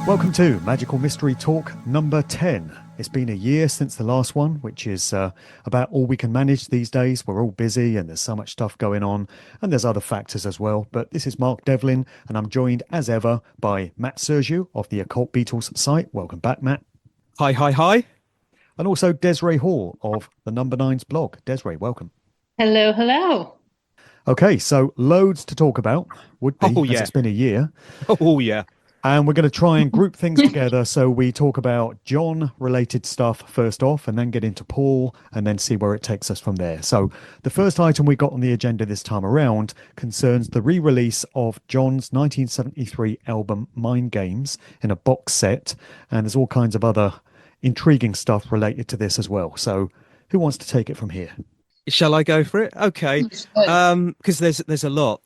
Welcome to Magical Mystery Talk number 10. It's been a year since the last one, which is about all we can manage these days. We're all busy and there's so much stuff going on, and there's other factors as well. But this is Mark Devlin, and I'm joined as ever by Matt Sergiu of the Occult Beatles site. Welcome back, Matt. Hi, hi, hi. And also Desiree Hall of the Number Nines blog. Desiree, welcome. Hello, hello. Okay, so loads to talk about, would be, Oh, as yeah. it's been a year. Oh, yeah. And we're going to try and group things together. So we talk about John-related stuff first off, and then get into Paul, and then see where it takes us from there. So the first item we got on the agenda this time around concerns the re-release of John's 1973 album Mind Games in a box set. And there's all kinds of other intriguing stuff related to this as well. So who wants to take it from here? Shall I go for it? Okay. Because there's a lot.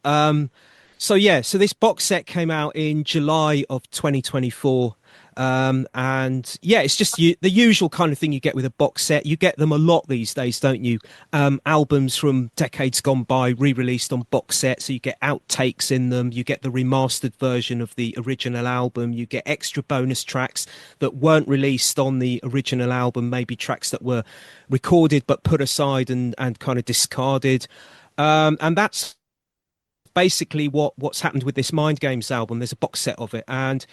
So this box set came out in July of 2024. And yeah, it's just the usual kind of thing you get with a box set. You get them a lot these days, don't you? Albums from decades gone by re-released on box sets. So you get outtakes in them. You get the remastered version of the original album. You get extra bonus tracks that weren't released on the original album, maybe tracks that were recorded but put aside and kind of discarded. And that's basically what's happened with this Mind Games album. There's a box set of it, and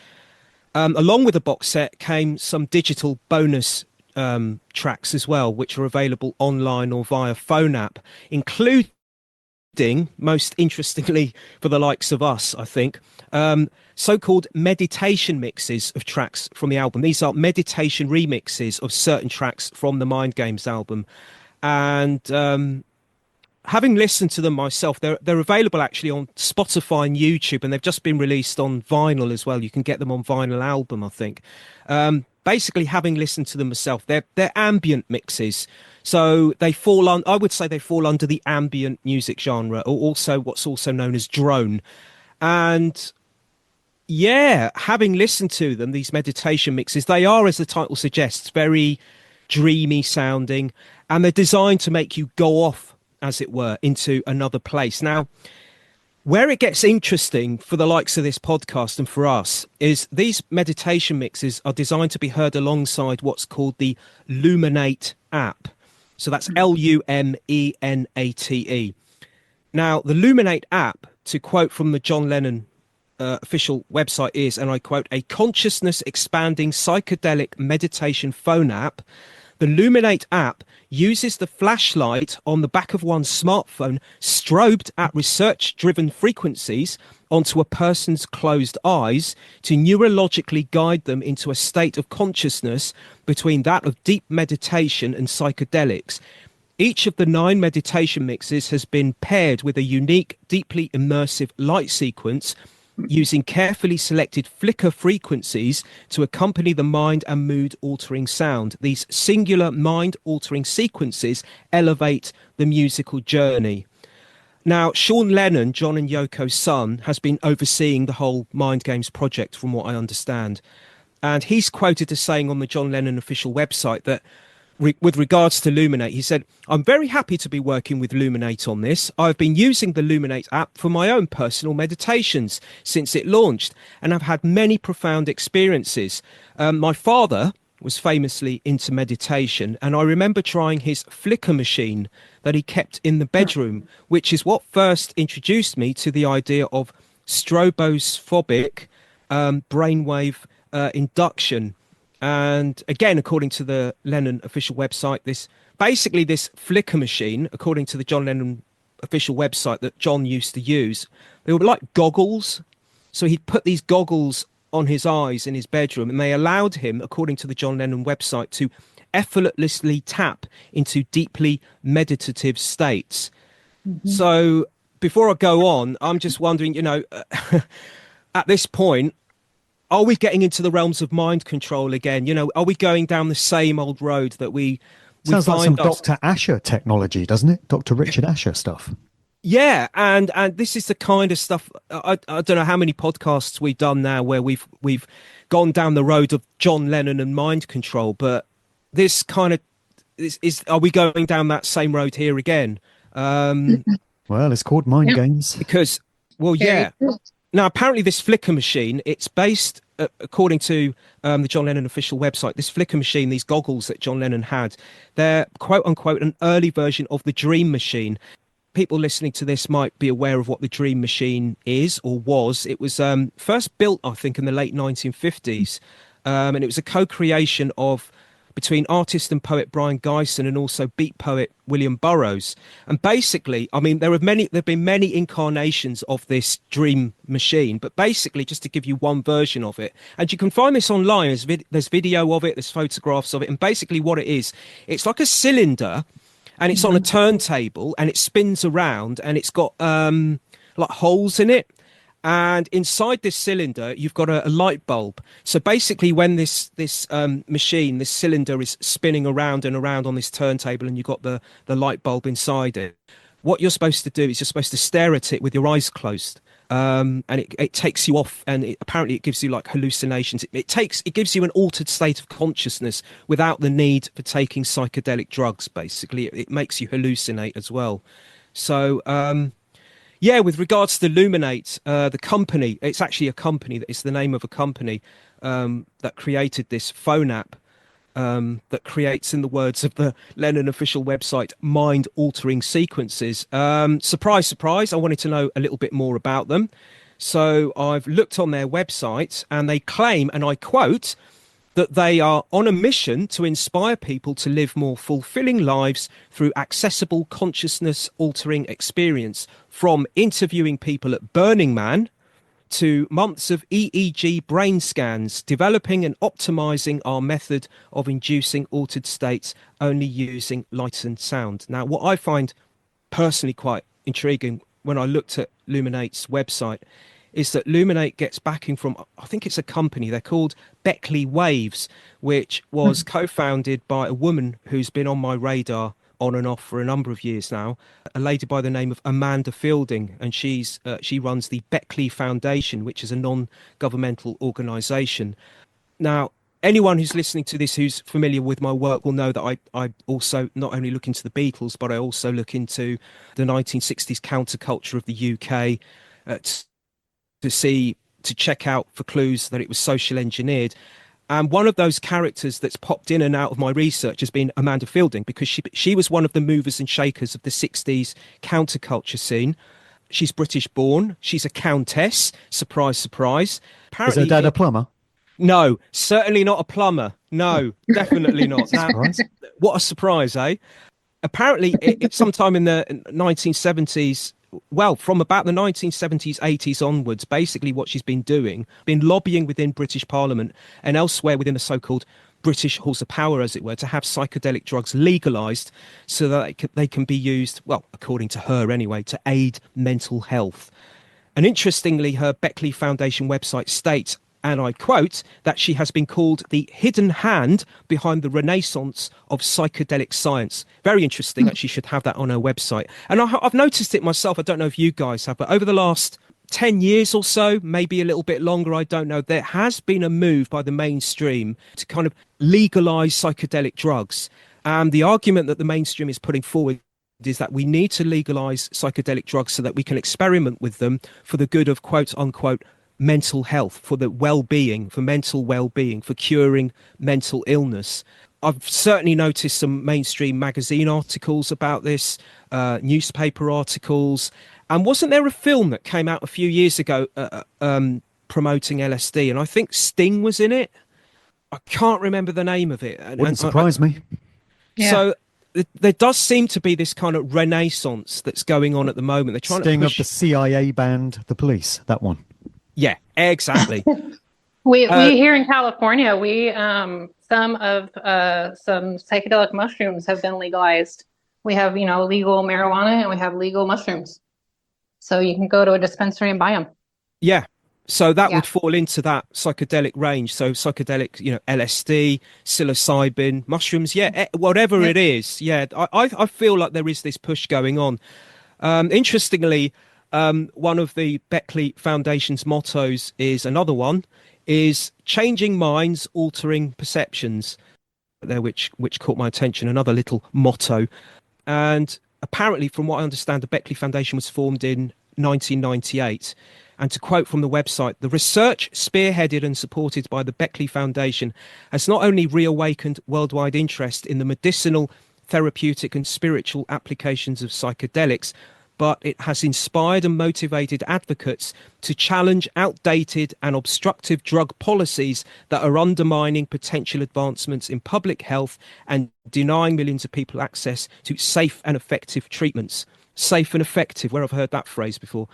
along with the box set came some digital bonus tracks as well, which are available online or via phone app, including, most interestingly for the likes of us, I think, so-called meditation mixes of tracks from the album. These are meditation remixes of certain tracks from the Mind Games album, and having listened to them myself, they're available actually on Spotify and YouTube, and they've just been released on vinyl as well. You can get them on vinyl album, I think. Basically, having listened to them myself, they're ambient mixes, so they fall on. I would say they fall under the ambient music genre, or also what's also known as drone. And yeah, having listened to them, these meditation mixes, they are, as the title suggests, very dreamy sounding, and they're designed to make you go off, as it were, into another place. Now, where it gets interesting for the likes of this podcast and for us is these meditation mixes are designed to be heard alongside what's called the Luminate app. So that's Lumenate. Now, the Luminate app, to quote from the John Lennon official website, is, and I quote, a consciousness expanding psychedelic meditation phone app. The Luminate app uses the flashlight on the back of one's smartphone strobed at research-driven frequencies onto a person's closed eyes to neurologically guide them into a state of consciousness between that of deep meditation and psychedelics. Each of the 9 meditation mixes has been paired with a unique, deeply immersive light sequence using carefully selected flicker frequencies to accompany the mind and mood altering sound. These singular mind altering sequences elevate the musical journey. Now, Sean Lennon, John and Yoko's son, has been overseeing the whole Mind Games project, from what I understand. And he's quoted as saying on the John Lennon official website that with regards to Luminate, he said, "I'm very happy to be working with Luminate on this. I've been using the Luminate app for my own personal meditations since it launched, and I've had many profound experiences. My father was famously into meditation, and I remember trying his flicker machine that he kept in the bedroom, which is what first introduced me to the idea of stroboscopic brainwave induction." And again, according to the Lennon official website, this flicker machine, according to the John Lennon official website that John used to use, they were like goggles. So he'd put these goggles on his eyes in his bedroom, and they allowed him, according to the John Lennon website, to effortlessly tap into deeply meditative states. Mm-hmm. So before I go on, I'm just wondering, at this point, are we getting into the realms of mind control again? Are we going down the same old road that we sounds like some Dr. Asher technology, doesn't it? Dr. Richard Asher stuff. Yeah, and this is the kind of stuff. I don't know how many podcasts we've done now where we've gone down the road of John Lennon and mind control, but this kind of are we going down that same road here again? Well, it's called Mind Games because, well, yeah. Now, apparently this flicker machine, it's based according to the John Lennon official website, this flicker machine, these goggles that John Lennon had, they're quote unquote an early version of the Dream Machine. People listening to this might be aware of what the Dream Machine is or was. It was first built, I think, in the late 1950s, and it was a co-creation of between artist and poet Brian Gyson and also beat poet William Burroughs. And basically, I mean, there have been many incarnations of this Dream Machine, but basically, just to give you one version of it, and you can find this online. There's video of it, there's photographs of it, and basically what it is, it's like a cylinder, and it's on a turntable, and it spins around, and it's got like holes in it. And inside this cylinder, you've got a light bulb. So basically, when this machine, this cylinder is spinning around and around on this turntable, and you've got the light bulb inside it, what you're supposed to do is you're supposed to stare at it with your eyes closed. And it takes you off, and apparently it gives you like hallucinations. It gives you an altered state of consciousness without the need for taking psychedelic drugs. Basically, it makes you hallucinate as well. So. Yeah, with regards to Luminate, the company, it's actually a company, it's the name of a company that created this phone app that creates, in the words of the Lennon official website, mind-altering sequences. Surprise, surprise, I wanted to know a little bit more about them. So I've looked on their website, and they claim, and I quote, that they are on a mission to inspire people to live more fulfilling lives through accessible consciousness-altering experience, from interviewing people at Burning Man to months of EEG brain scans, developing and optimizing our method of inducing altered states only using light and sound. Now, what I find personally quite intriguing when I looked at Luminate's website is that Luminate gets backing from, I think it's a company, they're called Beckley Waves, which was co-founded by a woman who's been on my radar on and off for a number of years now, a lady by the name of Amanda Fielding, and she runs the Beckley Foundation, which is a non-governmental organisation. Now, anyone who's listening to this who's familiar with my work will know that I also not only look into the Beatles, but I also look into the 1960s counterculture of the UK, to check out for clues that it was social engineered. And one of those characters that's popped in and out of my research has been Amanda Fielding, because she was one of the movers and shakers of the 60s counterculture scene. She's British born. She's a countess. Surprise, surprise. Apparently, is her dad a plumber? No, certainly not a plumber. No, definitely not. Now, what a surprise, eh? Apparently, it's sometime in the 1970s, well, from about the 1970s, 80s onwards, basically what she's been doing, been lobbying within British Parliament and elsewhere within the so-called British halls of power, as it were, to have psychedelic drugs legalised so that they can be used, well, according to her anyway, to aid mental health. And interestingly, her Beckley Foundation website states, and I quote, that she has been called the hidden hand behind the renaissance of psychedelic science. Very interesting that she should have that on her website. And I've noticed it myself. I don't know if you guys have, but over the last 10 years or so, maybe a little bit longer, I don't know, there has been a move by the mainstream to kind of legalise psychedelic drugs. And the argument that the mainstream is putting forward is that we need to legalise psychedelic drugs so that we can experiment with them for the good of, quote unquote, mental health, for the well-being, for mental well-being, for curing mental illness. I've certainly noticed some mainstream magazine articles about this, newspaper articles. And wasn't there a film that came out a few years ago promoting LSD? And I think Sting was in it. I can't remember the name of it. Wouldn't surprise me. Yeah. So there does seem to be this kind of renaissance that's going on at the moment. They're trying Sting to push... of the CIA band, The Police, that one. Yeah, exactly. We here in California, some psychedelic mushrooms have been legalized. We have, legal marijuana, and we have legal mushrooms. So you can go to a dispensary and buy them. Yeah. So that would fall into that psychedelic range. So psychedelic, LSD, psilocybin, mushrooms, whatever it is. Yeah, I feel like there is this push going on. Interestingly, one of the Beckley Foundation's mottos is changing minds, altering perceptions. There, which caught my attention. Another little motto. And apparently, from what I understand, the Beckley Foundation was formed in 1998. And to quote from the website, the research spearheaded and supported by the Beckley Foundation has not only reawakened worldwide interest in the medicinal, therapeutic and spiritual applications of psychedelics, but it has inspired and motivated advocates to challenge outdated and obstructive drug policies that are undermining potential advancements in public health and denying millions of people access to safe and effective treatments. Safe and effective, where I've heard that phrase before.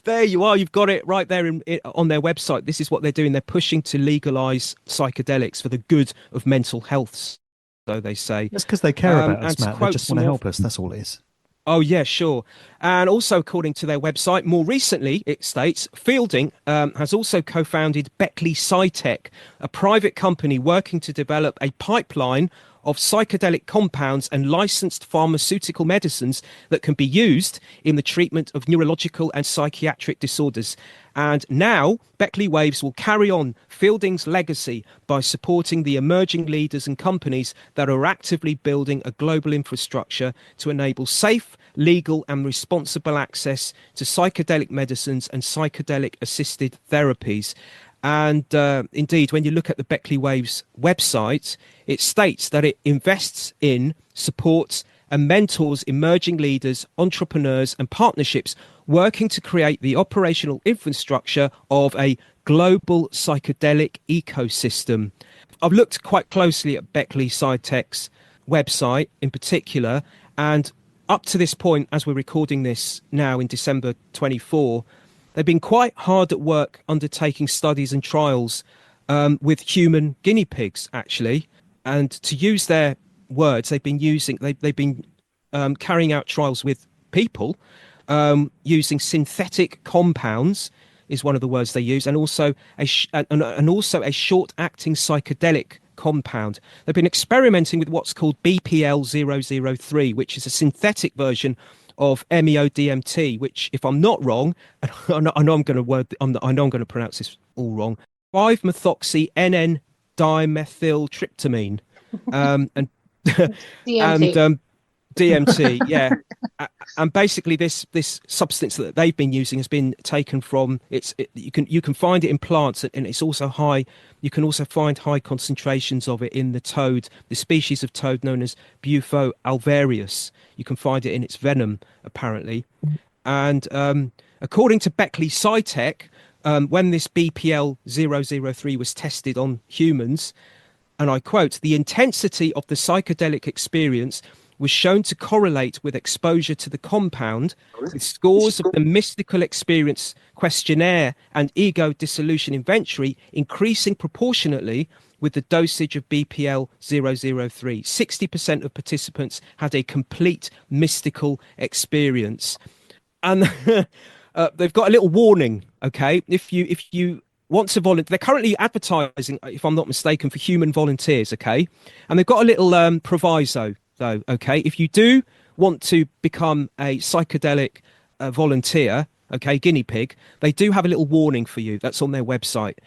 There you are. You've got it right there on their website. This is what they're doing. They're pushing to legalize psychedelics for the good of mental health, so they say. That's because they care about us, Matt. They just want to help us. That's all it is. Oh, yeah, sure. And also, according to their website, more recently, it states, Fielding has also co-founded Beckley SciTech, a private company working to develop a pipeline of psychedelic compounds and licensed pharmaceutical medicines that can be used in the treatment of neurological and psychiatric disorders. And now Beckley Waves will carry on Fielding's legacy by supporting the emerging leaders and companies that are actively building a global infrastructure to enable safe, legal and responsible access to psychedelic medicines and psychedelic assisted therapies. And indeed, when you look at the Beckley Waves website, it states that it invests in, supports and mentors emerging leaders, entrepreneurs and partnerships working to create the operational infrastructure of a global psychedelic ecosystem. I've looked quite closely at Beckley SciTech's website in particular, and up to this point, as we're recording this now in December 24, they've been quite hard at work undertaking studies and trials with human guinea pigs, actually. And to use their words, they've been carrying out trials with people using synthetic compounds, is one of the words they use, and also a short-acting psychedelic compound. They've been experimenting with what's called BPL-003, which is a synthetic version of MEO-DMT, which, if I'm not wrong, and I know I'm going to pronounce this all wrong, 5-methoxy NN dimethyltryptamine, and DMT. and DMT, yeah. And basically, this substance that they've been using has been taken from you can find it in plants, and it's also high. You can also find high concentrations of it in the species of toad known as Bufo alvarius. You can find it in its venom, apparently. And according to Beckley SciTech, when this BPL-003 was tested on humans, and I quote, the intensity of the psychedelic experience was shown to correlate with exposure to the compound, with scores of the mystical experience questionnaire and ego dissolution inventory increasing proportionately with the dosage of BPL-003. 60% of participants had a complete mystical experience. And they've got a little warning, okay? If you want to volunteer, they're currently advertising, if I'm not mistaken, for human volunteers, okay? And they've got a little proviso, though, okay? If you do want to become a psychedelic volunteer, okay, guinea pig, they do have a little warning for you. That's on their website.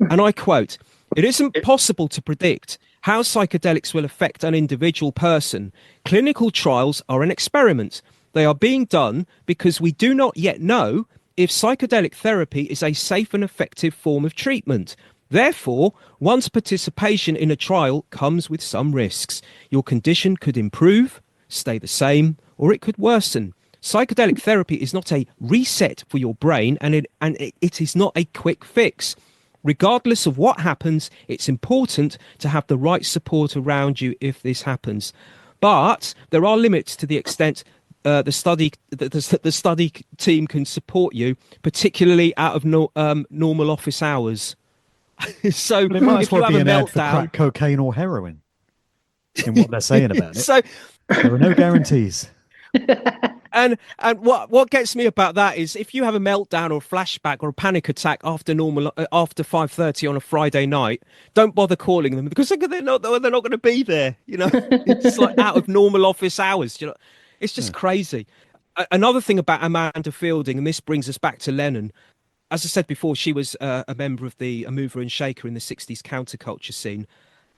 And I quote, "It isn't possible to predict how psychedelics will affect an individual person. Clinical trials are an experiment. They are being done because we do not yet know if psychedelic therapy is a safe and effective form of treatment. Therefore, one's participation in a trial comes with some risks. Your condition could improve, stay the same, or it could worsen. Psychedelic therapy is not a reset for your brain, and it is not a quick fix. Regardless of what happens, it's important to have the right support around you if this happens. But there are limits to the extent the study team can support you, particularly out of normal office hours." So But it might as if you well have be a an ad for meltdown, crack cocaine or heroin in what they're saying about it. so There are no guarantees. and what gets me about that is if you have a meltdown or a flashback or a panic attack after 5:30 on a Friday night, don't bother calling them because they're not going to be there. You know, it's like out of normal office hours. You know, it's just crazy. Another thing about Amanda Fielding, and this brings us back to Lennon. As I said before, she was a member of a mover and shaker in the 60s counterculture scene.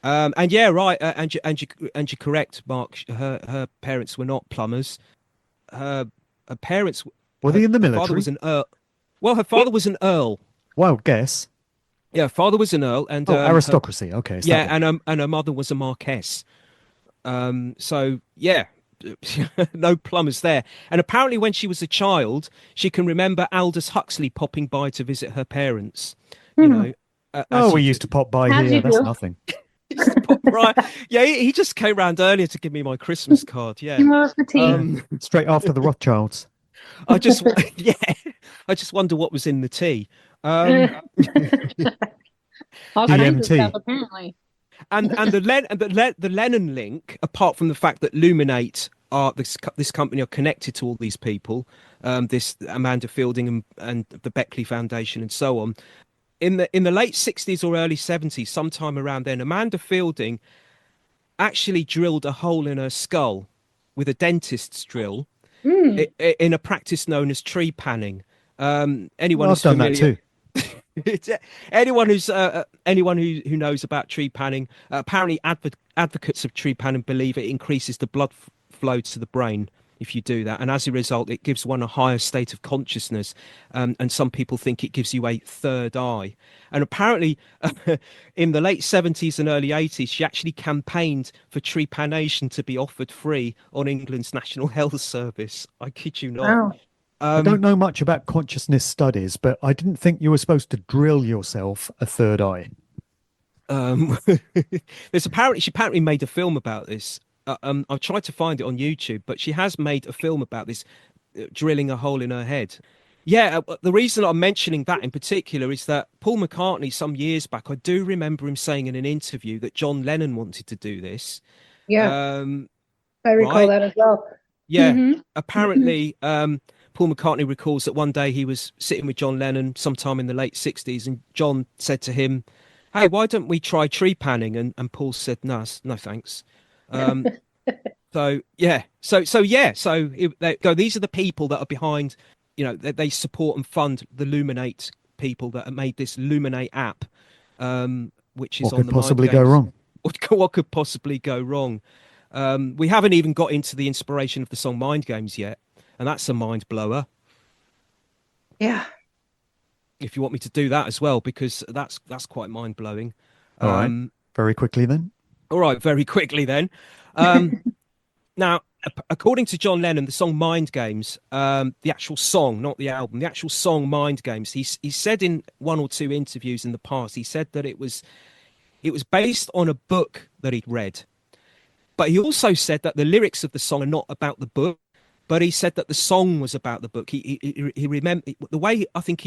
And yeah, right. And you're correct, Mark. Her parents were not plumbers. Her parents Were they in the her father military? was Well, her father was an earl. Wild guess. Yeah, her father was an earl, and aristocracy. Okay, it's that one. and her mother was a marquess. So yeah, no plumbers there. And apparently, when she was a child, she can remember Aldous Huxley popping by to visit her parents. You know, we used to pop by As here. you That's do. nothing. Right. Yeah, he just came round earlier to give me my Christmas card. Yeah. The tea. Straight after the Rothschilds. I just, yeah, I just wonder what was in the tea. All kinds of DMT. stuff, apparently. And the Lennon link, apart from the fact that Luminate are this company are connected to all these people, this Amanda Fielding and the Beckley Foundation and so on. In the late 60s or early 70s, sometime around then, Amanda Fielding actually drilled a hole in her skull with a dentist's drill in a practice known as tree panning. Anyone who's I've done that familiar, too. anyone who knows about tree panning, apparently advocates of tree panning believe it increases the blood flow to the brain if you do that, and as a result it gives one a higher state of consciousness, and some people think it gives you a third eye. And apparently in the late 70s and early 80s she actually campaigned for trepanation to be offered free on England's National Health Service. I kid you not. Wow. I don't know much about consciousness studies, but I didn't think you were supposed to drill yourself a third eye. She apparently made a film about this. I've tried to find it on YouTube, but she has made a film about this, drilling a hole in her head. Yeah, the reason I'm mentioning that in particular is that Paul McCartney, some years back, I do remember him saying in an interview that John Lennon wanted to do this. Yeah, I recall that as well. Yeah, apparently Paul McCartney recalls that one day he was sitting with John Lennon sometime in the late 60s, and John said to him, "Hey, why don't we try tree panning?" And Paul said, "No, no thanks." So they go, these are the people that are behind, they support and fund the Luminate people that have made this Luminate app, which is what on could the possibly mind go games. wrong? What could possibly go wrong? We haven't even got into the inspiration of the song Mind Games yet, and that's a mind blower. Yeah. If you want me to do that as well, because that's quite mind blowing. All right, very quickly then. All right, very quickly then. Now, according to John Lennon, the song Mind Games, the actual song, not the album, the actual song Mind Games, he said in one or two interviews in the past, he said that it was based on a book that he'd read. But he also said that the lyrics of the song are not about the book, but he said that the song was about the book. He remembered the way. I think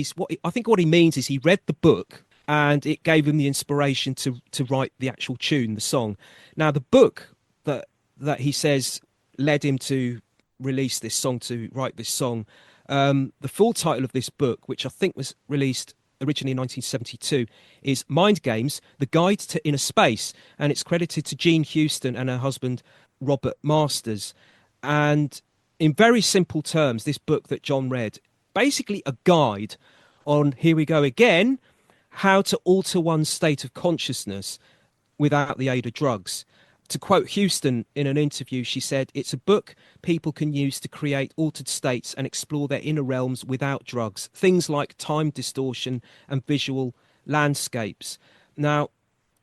what he means is he read the book and it gave him the inspiration to write the actual tune, the song. Now, the book that he says led him to release this song, to write this song. The full title of this book, which I think was released originally in 1972, is Mind Games: The Guide to Inner Space, and it's credited to Jean Houston and her husband Robert Masters. And in very simple terms, this book that John read, basically a guide on, here we go again, how to alter one's state of consciousness without the aid of drugs. To quote Houston in an interview, she said, "It's a book people can use to create altered states and explore their inner realms without drugs. Things like time distortion and visual landscapes." Now,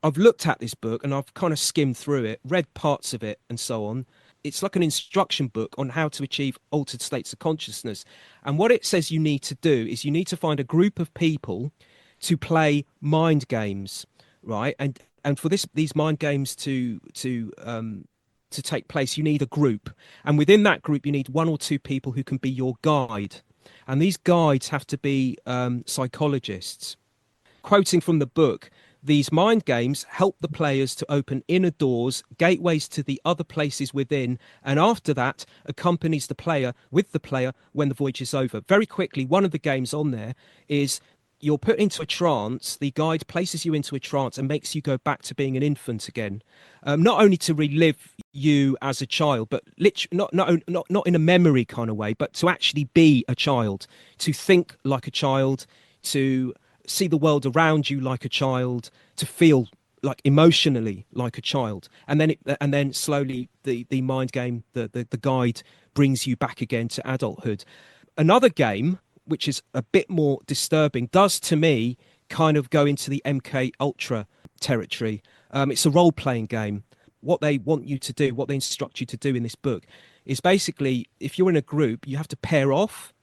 I've looked at this book and I've kind of skimmed through it, read parts of it and so on. It's like an instruction book on how to achieve altered states of consciousness. And what it says you need to do is you need to find a group of people to play mind games, right? And for these mind games to take place, you need a group, and within that group, you need one or two people who can be your guide, and these guides have to be psychologists. Quoting from the book, these mind games help the players to open inner doors, gateways to the other places within, and after that, accompanies the player when the voyage is over. Very quickly, one of the games on there is you're put into a trance. The guide places you into a trance and makes you go back to being an infant again, not only to relive you as a child, but not in a memory kind of way, but to actually be a child, to think like a child, to see the world around you like a child, to feel like emotionally like a child, and then slowly the mind game, the guide brings you back again to adulthood. Another game which is a bit more disturbing, does to me kind of go into the MK Ultra territory. It's a role-playing game. What they want you to do, what they instruct you to do in this book, is basically, if you're in a group, you have to pair off.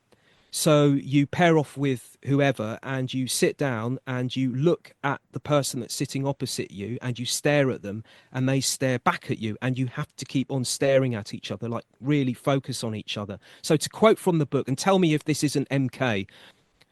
So you pair off with whoever and you sit down and you look at the person that's sitting opposite you and you stare at them and they stare back at you, and you have to keep on staring at each other, like really focus on each other. So to quote from the book, and tell me if this isn't MK,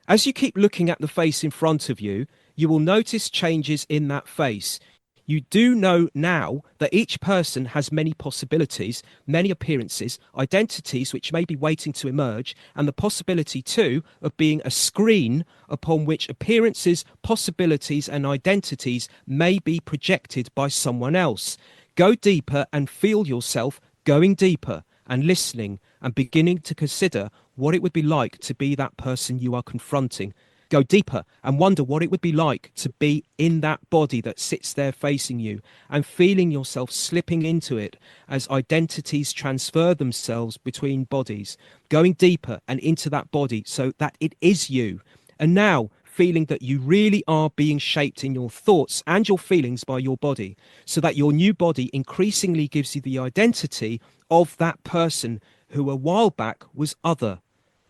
as you keep looking at the face in front of you, you will notice changes in that face. You do know now that each person has many possibilities, many appearances, identities which may be waiting to emerge, and the possibility too of being a screen upon which appearances, possibilities and identities may be projected by someone else. Go deeper and feel yourself going deeper and listening and beginning to consider what it would be like to be that person you are confronting. Go deeper and wonder what it would be like to be in that body that sits there facing you, and feeling yourself slipping into it as identities transfer themselves between bodies, going deeper and into that body so that it is you. And now feeling that you really are being shaped in your thoughts and your feelings by your body, so that your new body increasingly gives you the identity of that person who a while back was other.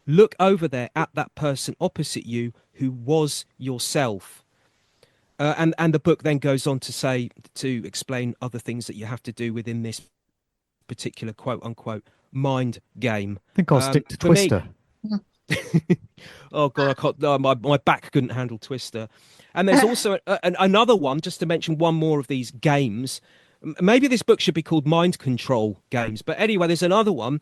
Look over there at that person opposite you who was yourself. And the book then goes on to say, to explain other things that you have to do within this particular quote unquote mind game. I think I'll stick to Twister. Oh God, I can't. No, my back couldn't handle Twister. And there's also another one, just to mention one more of these games. Maybe this book should be called Mind Control Games. But anyway, there's another one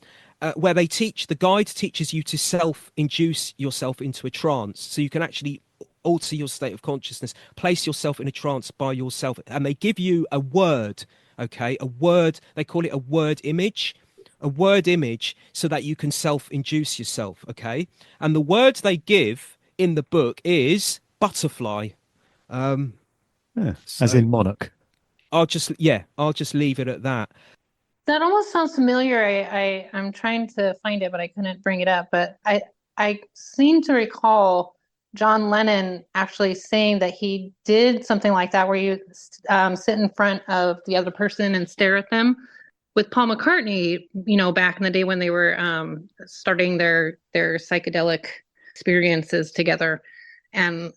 where the guide teaches you to self-induce yourself into a trance. So you can actually alter your state of consciousness, place yourself in a trance by yourself. And they give you a word, okay? A word, they call it a word image, so that you can self-induce yourself, okay? And the word they give in the book is butterfly. As in monarch. I'll just leave it at that. That almost sounds familiar. I'm trying to find it, but I couldn't bring it up. But I seem to recall John Lennon actually saying that he did something like that, where you sit in front of the other person and stare at them. With Paul McCartney, back in the day when they were starting their psychedelic experiences together. And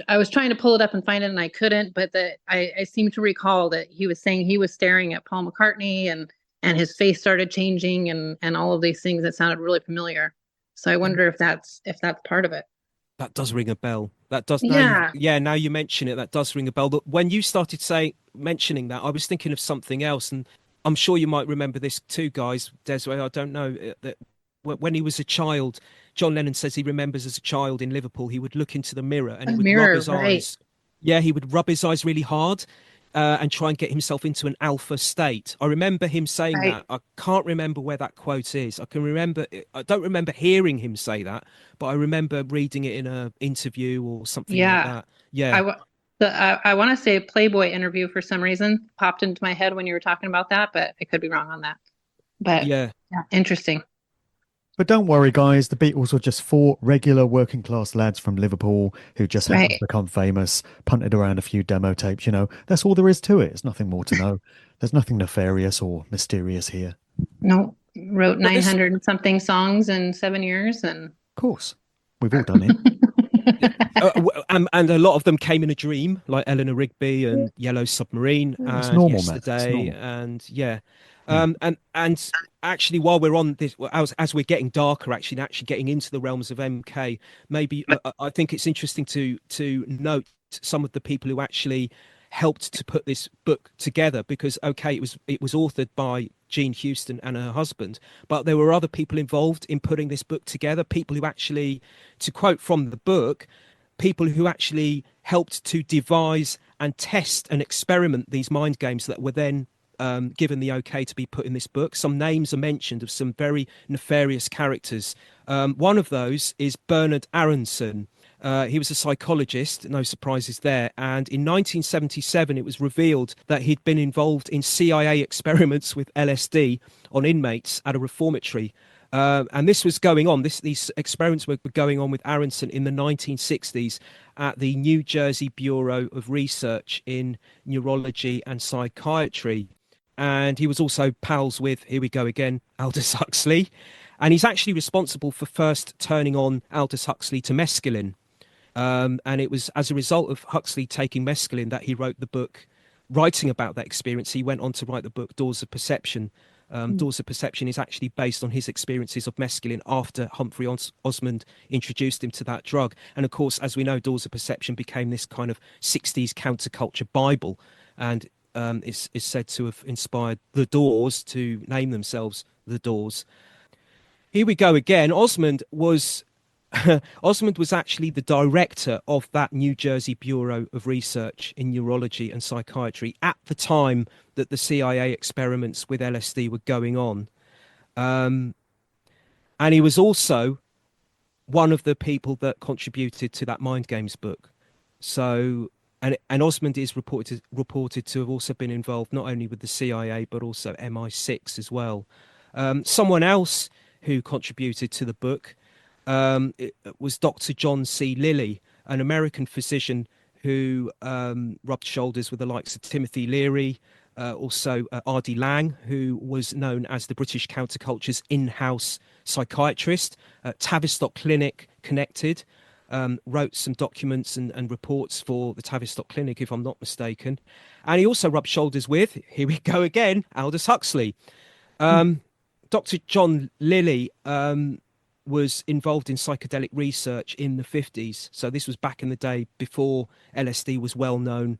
I was trying to pull it up and find it, and I couldn't. But I seem to recall that he was saying he was staring at Paul McCartney, and his face started changing, and all of these things that sounded really familiar. So I wonder if that's part of it. That does ring a bell. That does. Yeah. Now you mention it, that does ring a bell. But when you started mentioning that, I was thinking of something else, and I'm sure you might remember this too, guys. Desiree, I don't know, that when he was a child, John Lennon says he remembers as a child in Liverpool, he would look into the mirror and he would rub his eyes. Yeah, he would rub his eyes really hard and try and get himself into an alpha state. I remember him saying that. I can't remember where that quote is. I don't remember hearing him say that, but I remember reading it in an interview or something like that. Yeah. I want to say a Playboy interview for some reason popped into my head when you were talking about that, but I could be wrong on that. But yeah, interesting. But don't worry, guys. The Beatles were just 4 regular working class lads from Liverpool who just happened to become famous, punted around a few demo tapes. That's all there is to it. There's nothing more to know. There's nothing nefarious or mysterious here. No, wrote 900 and something songs in 7 years. And of course, we've all done it. And a lot of them came in a dream, like Eleanor Rigby and Yellow Submarine and normal, Yesterday. And and actually, while we're on this, as we're getting darker, actually getting into the realms of MK, maybe I think it's interesting to note some of the people who actually helped to put this book together, because it was authored by Jean Houston and her husband, but there were other people involved in putting this book together, people who actually, to quote from the book, people who actually helped to devise and test and experiment these mind games that were then given the okay to be put in this book. Some names are mentioned of some very nefarious characters. One of those is Bernard Aronson. He was a psychologist, no surprises there. And in 1977, it was revealed that he'd been involved in CIA experiments with LSD on inmates at a reformatory. And this was going on. These experiments were going on with Aronson in the 1960s at the New Jersey Bureau of Research in Neurology and Psychiatry. And he was also pals with, here we go again, Aldous Huxley. And he's actually responsible for first turning on Aldous Huxley to mescaline. And it was as a result of Huxley taking mescaline that he wrote the book. Writing about that experience, he went on to write the book Doors of Perception. Doors of Perception is actually based on his experiences of mescaline after Humphrey Osmond introduced him to that drug. And of course, as we know, Doors of Perception became this kind of 60s counterculture Bible, and is said to have inspired the Doors to name themselves the Doors. Here we go again. Osmond was actually the director of that New Jersey Bureau of Research in Neurology and Psychiatry at the time that the CIA experiments with LSD were going on. And he was also one of the people that contributed to that Mind Games book. So, and Osmond is reported to have also been involved not only with the CIA, but also MI6 as well. Someone else who contributed to the book it was Dr. John C. Lilly, an American physician who rubbed shoulders with the likes of Timothy Leary, also R.D. Laing, who was known as the British counterculture's in-house psychiatrist. Tavistock Clinic connected, wrote some documents and reports for the Tavistock Clinic, if I'm not mistaken. And he also rubbed shoulders with, here we go again, Aldous Huxley. Dr. John Lilly was involved in psychedelic research in the 50s. So this was back in the day before LSD was well known,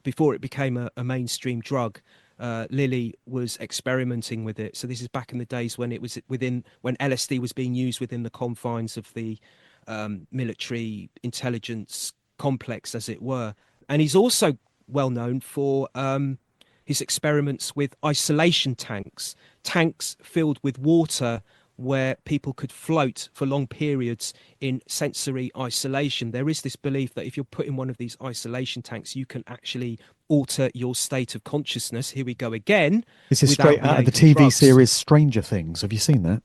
before it became a mainstream drug. Lilly was experimenting with it. So this is back in the days when it was when LSD was being used within the confines of the military intelligence complex, as it were. And he's also well known for his experiments with isolation tanks filled with water, where people could float for long periods in sensory isolation. There is this belief that if you're put in one of these isolation tanks, you can actually alter your state of consciousness. Here we go again. This is straight out of the TV drugs. series Stranger Things. Have you seen that?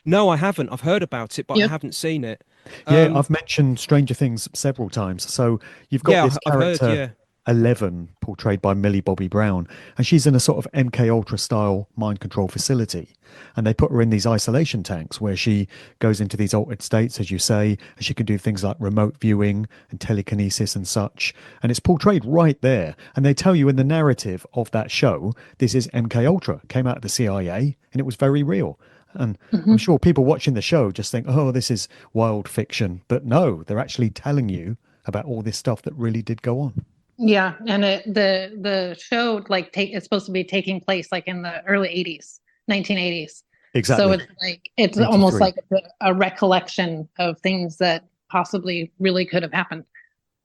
No, I haven't. I've heard about it, but I haven't seen it. Yeah, I've mentioned Stranger Things several times. So you've got this character, I've heard, 11, portrayed by Millie Bobby Brown, and she's in a sort of MK Ultra style mind control facility, and they put her in these isolation tanks where she goes into these altered states, as you say, and she can do things like remote viewing and telekinesis and such, and it's portrayed right there. And they tell you in the narrative of that show, this is MK Ultra, came out of the CIA, and it was very real. And I'm sure people watching the show just think, oh, this is wild fiction, but no, they're actually telling you about all this stuff that really did go on. Yeah, and the show it's supposed to be taking place like in the early 80s, 1980s. Exactly. So it's almost like a recollection of things that possibly really could have happened.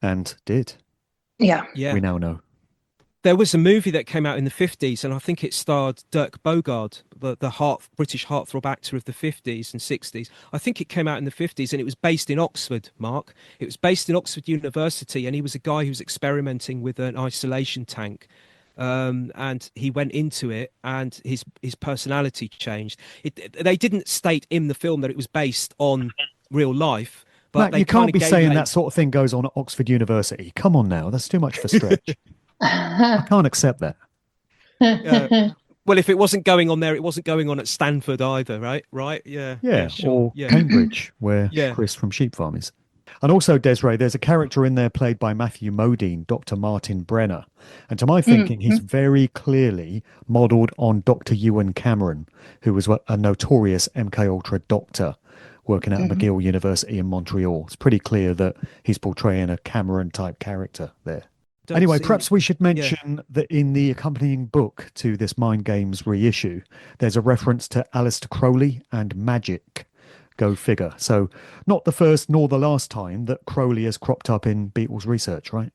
And did. Yeah. We now know. There was a movie that came out in the 50s, and I think it starred Dirk Bogarde, the British heartthrob actor of the 50s and 60s. I think it came out in the 50s, and it was based in Oxford, Mark. It was based in Oxford University, and he was a guy who was experimenting with an isolation tank. And he went into it, and his personality changed. They didn't state in the film that it was based on real life. But Matt, you can't be saying that sort of thing goes on at Oxford University. Come on now, that's too much of a stretch. I can't accept that. Well, if it wasn't going on there, it wasn't going on at Stanford either, right? Yeah, sure. Or Cambridge, where Chris from Sheep Farm is. And also, Desiree, there's a character in there played by Matthew Modine, Dr. Martin Brenner. And to my thinking, he's very clearly modelled on Dr. Ewan Cameron, who was a notorious MKUltra doctor working at McGill University in Montreal. It's pretty clear that he's portraying a Cameron-type character there. Anyway, perhaps we should mention that in the accompanying book to this Mind Games reissue, there's a reference to Aleister Crowley and magic. Go figure. So not the first nor the last time that Crowley has cropped up in Beatles research, right?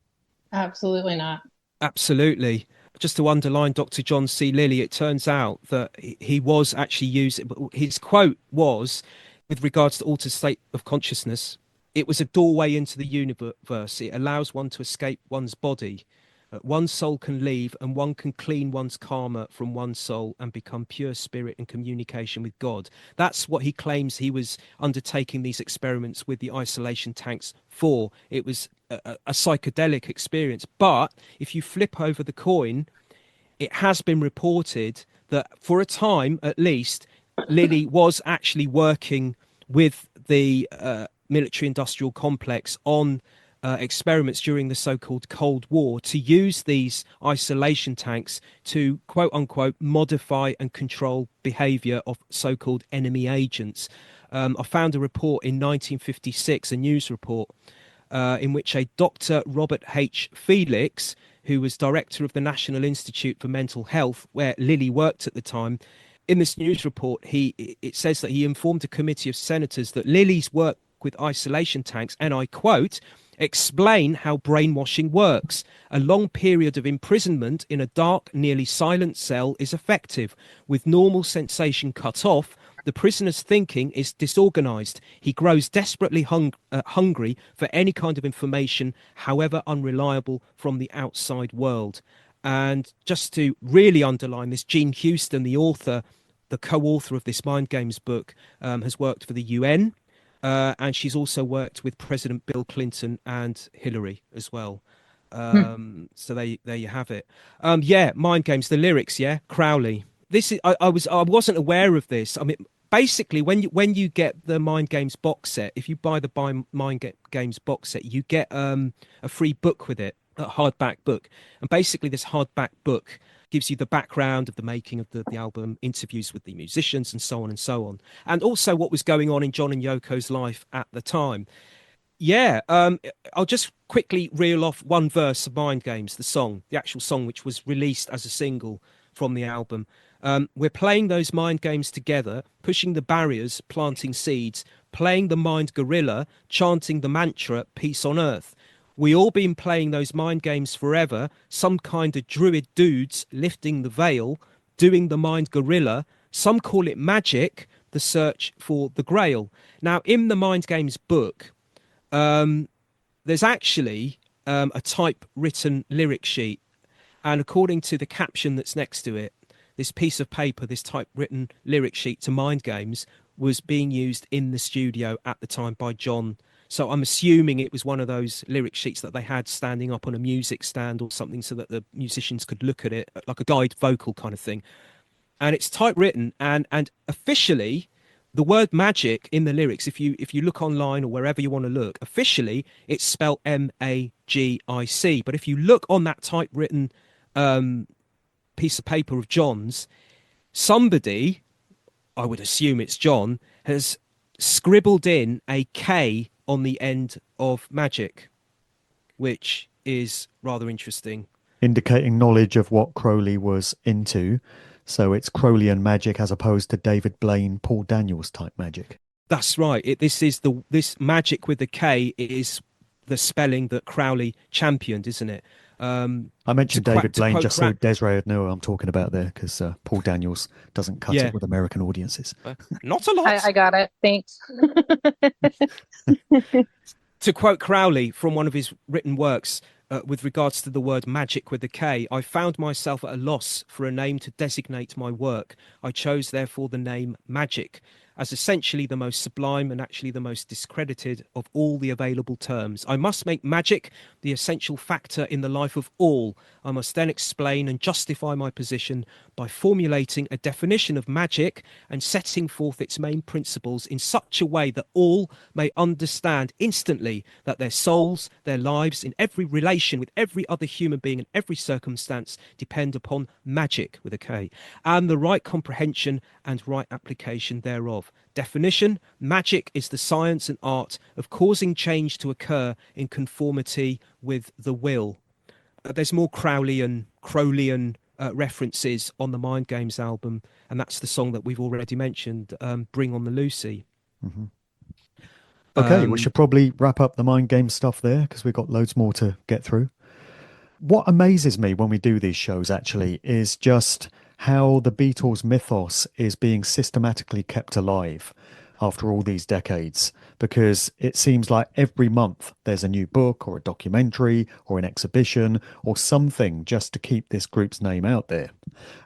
Absolutely not. Absolutely. Just to underline Dr. John C. Lilly, it turns out that he was actually using, his quote was, with regards to altered state of consciousness, it was a doorway into the universe. It allows one to escape one's body. One soul can leave, and one can clean one's karma from one soul and become pure spirit in communication with God. That's what he claims he was undertaking these experiments with the isolation tanks for. It was a psychedelic experience. But if you flip over the coin, it has been reported that for a time, at least, Lilly was actually working with the military-industrial complex on experiments during the so-called Cold War to use these isolation tanks to, quote unquote, modify and control behavior of so-called enemy agents. I found a report in 1956, a news report, in which a Dr. Robert H. Felix, who was director of the National Institute for Mental Health, where Lilly worked at the time, in this news report, it says that he informed a committee of senators that Lilly's work with isolation tanks, and I quote, explain how brainwashing works. A long period of imprisonment in a dark, nearly silent cell is effective. With normal sensation cut off, the prisoner's thinking is disorganized. He grows desperately hungry for any kind of information, however unreliable, from the outside world. And just to really underline this, Jean Houston, the author, the co-author of this Mind Games book, has worked for the UN. And she's also worked with President Bill Clinton and Hillary as well. So there you have it. Yeah, Mind Games, the lyrics, yeah, Crowley. This is I wasn't aware of this. I mean, basically, when you get the Mind Games box set, if you buy the Mind Games box set, you get a free book with it, a hardback book. And basically, this hardback book gives you the background of the making of the album, interviews with the musicians, and so on and so on. And also what was going on in John and Yoko's life at the time. Yeah, I'll just quickly reel off one verse of Mind Games, the song, the actual song, which was released as a single from the album. We're playing those mind games together, pushing the barriers, planting seeds, playing the mind gorilla, chanting the mantra, peace on earth. We all been playing those mind games forever, some kind of druid dudes lifting the veil, doing the mind gorilla. Some call it magic, the search for the grail. Now, in the Mind Games book, there's actually a typewritten lyric sheet. And according to the caption that's next to it, this piece of paper, this typewritten lyric sheet to Mind Games, was being used in the studio at the time by John. So I'm assuming it was one of those lyric sheets that they had standing up on a music stand or something so that the musicians could look at it, like a guide vocal kind of thing. And it's typewritten, and officially the word magic in the lyrics, if you look online or wherever you want to look, officially it's spelled M-A-G-I-C. But if you look on that typewritten piece of paper of John's, somebody, I would assume it's John, has scribbled in a K on the end of magic, which is rather interesting. Indicating knowledge of what Crowley was into. So it's Crowleyan magic as opposed to David Blaine, Paul Daniels type magic. That's right. This magic with the K is the spelling that Crowley championed, isn't it? I mentioned David Blaine just so Desiree would know what I'm talking about there, because Paul Daniels doesn't cut it with American audiences. Not a lot. I got it. Thanks. To quote Crowley from one of his written works, with regards to the word magic with the K, I found myself at a loss for a name to designate my work. I chose, therefore, the name magic, as essentially the most sublime and actually the most discredited of all the available terms. I must make magic the essential factor in the life of all. I must then explain and justify my position by formulating a definition of magic and setting forth its main principles in such a way that all may understand instantly that their souls, their lives, in every relation with every other human being in every circumstance depend upon magic with a K, and the right comprehension and right application thereof. Definition: magic is the science and art of causing change to occur in conformity with the will. There's more Crowleyan references on the Mind Games album, and that's the song that we've already mentioned, Bring on the Lucy. Mm-hmm. Okay, we should probably wrap up the Mind Games stuff there, because we've got loads more to get through. What amazes me when we do these shows actually is just how the Beatles mythos is being systematically kept alive. after all these decades, because it seems like every month there's a new book or a documentary or an exhibition or something just to keep this group's name out there.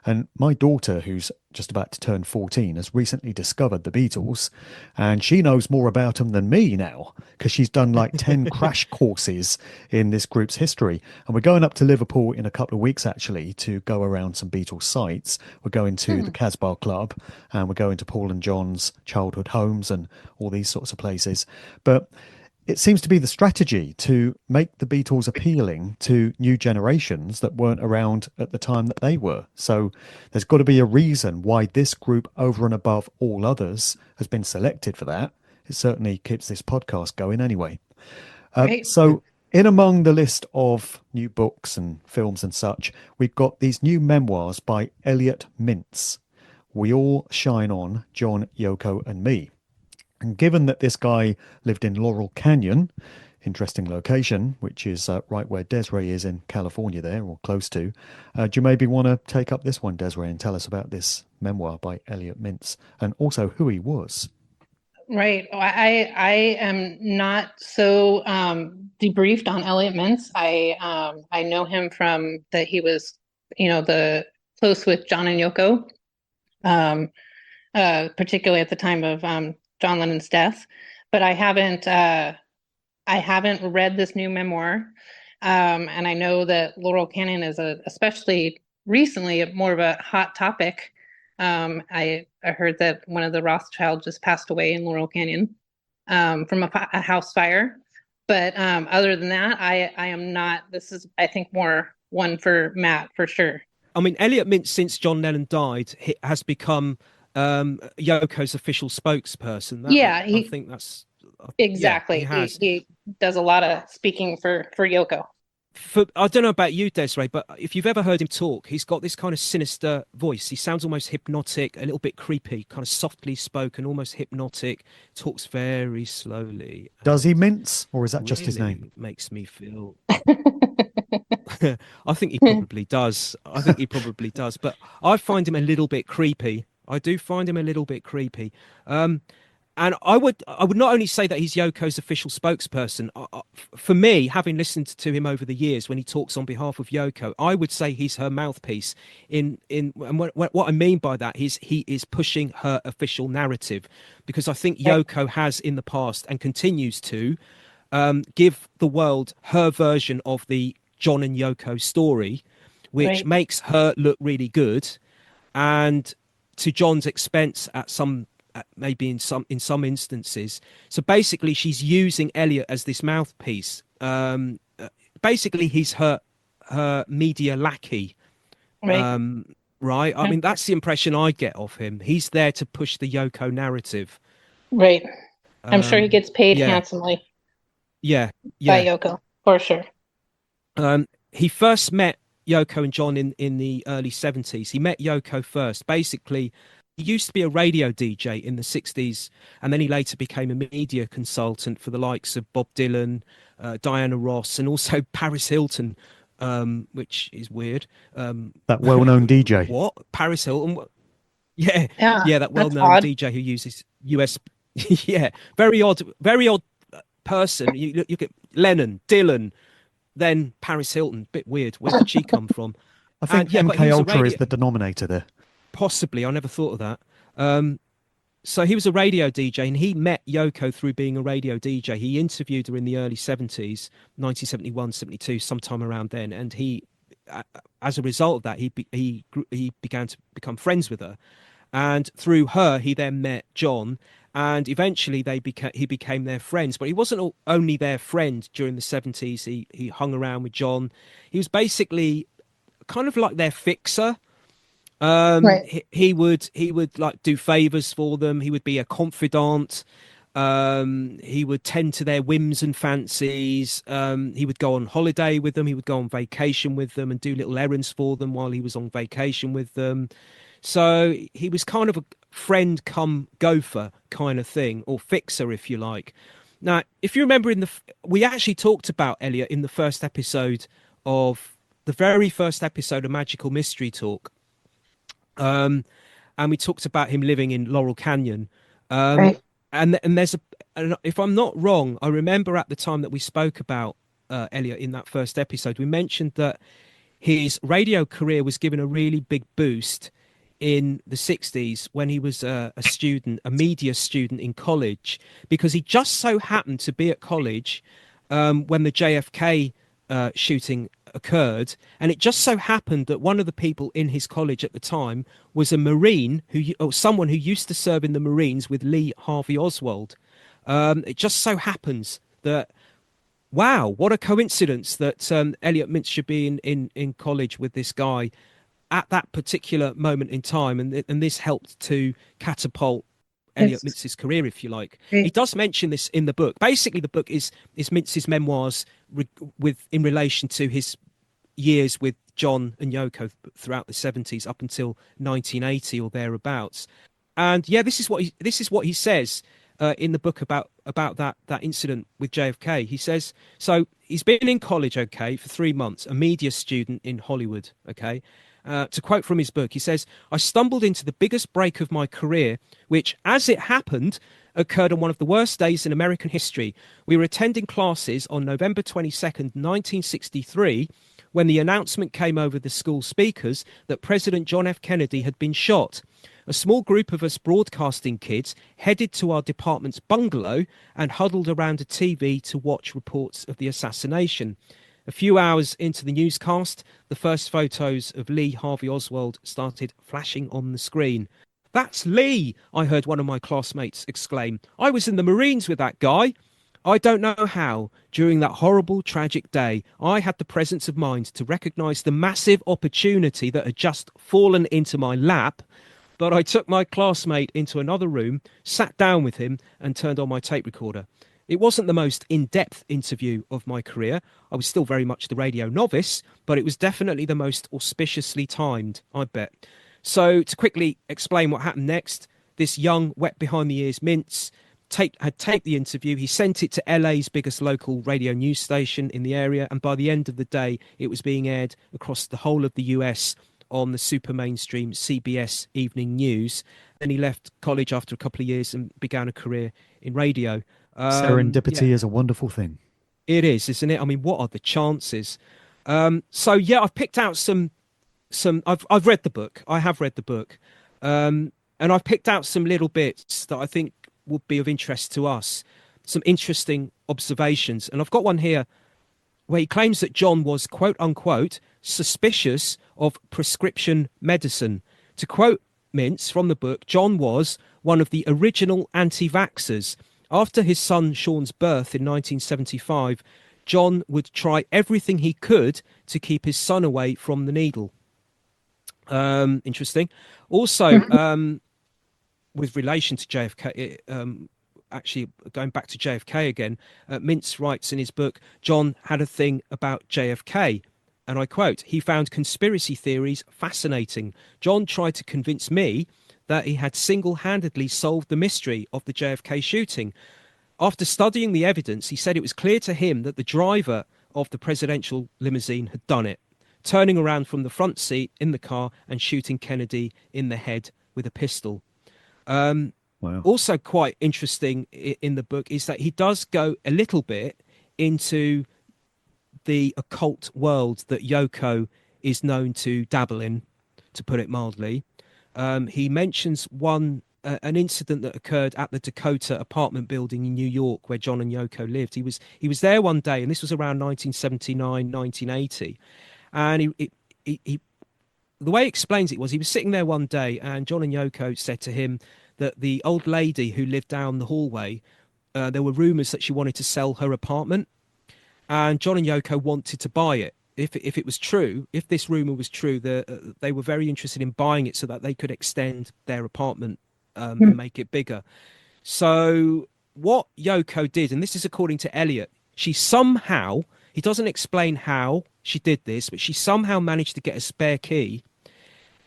And my daughter, who's just about to turn 14, has recently discovered the Beatles, and she knows more about them than me now because she's done like 10 crash courses in this group's history. And we're going up to Liverpool in a couple of weeks actually to go around some Beatles sites. We're going to the Casbah Club, and we're going to Paul and John's childhood homes and all these sorts of places. But it seems to be the strategy to make the Beatles appealing to new generations that weren't around at the time that they were. So there's got to be a reason why this group, over and above all others, has been selected for that. It certainly keeps this podcast going anyway. Right. So in among the list of new books and films and such, we've got these new memoirs by Elliot Mintz. We All Shine On, John, Yoko and Me. And given that this guy lived in Laurel Canyon, interesting location, which is right where Desiree is in California there, or close to, do you maybe want to take up this one, Desiree, and tell us about this memoir by Elliot Mintz and also who he was? Right. I am not so debriefed on Elliot Mintz. I know him from that he was, the close with John and Yoko, particularly at the time of John Lennon's death. But I haven't read this new memoir, and I know that Laurel Canyon is especially recently more of a hot topic. I heard that one of the Rothschilds just passed away in Laurel Canyon from a house fire. But other than that, I am not. This is, I think, more one for Matt for sure. I mean, Elliot Mintz, since John Lennon died, has become Yoko's official spokesperson. I think that's exactly. Yeah, he does a lot of speaking for Yoko. I don't know about you, Desiree, but if you've ever heard him talk, he's got this kind of sinister voice. He sounds almost hypnotic, a little bit creepy, kind of softly spoken, almost hypnotic. Talks very slowly. Does he mince, or is that just his Really name? makes me feel. I think he probably does. But I find him a little bit creepy. I do find him a little bit creepy. And I would not only say that he's Yoko's official spokesperson. For me, having listened to him over the years when he talks on behalf of Yoko, I would say he's her mouthpiece. And what I mean by that is he is pushing her official narrative, because I think Yoko has in the past and continues to give the world her version of the John and Yoko story, which makes her look really good, and to John's expense maybe in some instances. So basically she's using Elliot as this mouthpiece. Basically he's her media lackey. Right. I mean, that's the impression I get of him. He's there to push the Yoko narrative. Right. I'm sure he gets paid handsomely. Yeah. By Yoko, for sure. He first met Yoko and John in the early 70s. He met Yoko first. Basically, he used to be a radio DJ in the 60s, and then he later became a media consultant for the likes of Bob Dylan, Diana Ross, and also Paris Hilton, which is weird. That well-known DJ. What? Paris Hilton? Yeah, that well-known DJ who uses US. Yeah, very odd person. You look at Lennon, Dylan, then Paris Hilton. Bit weird. Where did she come from? I think MK Ultra is the denominator there. Possibly. I never thought of that. So he was a radio DJ, and he met Yoko through being a radio DJ. He interviewed her in the early 70s, 1971, 72, sometime around then. And he, as a result of that, he began to become friends with her. And through her, he then met John. And eventually he became their friends. But he wasn't only their friend during the 70s. He hung around with John. He was basically kind of like their fixer. He would like do favors for them. He would be a confidant. He would tend to their whims and fancies. He would go on holiday with them. He would go on vacation with them and do little errands for them while he was on vacation with them. So he was kind of a friend come gopher kind of thing, or fixer, if you like. Now, if you remember, we actually talked about Elliot in the very first episode of Magical Mystery Talk. And we talked about him living in Laurel Canyon. and there's and if I'm not wrong, I remember at the time that we spoke about Elliot in that first episode, we mentioned that his radio career was given a really big boost in the 60s when he was a student, a media student in college, because he just so happened to be at college when the JFK shooting occurred. And it just so happened that one of the people in his college at the time was a Marine or someone who used to serve in the Marines with Lee Harvey Oswald. It just so happens that, wow, what a coincidence that Elliot Mintz should be in college with this guy at that particular moment in time. And this helped to catapult Elliot Mintz's career, if you like. He does mention this in the book. Basically, the book is Mintz's memoirs in relation to his years with John and Yoko throughout the 70s up until 1980 or thereabouts. And yeah, this is what he says in the book about that incident with JFK. He says, so he's been in college, okay, for 3 months, a media student in Hollywood, okay. To quote from his book, he says, I stumbled into the biggest break of my career, which, as it happened, occurred on one of the worst days in American history. We were attending classes on November 22nd, 1963, when the announcement came over the school speakers that President John F. Kennedy had been shot. A small group of us broadcasting kids headed to our department's bungalow and huddled around a TV to watch reports of the assassination. A few hours into the newscast, the first photos of Lee Harvey Oswald started flashing on the screen. That's Lee, I heard one of my classmates exclaim. I was in the Marines with that guy. I don't know how, during that horrible, tragic day, I had the presence of mind to recognise the massive opportunity that had just fallen into my lap, but I took my classmate into another room, sat down with him, and turned on my tape recorder. It wasn't the most in-depth interview of my career. I was still very much the radio novice, but it was definitely the most auspiciously timed, I bet. So to quickly explain what happened next, this young, wet behind the ears Mintz had taped the interview. He sent it to LA's biggest local radio news station in the area, and by the end of the day, it was being aired across the whole of the US on the super mainstream CBS Evening News. Then he left college after a couple of years and began a career in radio. Serendipity is a wonderful thing. It is, isn't it? I mean, what are the chances? So yeah, I've picked out some. I've read the book. I have read the book, and I've picked out some little bits that I think would be of interest to us. Some interesting observations, and I've got one here where he claims that John was, quote unquote, suspicious of prescription medicine. To quote Mintz from the book, John was one of the original anti-vaxxers. After his son Sean's birth in 1975, John would try everything he could to keep his son away from the needle. Interesting. Also, with relation to JFK, actually going back to JFK again, Mintz writes in his book, John had a thing about JFK. And I quote, he found conspiracy theories fascinating. John tried to convince me that he had single-handedly solved the mystery of the JFK shooting. After studying the evidence, he said it was clear to him that the driver of the presidential limousine had done it, turning around from the front seat in the car and shooting Kennedy in the head with a pistol. Wow. Also quite interesting in the book is that he does go a little bit into the occult world that Yoko is known to dabble in, to put it mildly. He mentions an incident that occurred at the Dakota apartment building in New York where John and Yoko lived. He was there one day, and this was around 1979, 1980. And he the way he explains it was he was sitting there one day, and John and Yoko said to him that the old lady who lived down the hallway, there were rumours that she wanted to sell her apartment, and John and Yoko wanted to buy it. If it was true, if this rumor was true, they were very interested in buying it so that they could extend their apartment and make it bigger. So what Yoko did, and this is according to Elliot, she somehow, he doesn't explain how she did this, but she somehow managed to get a spare key.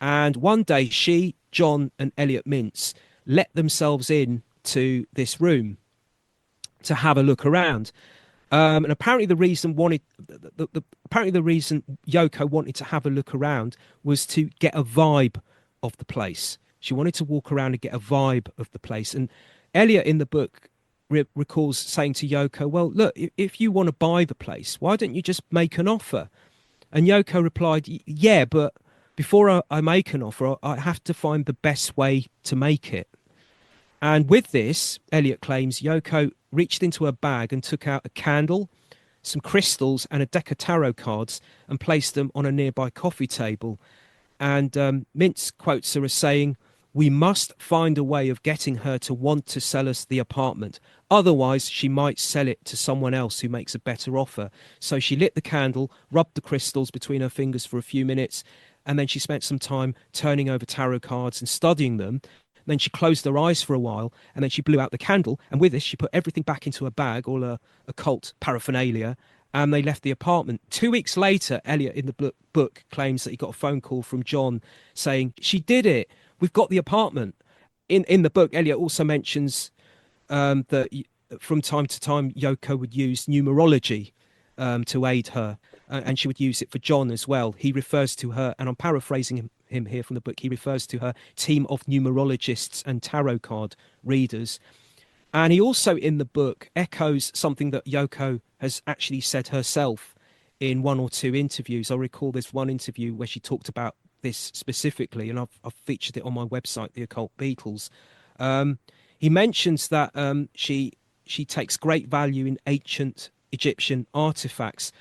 And one day she, John and Elliot Mintz let themselves in to this room to have a look around. And apparently the reason Yoko wanted to have a look around was to get a vibe of the place. She wanted to walk around and get a vibe of the place. And Elliot in the book recalls saying to Yoko, well, look, if you want to buy the place, why don't you just make an offer? And Yoko replied, yeah, but before I make an offer, I have to find the best way to make it. And with this, Elliot claims, Yoko reached into her bag and took out a candle, some crystals and a deck of tarot cards and placed them on a nearby coffee table. And Mintz quotes her as saying, we must find a way of getting her to want to sell us the apartment. Otherwise, she might sell it to someone else who makes a better offer. So she lit the candle, rubbed the crystals between her fingers for a few minutes, and then she spent some time turning over tarot cards and studying them. Then she closed her eyes for a while, and then she blew out the candle. And with this, she put everything back into her bag, all her occult paraphernalia, and they left the apartment. 2 weeks later, Elliot in the book claims that he got a phone call from John saying, she did it. We've got the apartment. In the book, Elliot also mentions that from time to time, Yoko would use numerology to aid her, and she would use it for John as well. He refers to her, and I'm paraphrasing him here from the book, he refers to her team of numerologists and tarot card readers. And he also, in the book, echoes something that Yoko has actually said herself in one or two interviews. I recall there's one interview where she talked about this specifically, and I've featured it on my website, The Occult Beatles. He mentions that she takes great value in ancient Egyptian artifacts,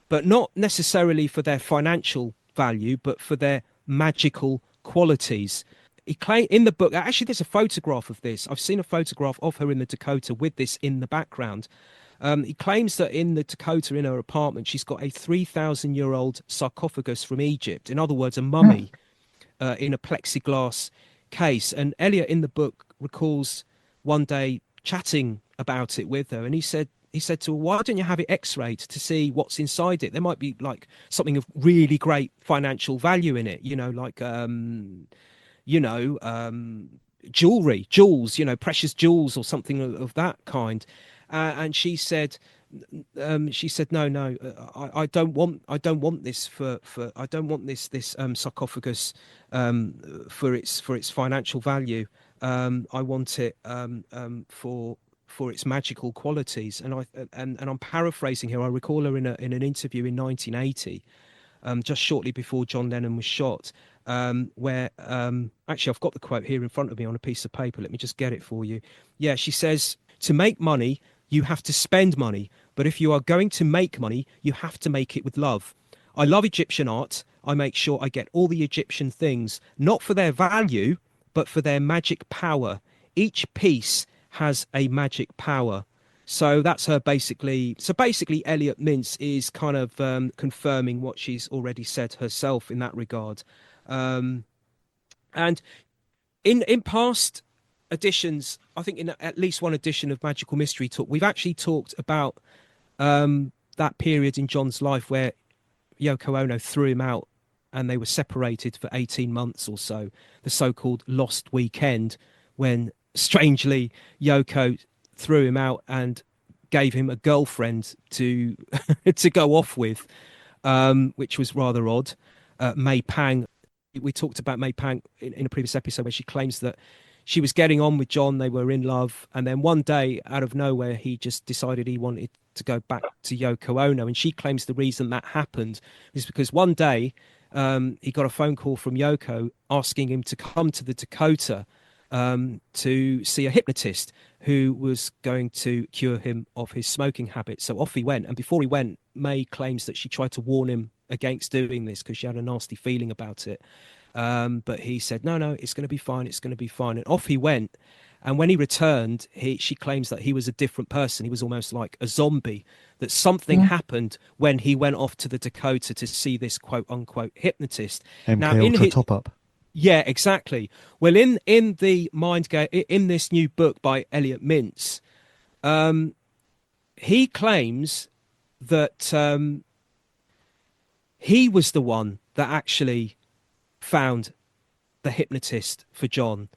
but not necessarily for their financial value, but for their magical qualities. He claims in the book, actually there's a photograph of this. I've seen a photograph of her in the Dakota with this in the background. He claims that in the Dakota, in her apartment, she's got a 3,000-year-old sarcophagus from Egypt. In other words, a mummy in a plexiglass case. And Elliot in the book recalls one day chatting about it with her, and he said to her, why don't you have it x-rayed to see what's inside it? There might be like something of really great financial value in it, like jewels, precious jewels or something of that kind. And she said, no, I don't want this I don't want this sarcophagus for its financial value. I want it for its magical qualities. And I'm paraphrasing here. I recall her in an interview in 1980, just shortly before John Lennon was shot, where actually I've got the quote here in front of me on a piece of paper. Let me just get it for you. Yeah, she says, to make money, you have to spend money. But if you are going to make money, you have to make it with love. I love Egyptian art. I make sure I get all the Egyptian things, not for their value, but for their magic power. Each piece has a magic power. So that's her basically. So basically, Elliot Mintz is kind of confirming what she's already said herself in that regard. And in past editions, I think in at least one edition of Magical Mystery Talk, we've actually talked about that period in John's life where Yoko Ono threw him out and they were separated for 18 months or so, the so-called lost weekend, when strangely Yoko threw him out and gave him a girlfriend to to go off with, which was rather odd. May Pang, we talked about May Pang in a previous episode where she claims that she was getting on with John, they were in love, and then one day out of nowhere he just decided he wanted to go back to Yoko Ono. And she claims the reason that happened is because one day he got a phone call from Yoko asking him to come to the Dakota to see a hypnotist who was going to cure him of his smoking habit. So off he went, and before he went, May claims that she tried to warn him against doing this because she had a nasty feeling about it. But he said, no, it's going to be fine. It's going to be fine. And off he went. And when he returned, she claims that he was a different person. He was almost like a zombie, that something happened when he went off to the Dakota to see this quote unquote hypnotist. MK now, Ultra top up. Yeah, exactly. Well, in the mind game, in this new book by Elliot Mintz, he claims that he was the one that actually found the hypnotist for John.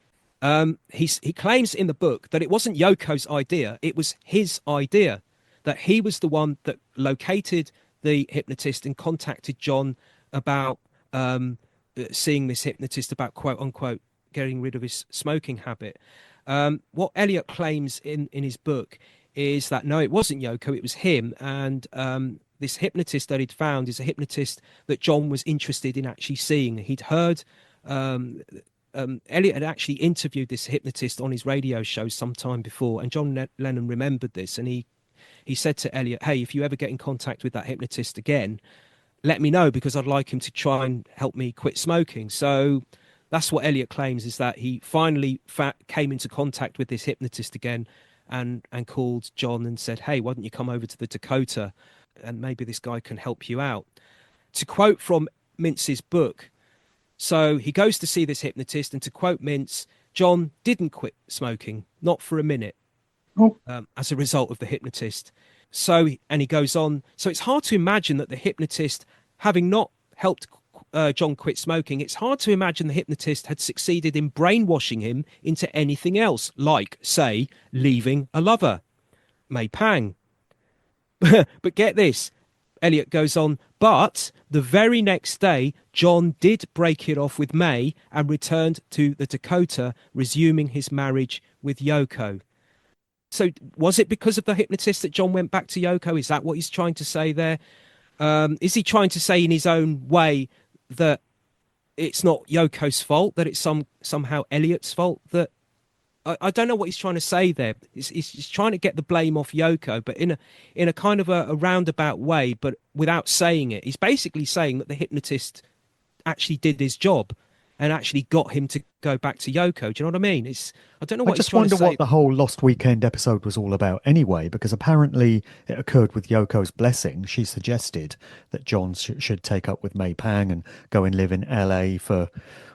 He claims in the book that it wasn't Yoko's idea, it was his idea, that he was the one that located the hypnotist and contacted John about seeing this hypnotist about quote unquote getting rid of his smoking habit. What Elliot claims in his book is that no, it wasn't Yoko, it was him. And this hypnotist that he'd found is a hypnotist that John was interested in actually seeing. He'd heard Elliot had actually interviewed this hypnotist on his radio show some time before, and John Lennon remembered this, and he said to Elliot, hey, if you ever get in contact with that hypnotist again, let me know, because I'd like him to try and help me quit smoking. So that's what Elliot claims, is that he finally came into contact with this hypnotist again and called John and said, hey, why don't you come over to the Dakota and maybe this guy can help you out. To quote from Mintz's book, so he goes to see this hypnotist, and to quote Mintz, John didn't quit smoking, not for a minute, as a result of the hypnotist. So, and he goes on, so it's hard to imagine that the hypnotist, having not helped John quit smoking, it's hard to imagine the hypnotist had succeeded in brainwashing him into anything else, like, say, leaving a lover, May Pang. But get this, Elliot goes on, but the very next day, John did break it off with May and returned to the Dakota, resuming his marriage with Yoko. So was it because of the hypnotist that John went back to Yoko? Is that what he's trying to say there? Is he trying to say in his own way that it's not Yoko's fault, that it's somehow Elliot's fault? That I don't know what he's trying to say there. He's trying to get the blame off Yoko, but in a kind of a roundabout way, but without saying it. He's basically saying that the hypnotist actually did his job and actually got him to go back to Yoko. Do you know what I mean? I don't know what he's trying to say. I just wonder what the whole Lost Weekend episode was all about anyway, because apparently it occurred with Yoko's blessing. She suggested that John should take up with May Pang and go and live in LA for,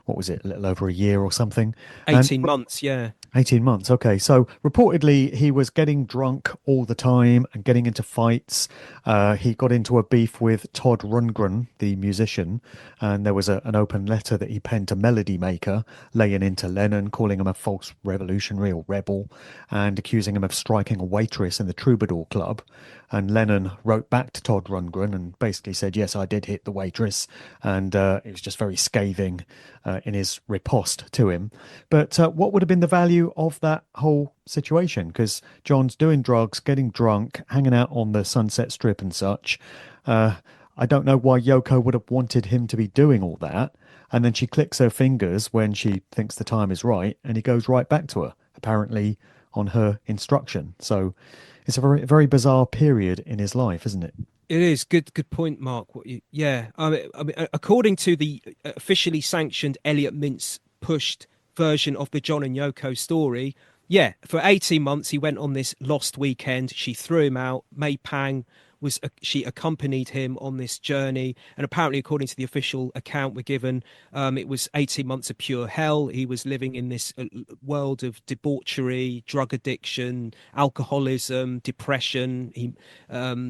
what was it, a little over a year or something? 18 months, yeah. 18 months. Okay. So reportedly he was getting drunk all the time and getting into fights. He got into a beef with Todd Rundgren, the musician, and there was an open letter that he penned to Melody Maker, laying into Lennon, calling him a false revolutionary or rebel, and accusing him of striking a waitress in the Troubadour Club. And Lennon wrote back to Todd Rundgren and basically said, yes, I did hit the waitress. And it was just very scathing in his riposte to him. But what would have been the value of that whole situation? Because John's doing drugs, getting drunk, hanging out on the Sunset Strip and such. I don't know why Yoko would have wanted him to be doing all that. And then she clicks her fingers when she thinks the time is right, and he goes right back to her, apparently on her instruction. So it's a very, very bizarre period in his life, isn't it? It is. Good point, Mark. Yeah. I mean, according to the officially sanctioned Elliot Mintz pushed version of the John and Yoko story, yeah, for 18 months he went on this lost weekend. She threw him out. May Pang she accompanied him on this journey, and apparently according to the official account we're given, it was 18 months of pure hell. He was living in this world of debauchery, drug addiction, alcoholism, depression,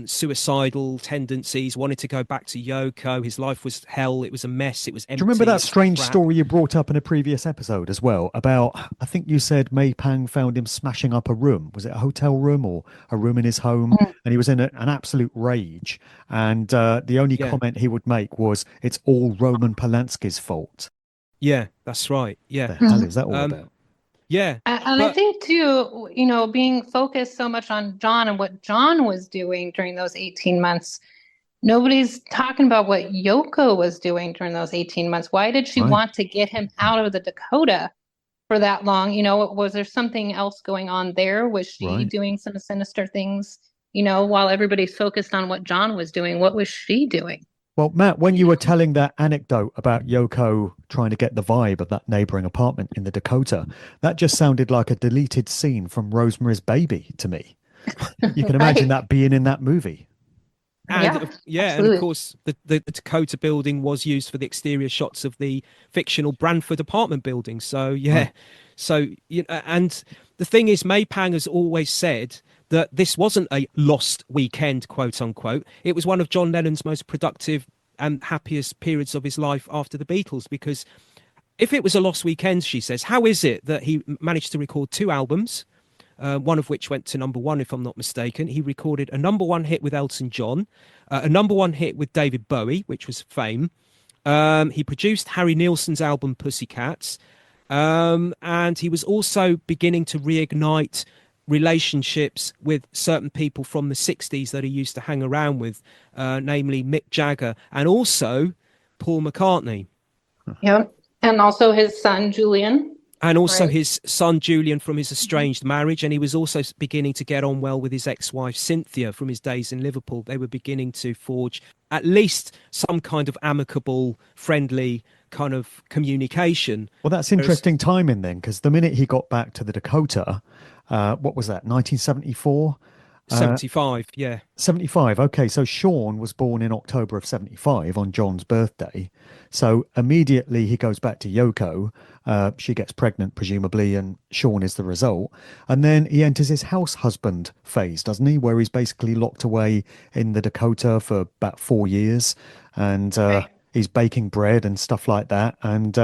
suicidal tendencies, wanted to go back to Yoko. His life was hell. It was a mess. It was empty. Do you remember that strange story you brought up in a previous episode as well about, I think you said May Pang found him smashing up a room. Was it a hotel room or a room in his home? Mm-hmm. And he was in an absolute rage, and the only comment he would make was, it's all Roman Polanski's fault. Yeah, that's right. Yeah. What the hell is that all about? Yeah. And I think too, being focused so much on John and what John was doing during those 18 months, nobody's talking about what Yoko was doing during those 18 months. Why did she want to get him out of the Dakota for that long? Was there something else going on there? Was she doing some sinister things? While everybody's focused on what John was doing, what was she doing? Well, Matt, when you were telling that anecdote about Yoko trying to get the vibe of that neighboring apartment in the Dakota, that just sounded like a deleted scene from Rosemary's Baby to me. You can imagine that being in that movie. And and of course the Dakota building was used for the exterior shots of the fictional Branford apartment building. So and the thing is, May Pang has always said that this wasn't a lost weekend, quote unquote. It was one of John Lennon's most productive and happiest periods of his life after the Beatles, because if it was a lost weekend, she says, how is it that he managed to record 2 albums, one of which went to #1, if I'm not mistaken? He recorded a #1 hit with Elton John, a #1 hit with David Bowie, which was Fame. He produced Harry Nilsson's album Pussycats. And he was also beginning to reignite relationships with certain people from the 60s that he used to hang around with, namely Mick Jagger and also Paul McCartney. Yep. And also his son, Julian. And also Right. his son, Julian, from his estranged marriage. And he was also beginning to get on well with his ex-wife, Cynthia, from his days in Liverpool. They were beginning to forge at least some kind of amicable, friendly kind of communication. Well, that's interesting timing then, because the minute he got back to the Dakota, what was that, 1974? 75, yeah. 75. Okay, so Sean was born in October of 75 on John's birthday. So immediately he goes back to Yoko. She gets pregnant, presumably, and Sean is the result. And then he enters his house husband phase, doesn't he? Where he's basically locked away in the Dakota for about 4 years. And he's baking bread and stuff like that. And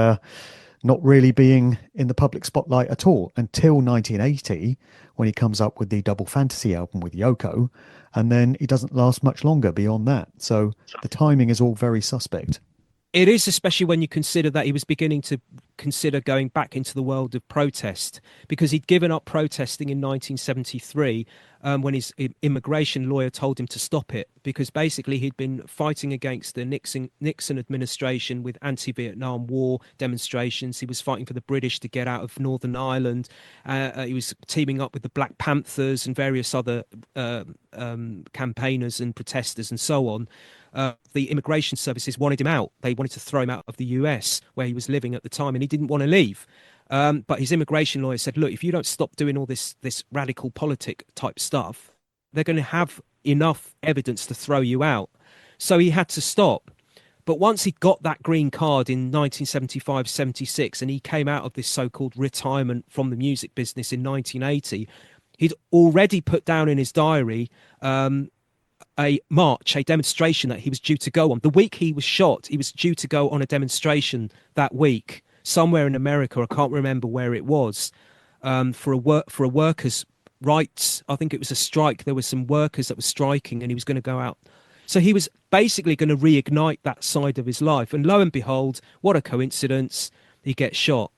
not really being in the public spotlight at all until 1980, when he comes up with the Double Fantasy album with Yoko, and then he doesn't last much longer beyond that. So the timing is all very suspect. It is, especially when you consider that he was beginning to consider going back into the world of protest, because he'd given up protesting in 1973 when his immigration lawyer told him to stop it, because basically he'd been fighting against the Nixon administration with anti-Vietnam War demonstrations. He was fighting for the British to get out of Northern Ireland. He was teaming up with the Black Panthers and various other campaigners and protesters and so on. The immigration services wanted him out. They wanted to throw him out of the US where he was living at the time, and he didn't want to leave. But his immigration lawyer said, look, if you don't stop doing all this radical politic type stuff, they're going to have enough evidence to throw you out. So he had to stop. But once he got that green card in 1975, 76, and he came out of this so-called retirement from the music business in 1980, he'd already put down in his diary a march, a demonstration that he was due to go on. The week he was shot, he was due to go on a demonstration that week somewhere in America. I can't remember where it was, for a workers' rights. I think it was a strike. There were some workers that were striking, and he was going to go out. So he was basically going to reignite that side of his life. And lo and behold, what a coincidence, he gets shot.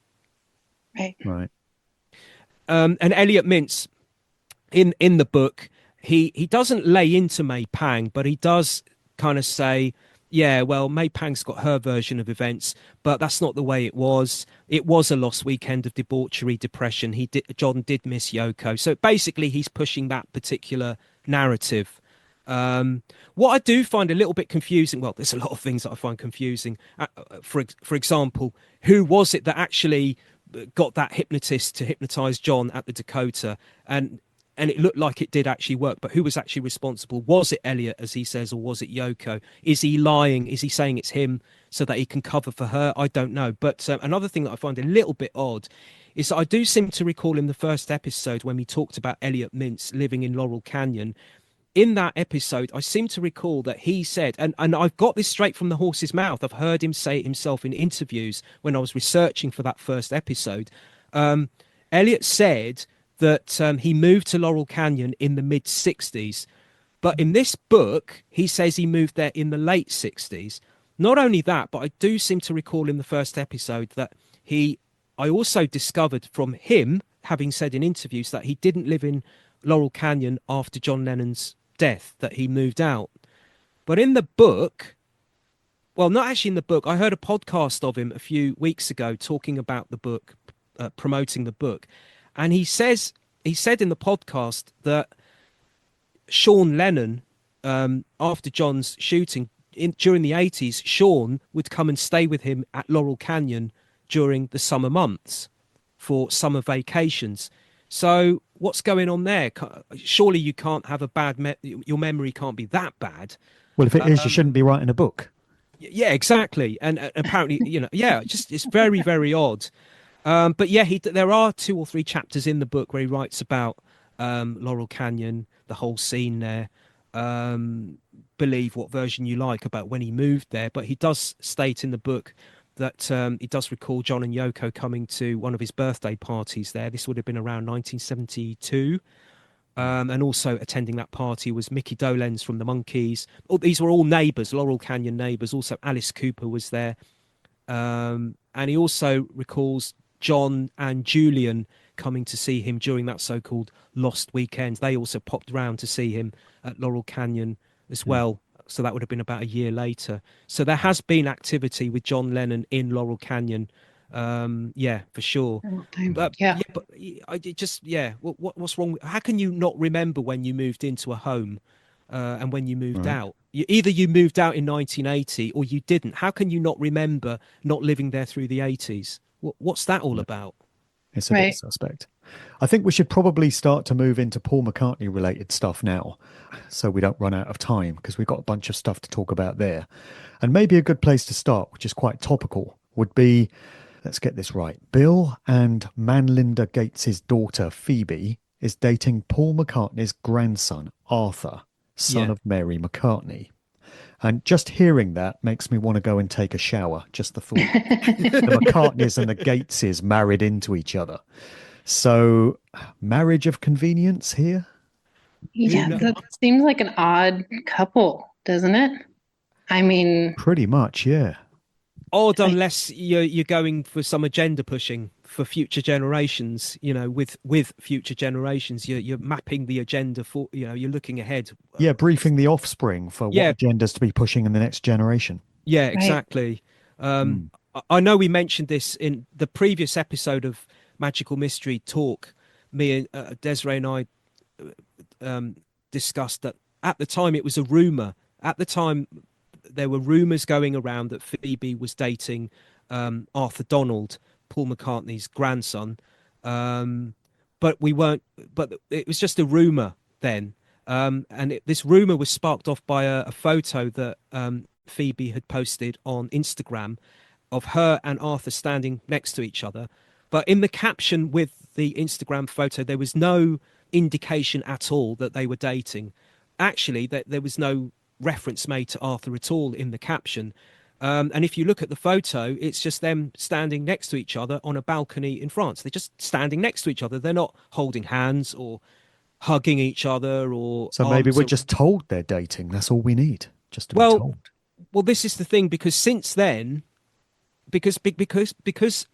Right. And Elliot Mintz, in the book, he doesn't lay into May Pang, but he does kind of say, yeah, well, May Pang's got her version of events, but that's not the way it was. It was a lost weekend of debauchery, depression. John did miss Yoko. So basically, he's pushing that particular narrative. What I do find a little bit confusing, well, there's a lot of things that I find confusing. For example, who was it that actually got that hypnotist to hypnotize John at the Dakota? And it looked like it did actually work, but who was actually responsible? Was it Elliot, as he says, or was it Yoko? Is he lying? Is he saying it's him so that he can cover for her? I don't know. But another thing that I find a little bit odd is that I do seem to recall in the first episode when we talked about Elliot Mintz living in Laurel Canyon. In that episode, I seem to recall that he said, and I've got this straight from the horse's mouth, I've heard him say it himself in interviews when I was researching for that first episode. Elliot said that he moved to Laurel Canyon in the mid-60s. But in this book, he says he moved there in the late 60s. Not only that, but I do seem to recall in the first episode that I also discovered from him, having said in interviews, that he didn't live in Laurel Canyon after John Lennon's death, that he moved out. But in the book, well, not actually in the book, I heard a podcast of him a few weeks ago talking about the book, promoting the book. And he said in the podcast that Sean Lennon, after John's shooting during the 80s, Sean would come and stay with him at Laurel Canyon during the summer months for summer vacations. So what's going on there? Surely you can't have a bad your memory can't be that bad. Well, if it is, you shouldn't be writing a book. Yeah, exactly. And apparently, it's very, very odd. But yeah, there are 2 or 3 chapters in the book where he writes about Laurel Canyon, the whole scene there. Believe what version you like about when he moved there, but he does state in the book that he does recall John and Yoko coming to one of his birthday parties there. This would have been around 1972. And also attending that party was Mickey Dolenz from the Monkees. These were all neighbours, Laurel Canyon neighbours. Also, Alice Cooper was there. And he also recalls John and Julian coming to see him during that so-called lost weekend. They also popped round to see him at Laurel Canyon as well. So that would have been about a year later. So there has been activity with John Lennon in Laurel Canyon. Yeah, for sure. But Yeah. what's wrong? How can you not remember when you moved into a home and when you moved out? Either you moved out in 1980 or you didn't. How can you not remember not living there through the 80s? What's that all about? It's a bit suspect. I think we should probably start to move into Paul McCartney related stuff now, so we don't run out of time, because we've got a bunch of stuff to talk about there. And maybe a good place to start, which is quite topical, would be, let's get this right, Bill and Manlinda Gates's daughter Phoebe is dating Paul McCartney's grandson Arthur, son of Mary McCartney. And just hearing that makes me want to go and take a shower. Just the thought. The McCartneys and the Gateses married into each other. So, marriage of convenience here? Yeah, that seems like an odd couple, doesn't it? I mean, pretty much, yeah. Odd, unless you're going for some agenda pushing for future generations. You know, with future generations, you're mapping the agenda for. You know, you're looking ahead. Yeah, briefing the offspring for what agendas to be pushing in the next generation. Yeah, exactly. I know we mentioned this in the previous episode of Magical Mystery Talk. Me and Desiree and I discussed that at the time it was a rumor. At the time, there were rumors going around that Phoebe was dating Arthur Donald, Paul McCartney's grandson, but we weren't. But it was just a rumor then, and this rumor was sparked off by a photo that Phoebe had posted on Instagram of her and Arthur standing next to each other. But in the caption with the Instagram photo, there was no indication at all that they were dating. Actually, that there was no reference made to Arthur at all in the caption. And if you look at the photo, it's just them standing next to each other on a balcony in France. They're just standing next to each other. They're not holding hands or hugging each other or... So maybe we're just told they're dating. That's all we need, just to be told. Well, this is the thing, because since then, because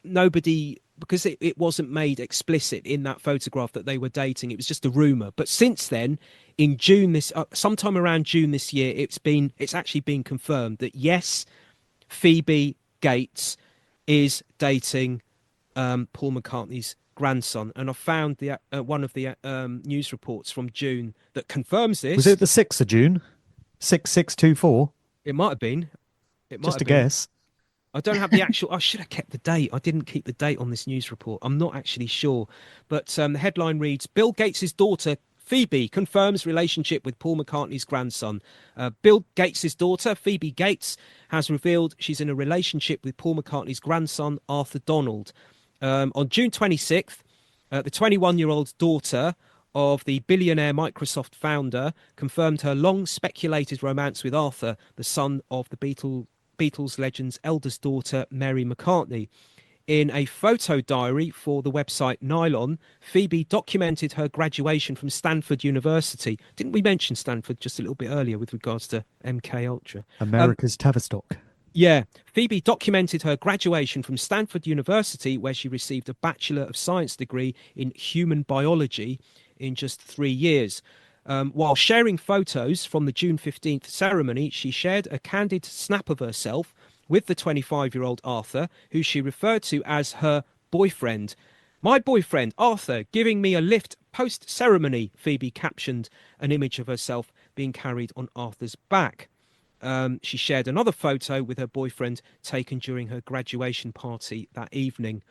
nobody... because it wasn't made explicit in that photograph that they were dating, it was just a rumor. But since then, in June sometime around June this year, it's actually been confirmed that yes, Phoebe Gates is dating Paul McCartney's grandson. And I found one of the news reports from June that confirms this. Was it the 6th of June? 6624? It might have been. Just a guess. I don't have the actual... I should have kept the date. I didn't keep the date on this news report. I'm not actually sure. But the headline reads, Bill Gates's daughter, Phoebe, confirms relationship with Paul McCartney's grandson. Bill Gates's daughter, Phoebe Gates, has revealed she's in a relationship with Paul McCartney's grandson, Arthur Donald. On June 26th, the 21-year-old daughter of the billionaire Microsoft founder confirmed her long-speculated romance with Arthur, the son of the Beatles legend's eldest daughter, Mary McCartney. In a photo diary for the website Nylon, Phoebe documented her graduation from Stanford University. Didn't we mention Stanford just a little bit earlier with regards to MK Ultra? America's Tavistock. Yeah. Phoebe documented her graduation from Stanford University, where she received a Bachelor of Science degree in human biology in just 3 years. While sharing photos from the June 15th ceremony, she shared a candid snap of herself with the 25-year-old Arthur, who she referred to as her boyfriend. My boyfriend, Arthur, giving me a lift post-ceremony, Phoebe captioned an image of herself being carried on Arthur's back. She shared another photo with her boyfriend taken during her graduation party that evening.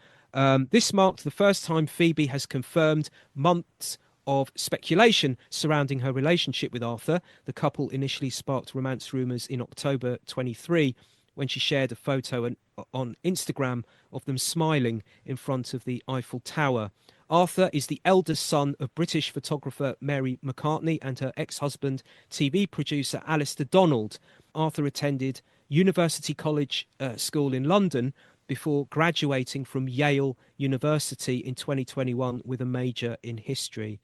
This marked the first time Phoebe has confirmed months of speculation surrounding her relationship with Arthur. The couple initially sparked romance rumours in October 23 when she shared a photo on Instagram of them smiling in front of the Eiffel Tower. Arthur is the eldest son of British photographer Mary McCartney and her ex-husband, TV producer Alistair Donald. Arthur attended University College School in London before graduating from Yale University in 2021 with a major in history.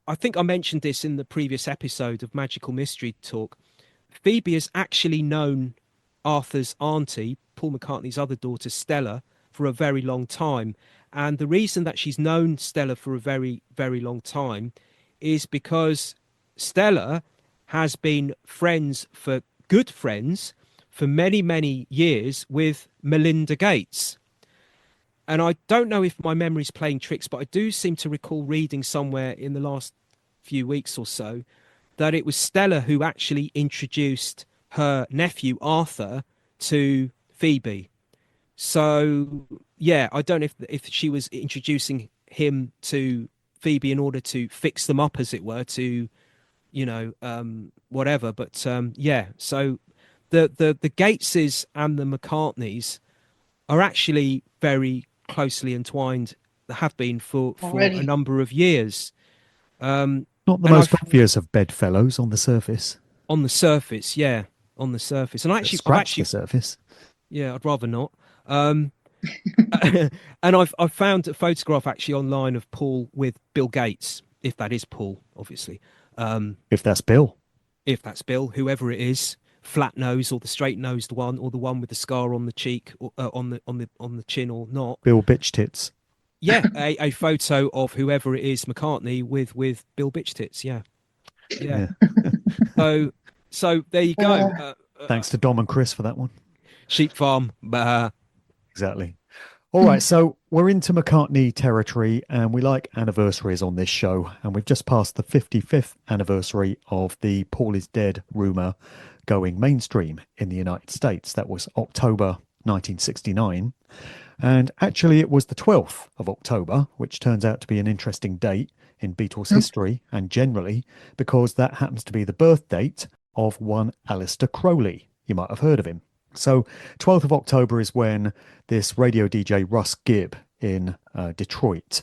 I think I mentioned this in the previous episode of Magical Mystery Talk. Phoebe has actually known Arthur's auntie, Paul McCartney's other daughter, Stella, for a very long time. And the reason that she's known Stella for a very, very long time is because Stella has been good friends for many, many years with Melinda Gates. And I don't know if my memory's playing tricks, but I do seem to recall reading somewhere in the last few weeks or so that it was Stella who actually introduced her nephew Arthur to Phoebe. So yeah, I don't know if she was introducing him to Phoebe in order to fix them up, as it were, to whatever. But yeah, so the Gateses and the McCartneys are actually very closely entwined, have been for a Already. number of years. Not the And most obvious of bedfellows on the surface. on the surface, yeah, on the surface. And Scratch the surface. yeah, I'd rather not. And I've found a photograph actually online of Paul with Bill Gates, if that is Paul, obviously. If that's Bill. If that's Bill, whoever it is, flat nose or the straight nosed one, or the one with the scar on the cheek, or on the chin, or not. Bill Bitch Tits. Yeah, a photo of whoever it is, McCartney with Bill Bitch Tits. Yeah. So there you go. Thanks to Dom and Chris for that one. Sheep farm. Exactly. All right, so we're into McCartney territory, and we like anniversaries on this show, and we've just passed the 55th anniversary of the Paul is dead rumor going mainstream in the United States. That was October 1969. And actually, it was the 12th of October, which turns out to be an interesting date in Beatles history and generally, because that happens to be the birth date of one Aleister Crowley. You might have heard of him. So 12th of October is when this radio DJ Russ Gibb in Detroit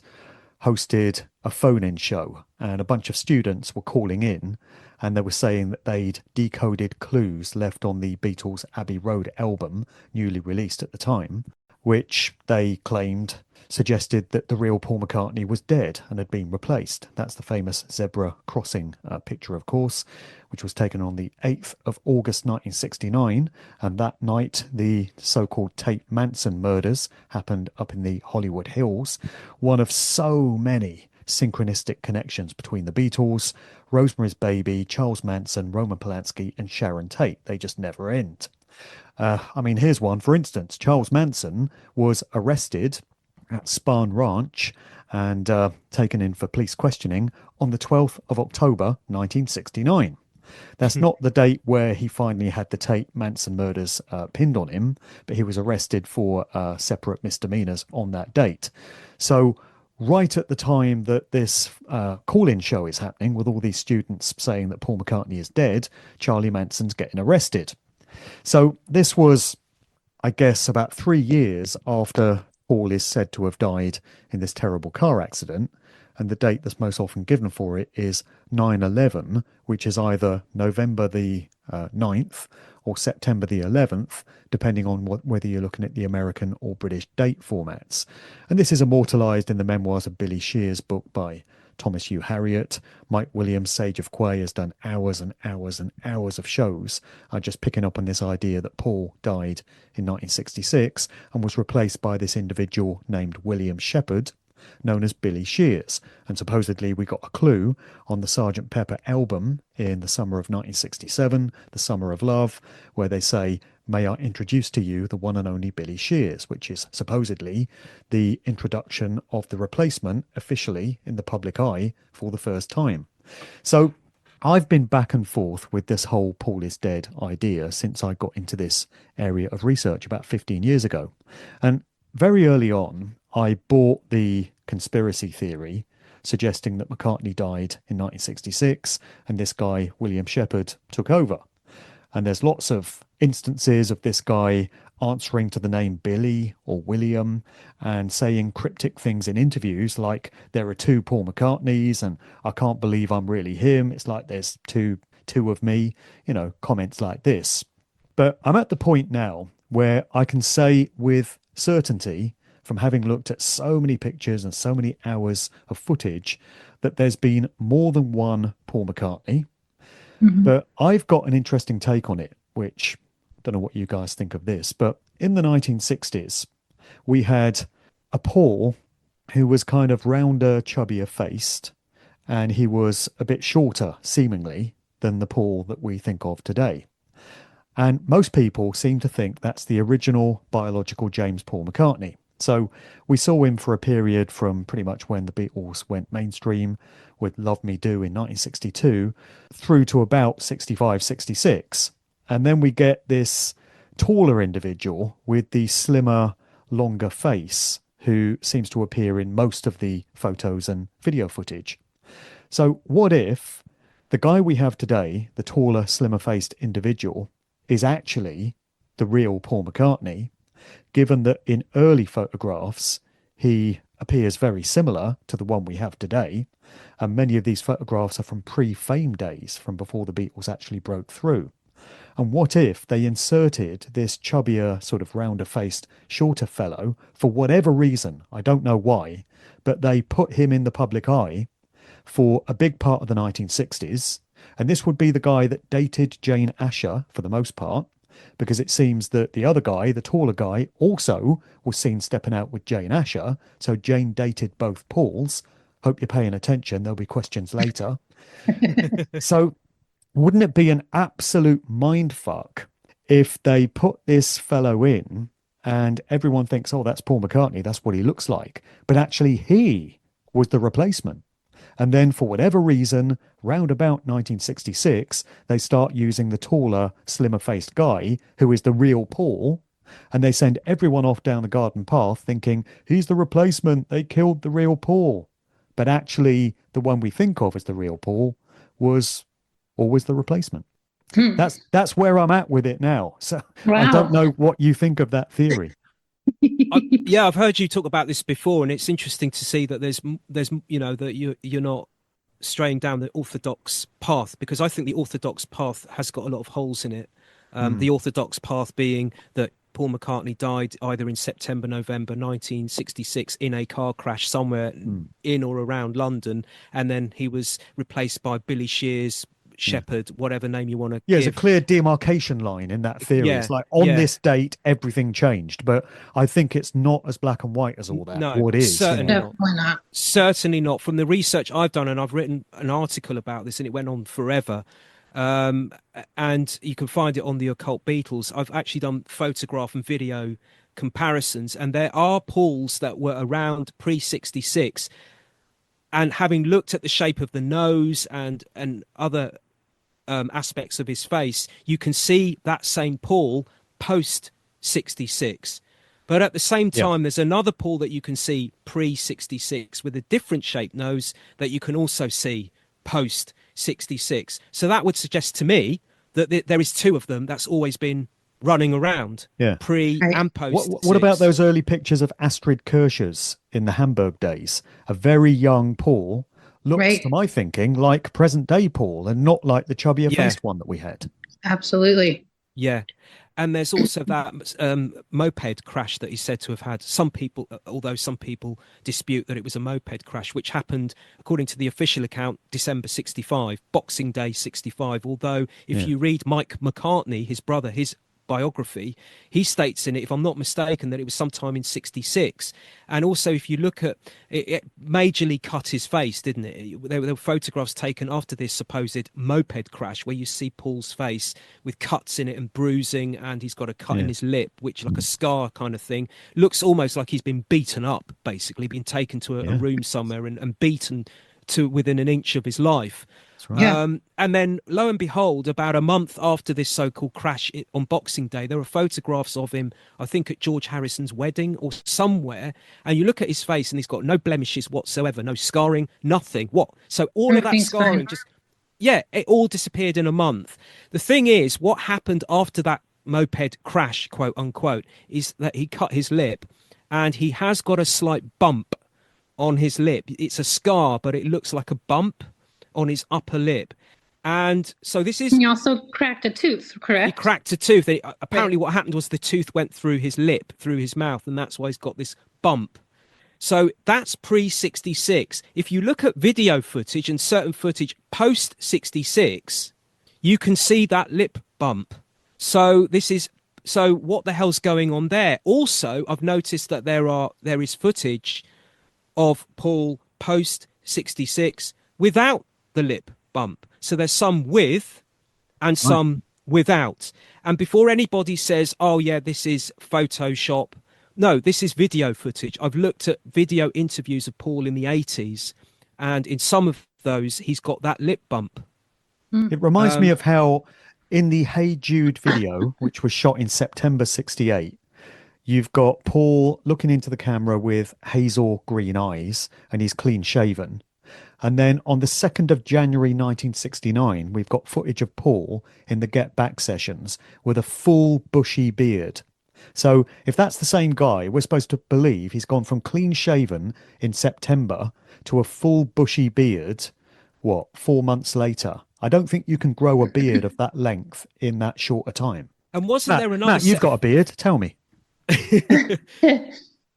hosted a phone-in show, and a bunch of students were calling in, and they were saying that they'd decoded clues left on the Beatles' Abbey Road album, newly released at the time, which they claimed suggested that the real Paul McCartney was dead and had been replaced. That's the famous zebra crossing picture, of course, which was taken on the 8th of August 1969. And that night, the so-called Tate Manson murders happened up in the Hollywood Hills, one of so many synchronistic connections between the Beatles, Rosemary's Baby, Charles Manson, Roman Polanski, and Sharon Tate. They just never end. I mean, here's one. For instance, Charles Manson was arrested at Spahn Ranch and taken in for police questioning on the 12th of October 1969. That's not the date where he finally had the Tate Manson murders pinned on him, but he was arrested for separate misdemeanors on that date. So right at the time that this call-in show is happening, with all these students saying that Paul McCartney is dead, Charlie Manson's getting arrested. So this was, I guess, about 3 years after Paul is said to have died in this terrible car accident. And the date that's most often given for it is 9/11, which is either November the 9th or September the 11th, depending on whether you're looking at the American or British date formats. And this is immortalised in the memoirs of Billy Shear's book by Thomas Hugh Harriot. Mike Williams, Sage of Quay, has done hours and hours and hours of shows just picking up on this idea that Paul died in 1966 and was replaced by this individual named William Shepherd, known as Billy Shears. And supposedly we got a clue on the Sgt. Pepper album in the summer of 1967, The Summer of Love, where they say, "May I introduce to you the one and only Billy Shears," which is supposedly the introduction of the replacement officially in the public eye for the first time. So I've been back and forth with this whole Paul is dead idea since I got into this area of research about 15 years ago. And very early on, I bought the conspiracy theory suggesting that McCartney died in 1966 and this guy, William Shepherd, took over. And there's lots of instances of this guy answering to the name Billy or William and saying cryptic things in interviews like, "There are two Paul McCartneys and I can't believe I'm really him. It's like there's two of me," comments like this. But I'm at the point now where I can say with certainty, from having looked at so many pictures and so many hours of footage, that there's been more than one Paul McCartney. But I've got an interesting take on it, which I don't know what you guys think of this, but in the 1960s, we had a Paul who was kind of rounder, chubbier faced, and he was a bit shorter, seemingly, than the Paul that we think of today. And most people seem to think that's the original biological James Paul McCartney. So we saw him for a period from pretty much when the Beatles went mainstream with Love Me Do in 1962 through to about 65, 66. And then we get this taller individual with the slimmer, longer face who seems to appear in most of the photos and video footage. So what if the guy we have today, the taller, slimmer faced individual, is actually the real Paul McCartney, given that in early photographs he appears very similar to the one we have today, and many of these photographs are from pre-fame days, from before the Beatles actually broke through. And what if they inserted this chubbier, sort of rounder faced, shorter fellow for whatever reason, I don't know why, but they put him in the public eye for a big part of the 1960s, and this would be the guy that dated Jane Asher for the most part, because it seems that the other guy, the taller guy, also was seen stepping out with Jane Asher, so Jane dated both Pauls. Hope you're paying attention, there'll be questions later. So wouldn't it be an absolute mindfuck if they put this fellow in and everyone thinks, oh, that's Paul McCartney, that's what he looks like, but actually he was the replacement? And then for whatever reason, round about 1966, they start using the taller, slimmer-faced guy, who is the real Paul, and they send everyone off down the garden path thinking, he's the replacement, they killed the real Paul. But actually, the one we think of as the real Paul was always the replacement. That's where I'm at with it now. So Wow. I don't know what you think of that theory. Yeah, I've heard you talk about this before, and it's interesting to see that there's that you're not straying down the orthodox path, because I think the orthodox path has got a lot of holes in it. The orthodox path being that Paul McCartney died either in September, November 1966 in a car crash somewhere in or around London, and then he was replaced by Billy Shears, Shepherd, whatever name you want to give. There's a clear demarcation line in that theory. It's like on this date, everything changed. But I think it's not as black and white as all that. No, what is. certainly Definitely not. Certainly not. From the research I've done, and I've written an article about this, and it went on forever. And you can find it on the Occult Beatles. I've actually done photograph and video comparisons, and there are Pauls that were around pre-66. And having looked at the shape of the nose and other aspects of his face, you can see that same Paul post 66. But at the same time, there's another Paul that you can see pre 66 with a different shaped nose that you can also see post 66. So that would suggest to me that there is two of them that's always been running around, pre and post. What about those early pictures of Astrid Kirchers in the Hamburg days? A very young Paul looks, to my thinking, like present day Paul and not like the chubbier faced one that we had. Absolutely. Yeah. And there's also that moped crash that he's said to have had. Some people, although some people dispute that it was a moped crash, which happened, according to the official account, December 65, Boxing Day 65. Although if you read Mike McCartney, his brother, his biography, he states in it, if I'm not mistaken, that it was sometime in 66. And also, if you look at it, it majorly cut his face, didn't it? There were photographs taken after this supposed moped crash where you see Paul's face with cuts in it and bruising, and he's got a cut in his lip, which like a scar kind of thing. Looks almost like he's been beaten up, basically, been taken to a room somewhere and beaten to within an inch of his life. Right. And then, lo and behold, about a month after this so-called crash on Boxing Day, there are photographs of him, I think, at George Harrison's wedding or somewhere. And you look at his face and he's got no blemishes whatsoever, no scarring, nothing. What? So all of that scarring just, it all disappeared in a month. The thing is, what happened after that moped crash, quote unquote, is that he cut his lip and he has got a slight bump on his lip. It's a scar, but it looks like a bump on his upper lip. And so this is... He also cracked a tooth, correct? He cracked a tooth. Apparently what happened was the tooth went through his lip, through his mouth, and that's why he's got this bump. So that's pre-66. If you look at video footage and certain footage post-66, you can see that lip bump. So what the hell's going on there? Also, I've noticed that there is footage of Paul post 66 without the lip bump. So there's some with and some without. And before anybody says, oh yeah, this is Photoshop, no, this is video footage. I've looked at video interviews of Paul in the 80s, and in some of those he's got that lip bump. It reminds me of how in the Hey Jude video, which was shot in September 68, you've got Paul looking into the camera with hazel green eyes, and he's clean shaven. And then on the 2nd of January 1969, we've got footage of Paul in the Get Back sessions with a full bushy beard. So if that's the same guy, we're supposed to believe he's gone from clean shaven in September to a full bushy beard, 4 months later? I don't think you can grow a beard of that length in that short a time. And wasn't there another... Matt, you've got a beard. Tell me.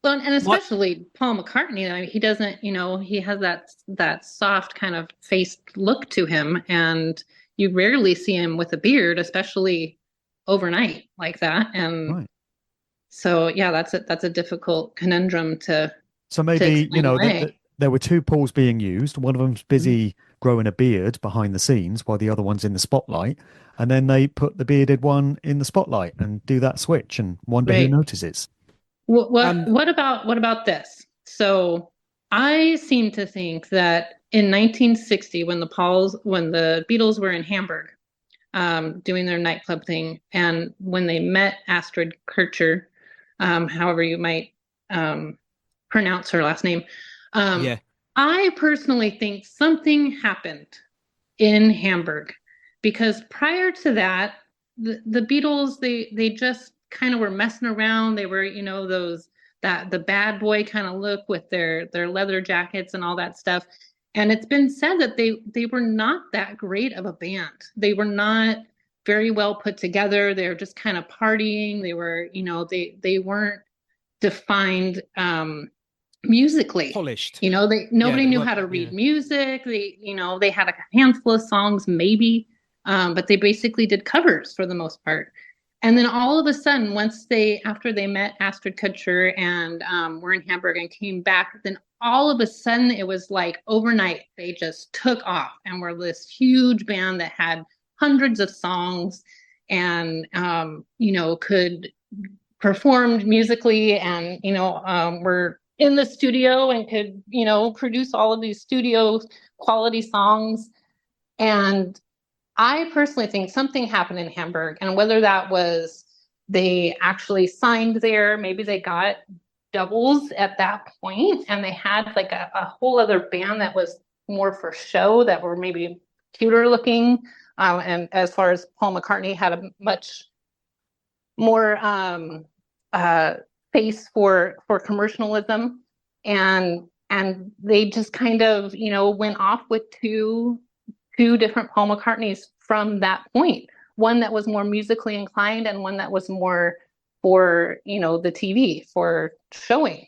Well, and especially Paul McCartney, I mean, he doesn't, he has that soft kind of face look to him, and you rarely see him with a beard, especially overnight like that. And so, yeah, that's a difficult conundrum to. So maybe there were two Pauls being used. One of them's busy growing a beard behind the scenes while the other one's in the spotlight, and then they put the bearded one in the spotlight and do that switch and wonder who notices. What about this? So I seem to think that in 1960, when the Beatles were in Hamburg, doing their nightclub thing, and when they met Astrid Kircher, however you might pronounce her last name, I personally think something happened in Hamburg, because prior to that, the Beatles, they just kind of were messing around. They were, the bad boy kind of look with their leather jackets and all that stuff. And it's been said that they were not that great of a band. They were not very well put together. They were just kind of partying. They were, they weren't defined musically. Polished. Nobody knew how to read music. They had a handful of songs maybe, but they basically did covers for the most part. And then all of a sudden, after they met Astrid Kutcher and were in Hamburg and came back, then all of a sudden it was like overnight, they just took off and were this huge band that had hundreds of songs and, could perform musically and, were in the studio and could, produce all of these studio quality songs. And I personally think something happened in Hamburg, and whether that was they actually signed there, maybe they got doubles at that point, and they had like a whole other band that was more for show, that were maybe cuter looking. And as far as Paul McCartney had a much more face for commercialism, and they just kind of went off with two different Paul McCartneys from that point. One that was more musically inclined, and one that was more for the TV, for showing.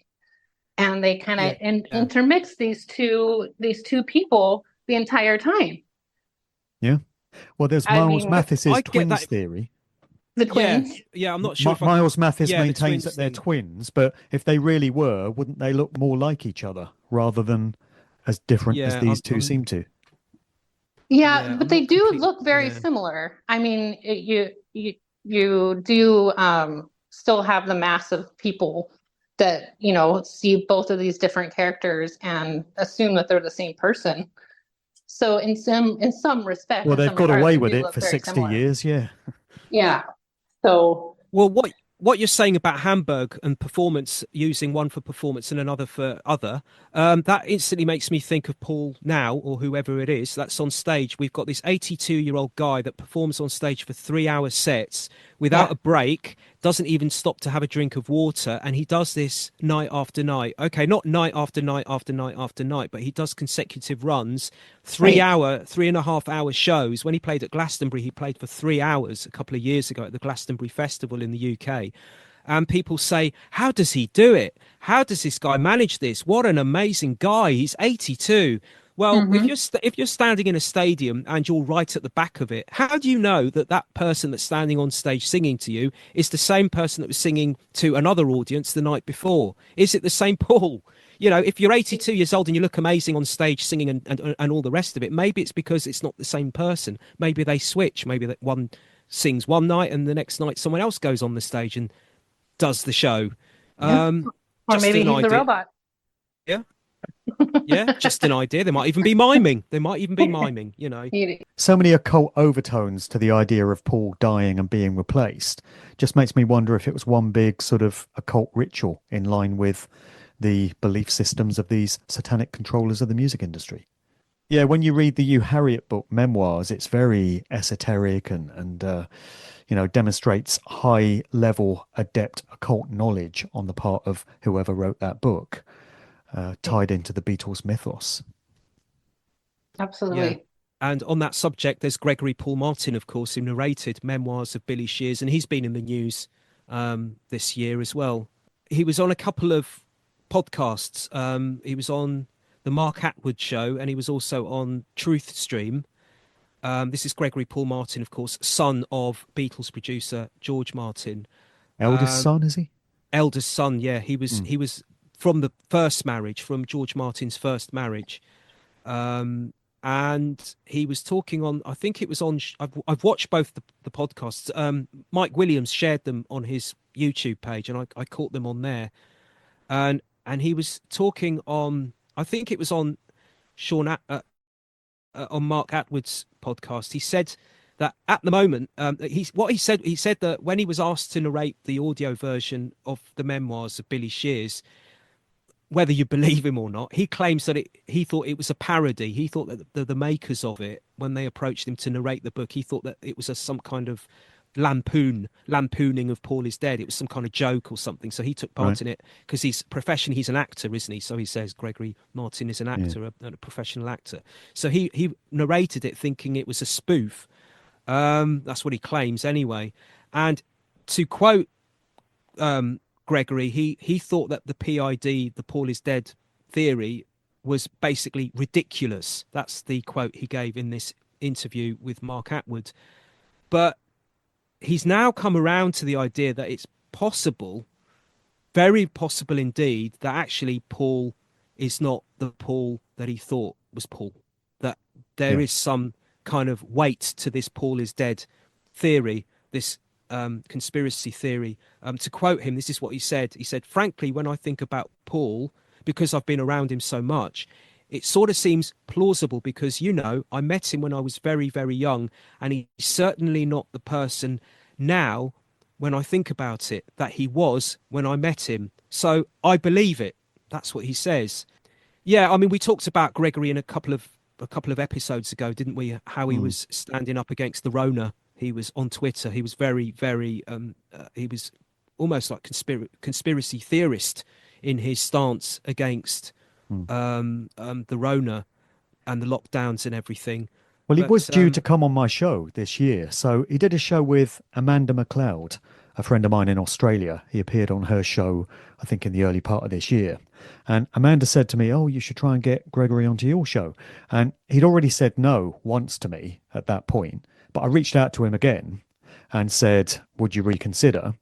And they kind of intermixed these two people the entire time. Yeah. Well, there's Miles Mathis's twins theory. The twins. Yeah, I'm not sure. Miles Mathis maintains that they're twins, but if they really were, wouldn't they look more like each other rather than as different as these two seem to? Yeah, but they do look very similar. I mean, you do still have the mass of people that see both of these different characters and assume that they're the same person. So in some respect, well, they've got away with it for 60 years. Yeah. So what you're saying about Hamburg and performance, using one for performance and another for other, that instantly makes me think of Paul now, or whoever it is that's on stage. We've got this 82-year-old guy that performs on stage for 3-hour sets without a break, doesn't even stop to have a drink of water, and he does this night after night. Okay, not night after night after night after night, but he does consecutive runs, 3.5-hour shows. When he played at Glastonbury, he played for 3 hours a couple of years ago at the Glastonbury Festival in the UK. And people say, how does he do it? How does this guy manage this? What an amazing guy. He's 82. Well, if you're standing in a stadium and you're right at the back of it, how do you know that that person that's standing on stage singing to you is the same person that was singing to another audience the night before? Is it the same Paul? you know, if you're 82 years old and you look amazing on stage singing and all the rest of it, maybe it's because it's not the same person. Maybe they switch. Maybe that one sings one night and the next night someone else goes on the stage and does the show. Yeah. Or Just maybe an he's the idea. robot. Yeah. Yeah, just an idea. They might even be miming. They might even be miming, you know. So many occult overtones to the idea of Paul dying and being replaced. Just makes me wonder if it was one big sort of occult ritual in line with the belief systems of these satanic controllers of the music industry. Yeah, when you read the Hugh Harriet book, Memoirs, it's very esoteric and you know, demonstrates high level adept occult knowledge on the part of whoever wrote that book, tied into the Beatles mythos. Absolutely. Yeah. And on that subject, there's Gregory Paul Martin, of course, who narrated Memoirs of Billy Shears, and he's been in the news this year as well. He was on a couple of podcasts. He was on the Mark Atwood show, and he was also on Truth Stream. This is Gregory Paul Martin, of course, son of Beatles producer George Martin. Eldest son, is he? Eldest son, yeah. He was from the first marriage, from George Martin's first marriage. And he was talking on, I think it was on, I've watched both the podcasts. Mike Williams shared them on his YouTube page, and I caught them on there. And he was talking on, I think it was on on Mark Atwood's podcast. He said that at the moment, he said that when he was asked to narrate the audio version of the Memoirs of Billy Shears, whether you believe him or not, he claims that he thought it was a parody. He thought that the makers of it, when they approached him to narrate the book, he thought that it was some kind of lampooning of Paul is Dead. It was some kind of joke or something. So he took part in it because he's an actor, isn't he? So he says Gregory Martin is an actor, a professional actor. So he narrated it thinking it was a spoof. That's what he claims anyway. And to quote Gregory, he thought that the PID, the Paul is Dead theory, was basically ridiculous. That's the quote he gave in this interview with Mark Atwood. But he's now come around to the idea that it's possible, very possible indeed, that actually Paul is not the Paul that he thought was Paul. That there is some kind of weight to this Paul is Dead theory, this conspiracy theory. To quote him, this is what he said. He said, frankly, when I think about Paul, because I've been around him so much, it sort of seems plausible because, you know, I met him when I was very, very young, and he's certainly not the person now, when I think about it, that he was when I met him. So I believe it. That's what he says. Yeah, I mean, we talked about Gregory in a couple of episodes ago, didn't we? How he was standing up against the Rona. He was on Twitter. He was very, very, he was almost like conspiracy theorist in his stance against the Rona and the lockdowns and everything. Well, he was due to come on my show this year. So he did a show with Amanda McLeod, a friend of mine in Australia. He appeared on her show, I think, in the early part of this year. And Amanda said to me, oh, you should try and get Gregory onto your show. And he'd already said no once to me at that point. But I reached out to him again and said, would you reconsider?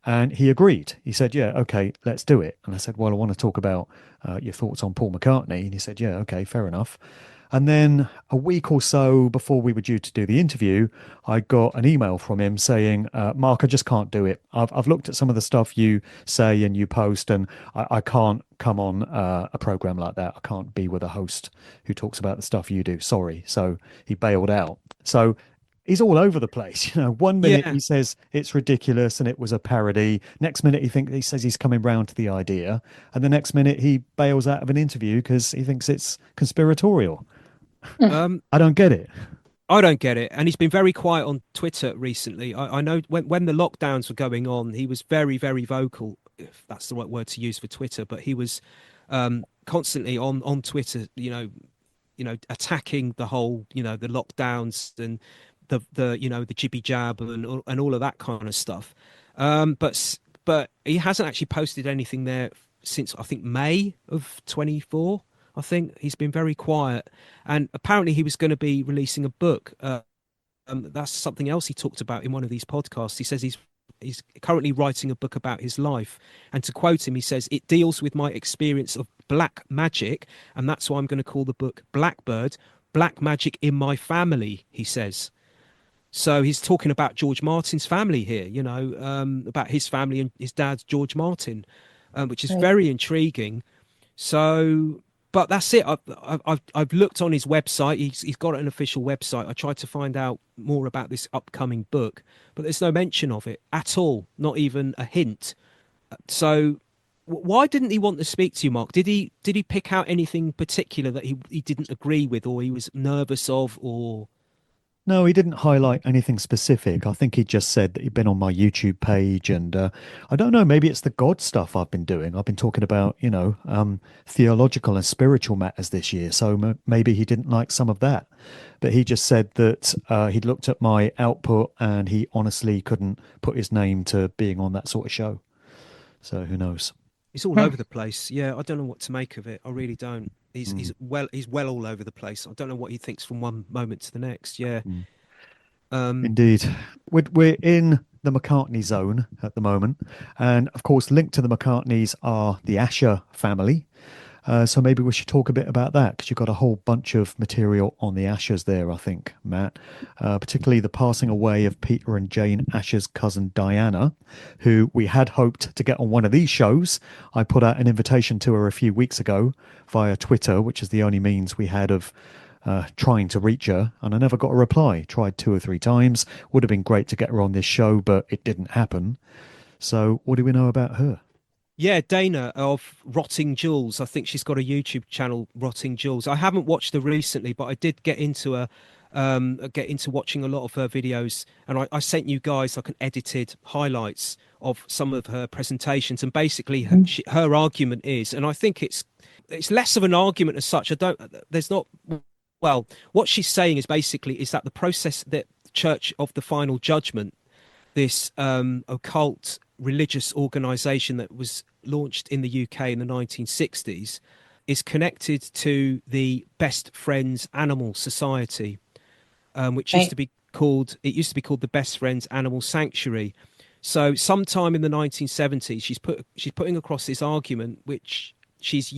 And he agreed. He said, yeah, okay, let's do it. And I said, well, I want to talk about your thoughts on Paul McCartney. And he said, yeah, okay, fair enough. And then a week or so before we were due to do the interview, I got an email from him saying, Mark, I just can't do it. I've looked at some of the stuff you say and you post, and I can't come on a program like that. I can't be with a host who talks about the stuff you do. Sorry. So he bailed out. So he's all over the place. You know, one minute he says it's ridiculous and it was a parody. Next minute he says he's coming round to the idea. And the next minute he bails out of an interview because he thinks it's conspiratorial. I don't get it. I don't get it. And he's been very quiet on Twitter recently. I know when the lockdowns were going on, he was very, very vocal, if that's the right word to use for Twitter. But he was constantly on Twitter, you know, attacking the whole, you know, the lockdowns and the you know, the jibby jab and all of that kind of stuff. But he hasn't actually posted anything there since, I think, May of 24. I think he's been very quiet, and apparently he was going to be releasing a book. That's something else he talked about in one of these podcasts. He says he's currently writing a book about his life, and to quote him, he says, it deals with my experience of black magic, and that's why I'm going to call the book Blackbird, Black Magic in My Family, he says. So he's talking about George Martin's family here, about his family and his dad's George Martin, which is very intriguing. So, but that's it. I've looked on his website. He's got an official website. I tried to find out more about this upcoming book, but there's no mention of it at all, not even a hint. So, why didn't he want to speak to you, Mark? Did he pick out anything particular that he didn't agree with, or he was nervous of, or? No, he didn't highlight anything specific. I think he just said that he'd been on my YouTube page, and I don't know, maybe it's the God stuff I've been doing. I've been talking about, theological and spiritual matters this year, so maybe he didn't like some of that. But he just said that he'd looked at my output and he honestly couldn't put his name to being on that sort of show. So who knows? It's all over the place. Yeah, I don't know what to make of it. I really don't. He's well all over the place. I don't know what he thinks from one moment to the next. Yeah. Indeed. We're in the McCartney zone at the moment. And of course, linked to the McCartneys are the Asher family. So maybe we should talk a bit about that, because you've got a whole bunch of material on the Ashers there, I think, Matt. Particularly the passing away of Peter and Jane Asher's cousin Diana, who we had hoped to get on one of these shows. I put out an invitation to her a few weeks ago via Twitter, which is the only means we had of trying to reach her, and I never got a reply. Tried 2 or 3 times. Would have been great to get her on this show, but it didn't happen. So what do we know about her? Yeah, Dana of Rotting Jewels. I think she's got a YouTube channel, Rotting Jewels. I haven't watched her recently, but I did get into watching a lot of her videos, and I sent you guys like an edited highlights of some of her presentations. And basically, her argument is, and I think it's less of an argument as such. Well, what she's saying is basically is that the process that Church of the Final Judgment, this occult religious organization that was launched in the UK in the 1960s, is connected to the Best Friends Animal Society, which used to be called the Best Friends Animal Sanctuary. So sometime in the 1970s, she's putting across this argument, which she's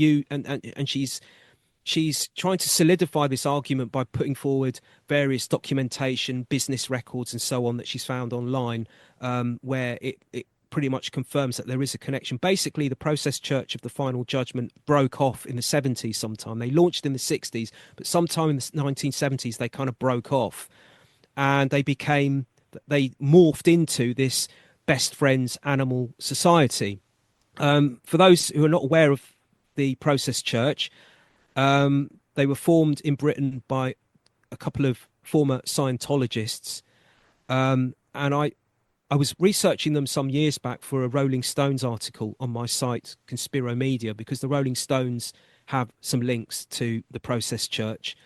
trying to solidify this argument by putting forward various documentation, business records, and so on that she's found online, where it pretty much confirms that there is a connection. Basically, the Process Church of the Final Judgment broke off in the 70s sometime. They launched in the 60s, but sometime in the 1970s, they kind of broke off, and they morphed into this Best Friends Animal Society. For those who are not aware of the Process Church, they were formed in Britain by a couple of former Scientologists, and I was researching them some years back for a Rolling Stones article on my site, Conspiromedia, because the Rolling Stones have some links to the Process Church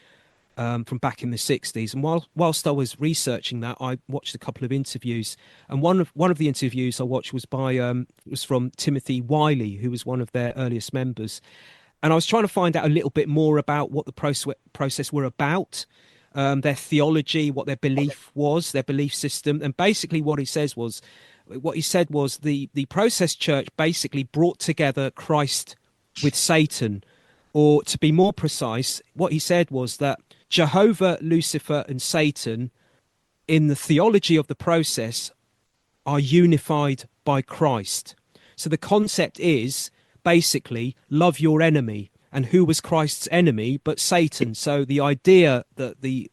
from back in the 60s. And whilst I was researching that, I watched a couple of interviews, and one of the interviews I watched was from Timothy Wiley, who was one of their earliest members. And I was trying to find out a little bit more about what the process were about, their theology, what their belief was, their belief system. And basically what he said was the Process Church basically brought together Christ with Satan, or to be more precise, what he said was that Jehovah, Lucifer, and Satan, in the theology of the process, are unified by Christ. So the concept is basically love your enemy. And who was Christ's enemy but Satan? So the idea that the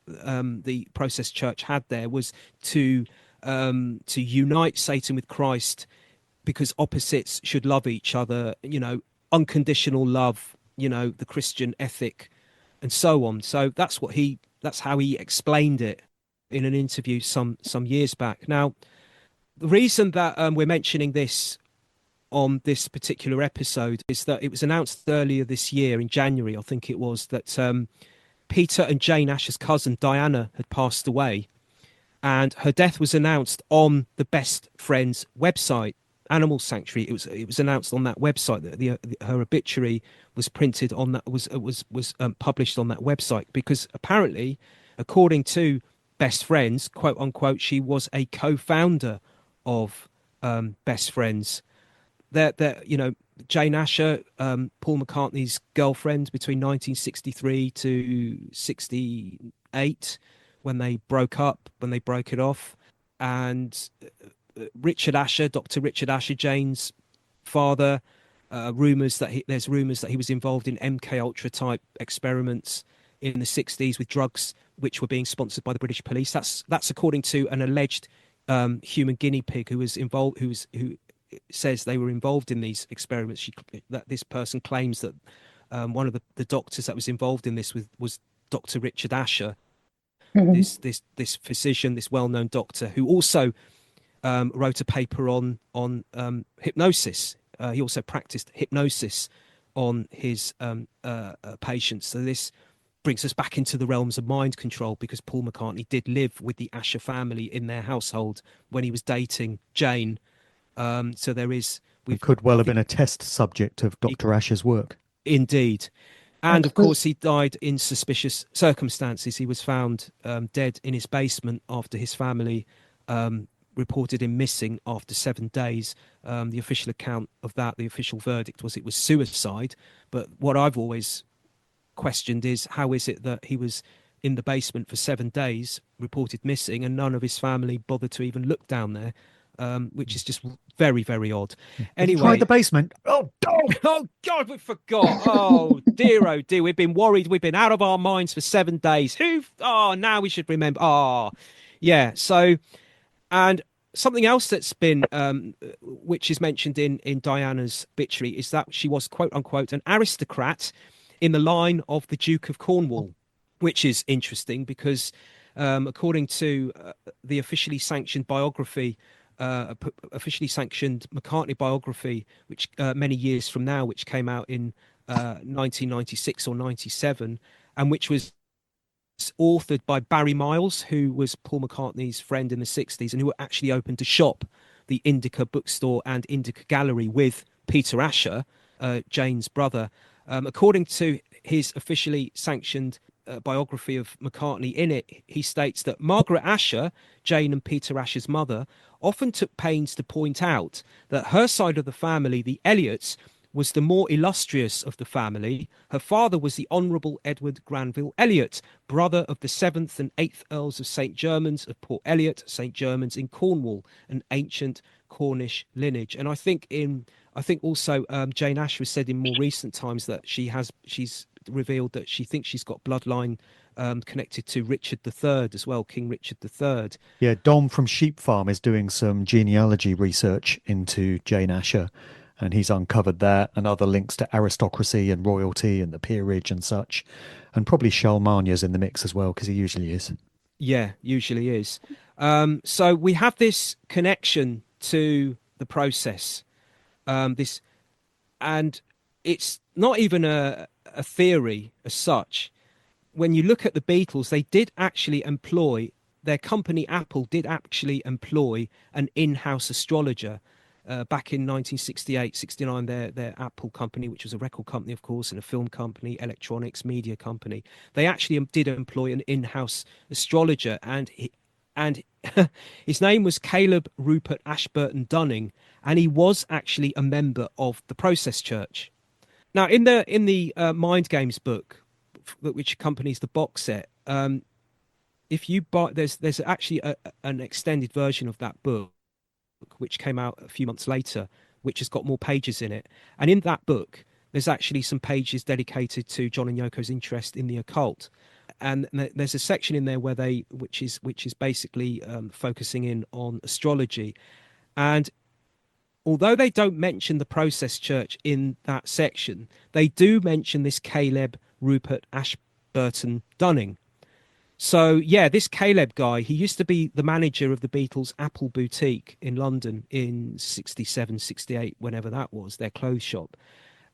Process Church had there was to unite Satan with Christ, because opposites should love each other, unconditional love, the Christian ethic, and so on. So that's how he explained it in an interview some years back. Now, the reason that we're mentioning this on this particular episode is that it was announced earlier this year in January, I think it was, that Peter and Jane Asher's cousin Diana had passed away, and her death was announced on the Best Friends website, Animal Sanctuary. It was announced on that website that her obituary was printed on that, was published on that website, because apparently, according to Best Friends, quote unquote, she was a co-founder of Best Friends. That Jane Asher, Paul McCartney's girlfriend between 1963 to 68, when they broke up, when they broke it off. And Richard Asher, Dr. Richard Asher, Jane's father, there's rumors that he was involved in MK Ultra type experiments in the 60s with drugs which were being sponsored by the British police. That's according to an alleged human guinea pig who was involved, who says they were involved in these experiments. That this person claims that one of the doctors that was involved in this was Dr. Richard Asher, this physician, this well-known doctor, who also wrote a paper on hypnosis. He also practiced hypnosis on his patients. So this brings us back into the realms of mind control, because Paul McCartney did live with the Asher family in their household when he was dating Jane. So there is... It could well have been a test subject of Dr. Asher's work. Indeed. And of course, he died in suspicious circumstances. He was found dead in his basement after his family reported him missing after 7 days. The official account of that, the official verdict was it was suicide. But what I've always questioned is, how is it that he was in the basement for 7 days, reported missing, and none of his family bothered to even look down there, which is just very, very odd. Anyway, tried the basement. Oh, oh God, we forgot. Oh dear, we've been worried. We've been out of our minds for 7 days. Now we should remember. Yeah. So, and something else that's been, which is mentioned in Diana's obituary, is that she was, quote unquote, an aristocrat in the line of the Duke of Cornwall, which is interesting because according to the officially sanctioned biography, officially sanctioned McCartney biography, which many years from now, which came out in 1996 or 97, and which was authored by Barry Miles, who was Paul McCartney's friend in the 60s, and who actually opened a shop, the Indica bookstore and Indica gallery, with Peter Asher, Jane's brother. According to his officially sanctioned biography of McCartney, in it, he states that Margaret Asher, Jane and Peter Asher's mother, often took pains to point out that her side of the family, the Elliots, was the more illustrious of the family. Her father was the Honourable Edward Granville Elliot, brother of the 7th and 8th Earls of St. Germans of Port Eliot, St. Germans in Cornwall, an ancient Cornish lineage. And I think also Jane Asher has said in more recent times that she's revealed that she thinks she's got bloodline connected to Richard III as well, King Richard III. Yeah, Dom from Sheep Farm is doing some genealogy research into Jane Asher, and he's uncovered that and other links to aristocracy and royalty and the peerage and such. And probably Charlemagne's in the mix as well, because he usually is. Yeah, usually is. So we have this connection to the process. And it's not even a theory as such. When you look at the Beatles, they did actually employ, their company Apple did actually employ an in-house astrologer. Back in 1968, 69, their Apple company, which was a record company, of course, and a film company, electronics, media company, they actually did employ an in-house astrologer, and his name was Caleb Rupert Ashburton Dunning, and he was actually a member of the Process Church. Now, in the Mind Games book, which accompanies the box set, if you buy, there's actually an extended version of that book, which came out a few months later, which has got more pages in it. And in that book, there's actually some pages dedicated to John and Yoko's interest in the occult. And there's a section in there which is basically focusing in on astrology. And although they don't mention the Process Church in that section, they do mention this Caleb Rupert Ashburton Dunning. So, yeah, this Caleb guy, he used to be the manager of the Beatles' Apple boutique in London in 67, 68, whenever that was, their clothes shop.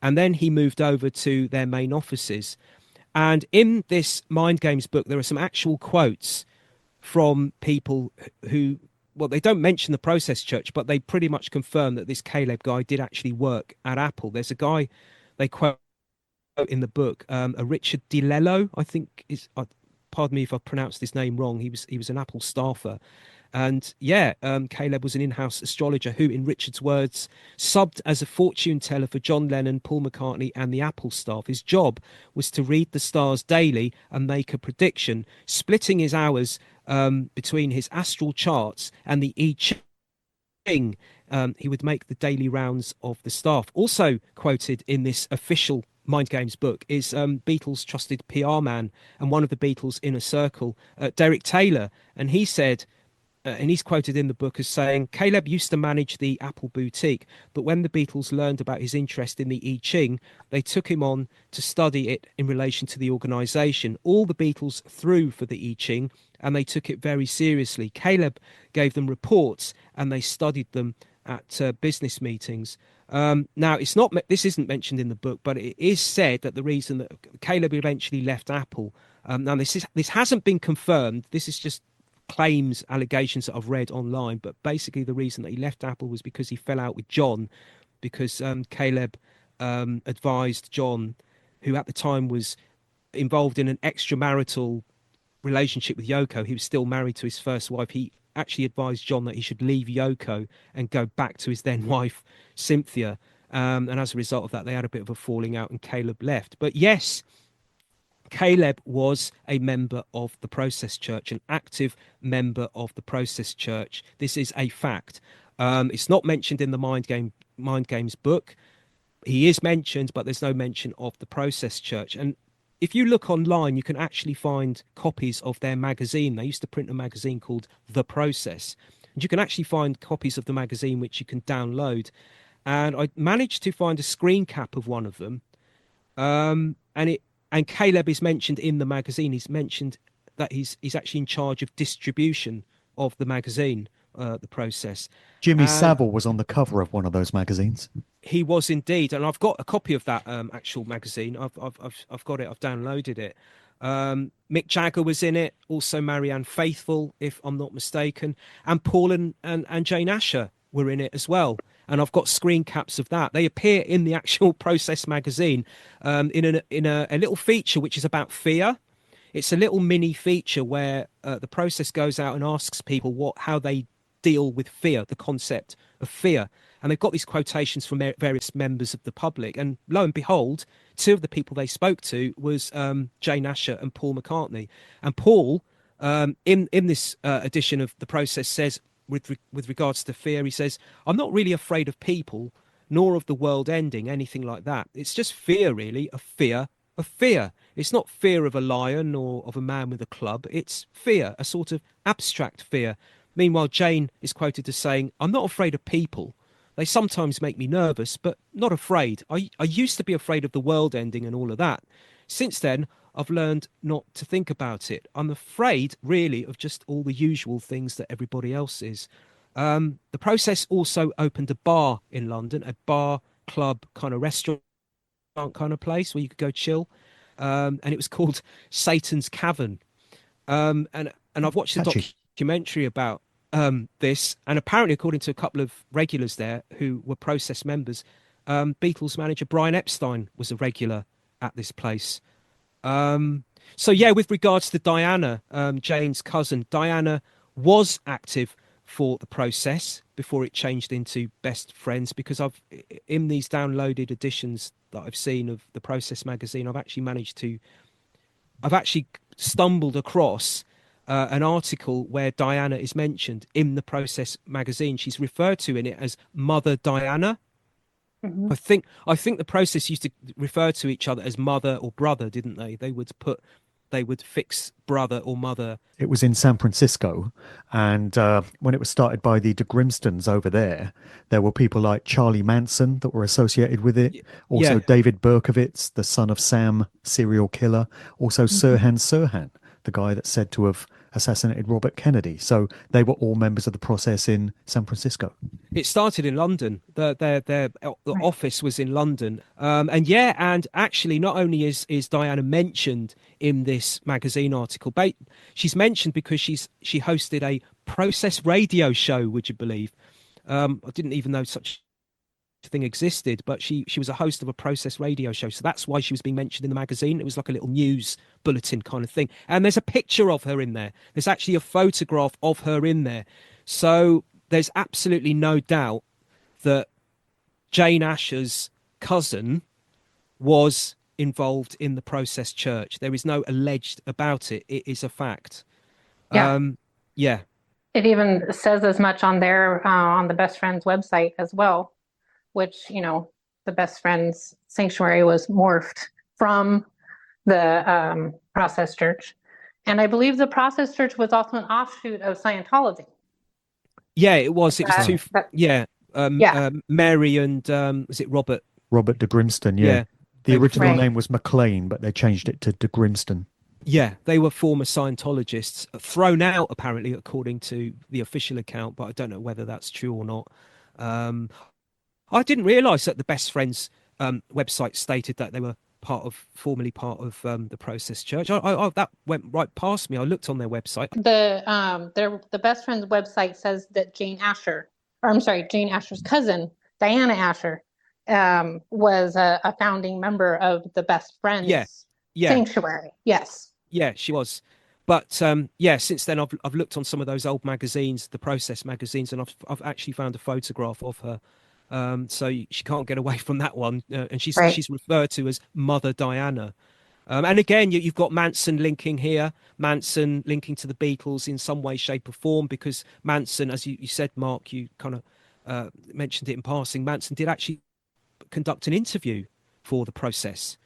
And then he moved over to their main offices. And in this Mind Games book, there are some actual quotes from people who, well, they don't mention the Process Church, but they pretty much confirm that this Caleb guy did actually work at Apple. There's a guy they quote in the book, a Richard DiLello, I think is... pardon me if I pronounced his name wrong. He was an Apple staffer, And Caleb was an in-house astrologer who, in Richard's words, subbed as a fortune teller for John Lennon, Paul McCartney, and the Apple staff. His job was to read the stars daily and make a prediction, splitting his hours between his astral charts and the I Ching. He would make the daily rounds of the staff. Also quoted in this official Mind Games book is Beatles' trusted PR man and one of the Beatles' inner circle, Derek Taylor. And he said, and he's quoted in the book as saying, Caleb used to manage the Apple boutique, but when the Beatles learned about his interest in the I Ching, they took him on to study it in relation to the organisation. All the Beatles threw for the I Ching, and they took it very seriously. Caleb gave them reports, and they studied them at business meetings. Now, it's not. This isn't mentioned in the book, but it is said that the reason that Caleb eventually left Apple. Now, this hasn't been confirmed. This is just claims, allegations that I've read online, but basically the reason that he left Apple was because he fell out with John, because Caleb advised John, who at the time was involved in an extramarital relationship with Yoko. He was still married to his first wife. He actually advised John that he should leave Yoko and go back to his then wife Cynthia, and as a result of that they had a bit of a falling out and Caleb left. But yes, Caleb was a member of the Process Church, an active member of the Process Church. This is a fact. It's not mentioned in the Mind Games book. He is mentioned, but there's no mention of the Process Church. And if you look online, you can actually find copies of their magazine. They used to print a magazine called The Process. And you can actually find copies of the magazine which you can download. And I managed to find a screen cap of one of them. And Caleb is mentioned in the magazine. He's mentioned that he's actually in charge of distribution of the magazine, The Process. Jimmy Savile was on the cover of one of those magazines. He was indeed, and I've got a copy of that actual magazine. I've got it. I've downloaded it. Mick Jagger was in it. Also Marianne Faithfull, if I'm not mistaken, and Paul and Jane Asher were in it as well. And I've got screen caps of that. They appear in the actual Process magazine in a little feature which is about fear. It's a little mini feature where the Process goes out and asks people how they deal with fear, the concept of fear. And they've got these quotations from various members of the public. And lo and behold, two of the people they spoke to was Jane Asher and Paul McCartney. And Paul, in this edition of the Process, says, with regards to fear, he says, I'm not really afraid of people, nor of the world ending, anything like that. It's just fear, really, a fear of fear. It's not fear of a lion or of a man with a club. It's fear, a sort of abstract fear. Meanwhile, Jane is quoted as saying, I'm not afraid of people. They sometimes make me nervous, but not afraid. I used to be afraid of the world ending and all of that. Since then, I've learned not to think about it. I'm afraid, really, of just all the usual things that everybody else is. The Process also opened a bar in London, a bar, club, kind of restaurant kind of place where you could go chill. And it was called Satan's Cavern. And I've watched a documentary about this, and apparently, according to a couple of regulars there who were Process members, Beatles manager Brian Epstein was a regular at this place. So yeah, with regards to Diana, Jane's cousin, Diana was active for the Process before it changed into Best Friends, because in these downloaded editions that I've seen of the Process magazine, I've actually stumbled across an article where Diana is mentioned in the Process magazine. She's referred to in it as Mother Diana. Mm-hmm. I think the Process used to refer to each other as mother or brother, didn't they? They would fix brother or mother. It was in San Francisco, and when it was started by the de Grimstons over there were people like Charlie Manson that were associated with it. Also, David Berkowitz, the son of Sam, serial killer. Also, Sirhan Sirhan, the guy that's said to have assassinated Robert Kennedy. So they were all members of the Process in San Francisco. It started in London. The office was in London. And actually, not only is Diana mentioned in this magazine article, but she's mentioned because she hosted a Process radio show, would you believe? I didn't even know such thing existed, but she was a host of a Process radio show, so that's why she was being mentioned in the magazine. It was like a little news bulletin kind of thing, and there's a picture of her in there. There's actually a photograph of her in there, so there's absolutely no doubt that Jane Asher's cousin was involved in the Process Church. There is no alleged about it. It is a fact. Yeah. Yeah. It even says as much on their on the Best Friends website as well, which, you know, the Best Friends Sanctuary was morphed from the Process Church. And I believe the Process Church was also an offshoot of Scientology. Yeah, it was. It was yeah. Mary and was it Robert? Robert de Grimston, yeah. Yeah. The original name was McLean, but they changed it to de Grimston. Yeah, they were former Scientologists, thrown out apparently according to the official account, but I don't know whether that's true or not. I didn't realise that the Best Friends website stated that they were formerly part of the Process Church. That went right past me. I looked on their website. The Best Friends website says that Jane Asher's cousin, Diana Asher, was a founding member of the Best Friends Sanctuary. Yes. Yeah, she was. But since then I've looked on some of those old magazines, the Process magazines, and I've actually found a photograph of her. So she can't get away from that one, and she's referred to as Mother Diana. And again, you've got Manson linking here, Manson linking to the Beatles in some way, shape, or form, because Manson, as you said, Mark, you kind of mentioned it in passing, Manson did actually conduct an interview for the Process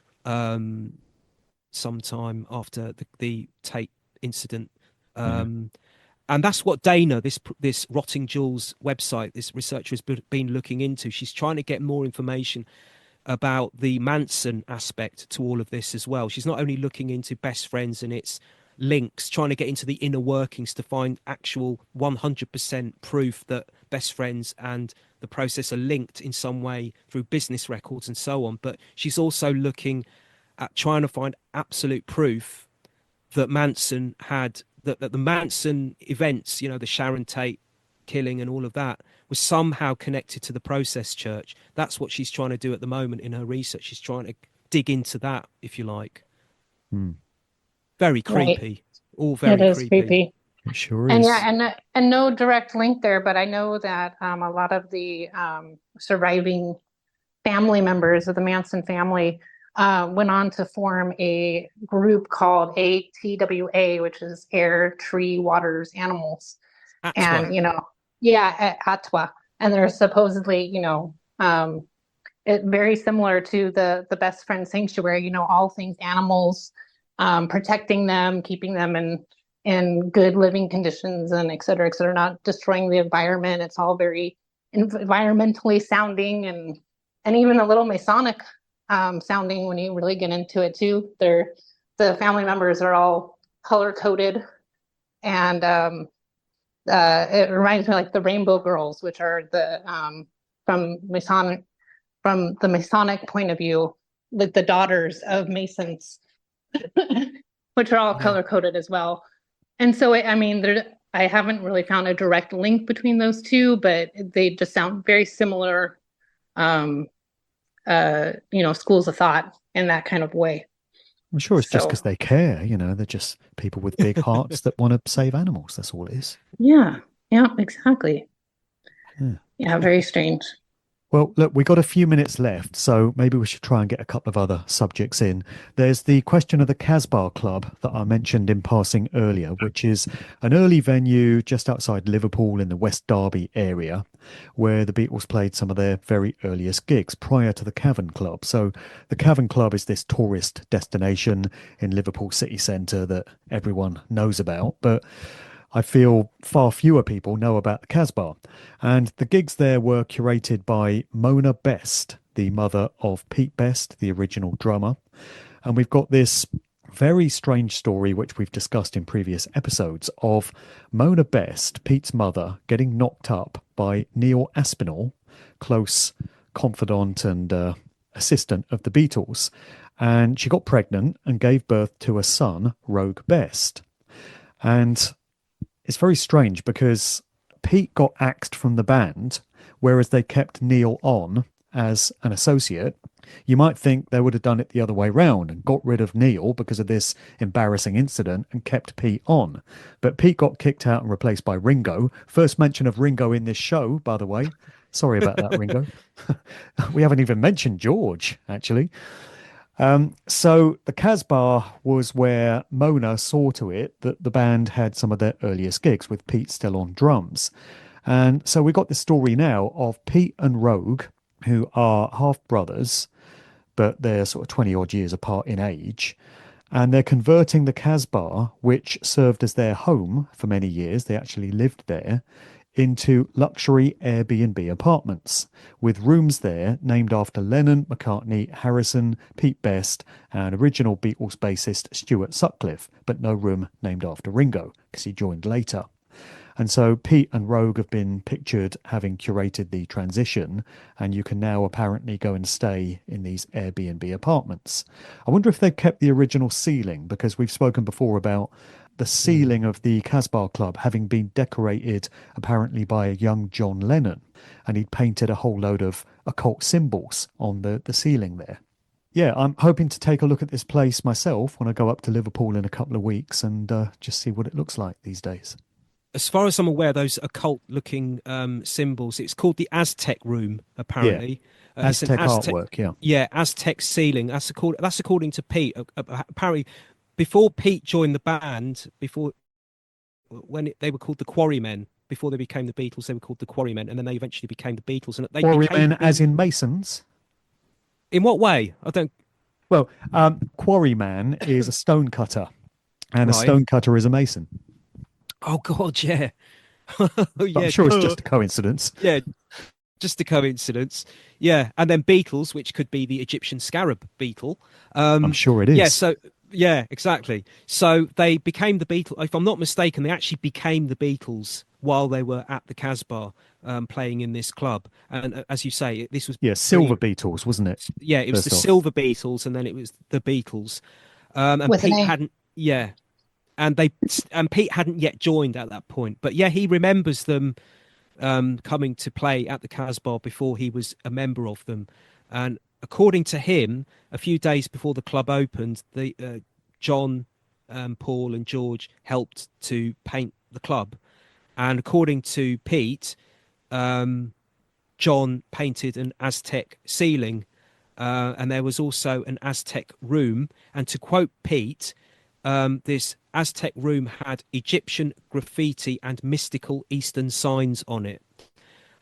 sometime after the Tate incident. And that's what Dana, this Rotting Jewels website, this researcher has been looking into. She's trying to get more information about the Manson aspect to all of this as well. She's not only looking into Best Friends and its links, trying to get into the inner workings to find actual 100% proof that Best Friends and the Process are linked in some way through business records and so on. But she's also looking at trying to find absolute proof that Manson had, that the Manson events, you know, the Sharon Tate killing and all of that, was somehow connected to the Process Church. That's what she's trying to do at the moment in her research. She's trying to dig into that, if you like. Very creepy. All very creepy. It sure is. And yeah, and no direct link there, but I know that a lot of the surviving family members of the Manson family went on to form a group called ATWA, which is Air, Tree, Waters, Animals. And, you know, ATWA. And they're supposedly, you know, very similar to the Best Friend Sanctuary, you know, all things animals, protecting them, keeping them in good living conditions, and et cetera, not destroying the environment. It's all very environmentally sounding and even a little Masonic sounding when you really get into it too. The family members are all color coded, and it reminds me like the Rainbow Girls, which are from the Masonic point of view, like the daughters of Masons, which are all color coded as well. And so I haven't really found a direct link between those two, but they just sound very similar. You know, schools of thought in that kind of way. I'm sure it's just because they care, you know, they're just people with big hearts that want to save animals. That's all it is. Yeah, exactly. Yeah, very strange. Well, look, we got a few minutes left, so maybe we should try and get a couple of other subjects in. There's the question of the Casbah Club that I mentioned in passing earlier, which is an early venue just outside Liverpool in the West Derby area, where the Beatles played some of their very earliest gigs prior to the Cavern Club. So the Cavern Club is this tourist destination in Liverpool city centre that everyone knows about, but I feel far fewer people know about the Casbah. And the gigs there were curated by Mona Best, the mother of Pete Best, the original drummer. And we've got this very strange story, which we've discussed in previous episodes, of Mona Best, Pete's mother, getting knocked up by Neil Aspinall, close confidant and assistant of the Beatles. And she got pregnant and gave birth to a son, Rogue Best. And it's very strange because Pete got axed from the band, whereas they kept Neil on as an associate, you might think they would have done it the other way round and got rid of Neil because of this embarrassing incident and kept Pete on. But Pete got kicked out and replaced by Ringo. First mention of Ringo in this show, by the way. Sorry about that, Ringo. We haven't even mentioned George, actually. So the Casbah was where Mona saw to it that the band had some of their earliest gigs with Pete still on drums. And so we got this story now of Pete and Rogue, who are half brothers, but they're sort of 20 odd years apart in age. And they're converting the Casbah, which served as their home for many years, they actually lived there, into luxury Airbnb apartments with rooms there named after Lennon, McCartney, Harrison, Pete Best, and original Beatles bassist Stuart Sutcliffe, but no room named after Ringo because he joined later. And so Pete and Rogue have been pictured having curated the transition, and you can now apparently go and stay in these Airbnb apartments. I wonder if they've kept the original ceiling, because we've spoken before about the ceiling of the Casbah Club having been decorated apparently by a young John Lennon, and he'd painted a whole load of occult symbols on the ceiling there. Yeah, I'm hoping to take a look at this place myself when I go up to Liverpool in a couple of weeks and just see what it looks like these days. As far as I'm aware, those occult-looking symbols, it's called the Aztec Room, apparently. Yeah. Aztec artwork, yeah. Yeah, Aztec ceiling. That's according to Pete. Apparently, before Pete joined the band, they were called the Quarrymen, before they became the Beatles, they were called the Quarrymen, and then they eventually became the Beatles. And they Quarrymen as in Masons? In what way? I don't... Well, Quarryman is a stone cutter, and a stone cutter is a Mason. Oh, God, yeah. Yeah, I'm sure it's just a coincidence. Yeah, just a coincidence. Yeah, and then Beatles, which could be the Egyptian scarab beetle. I'm sure it is. Yeah, exactly. So they became the Beatles. If I'm not mistaken, they actually became the Beatles while they were at the Casbah playing in this club. And as you say, this was... Yeah, Silver Beatles, wasn't it? Yeah, it was the Silver Beatles, and then it was the Beatles. And Pete hadn't... Yeah. And Pete hadn't yet joined at that point. But yeah, he remembers them coming to play at the Casbah before he was a member of them. And according to him, a few days before the club opened, John, Paul and George helped to paint the club. And according to Pete, John painted an Aztec ceiling, and there was also an Aztec room. And to quote Pete, this Aztec room had Egyptian graffiti and mystical Eastern signs on it.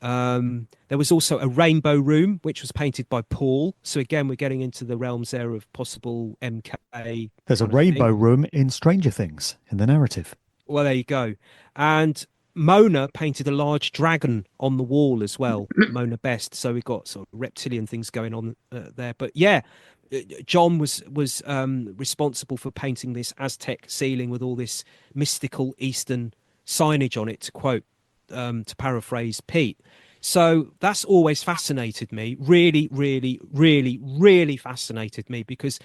There was also a rainbow room, which was painted by Paul. So again, we're getting into the realms there of possible MK. There's a rainbow room in Stranger Things in the narrative. Well, there you go. And Mona painted a large dragon on the wall as well, Mona Best. So we've got sort of reptilian things going on there. But yeah, John was responsible for painting this Aztec ceiling with all this mystical Eastern signage on it, to quote, to paraphrase Pete. So that's always fascinated me, really, really, really, really fascinated me, because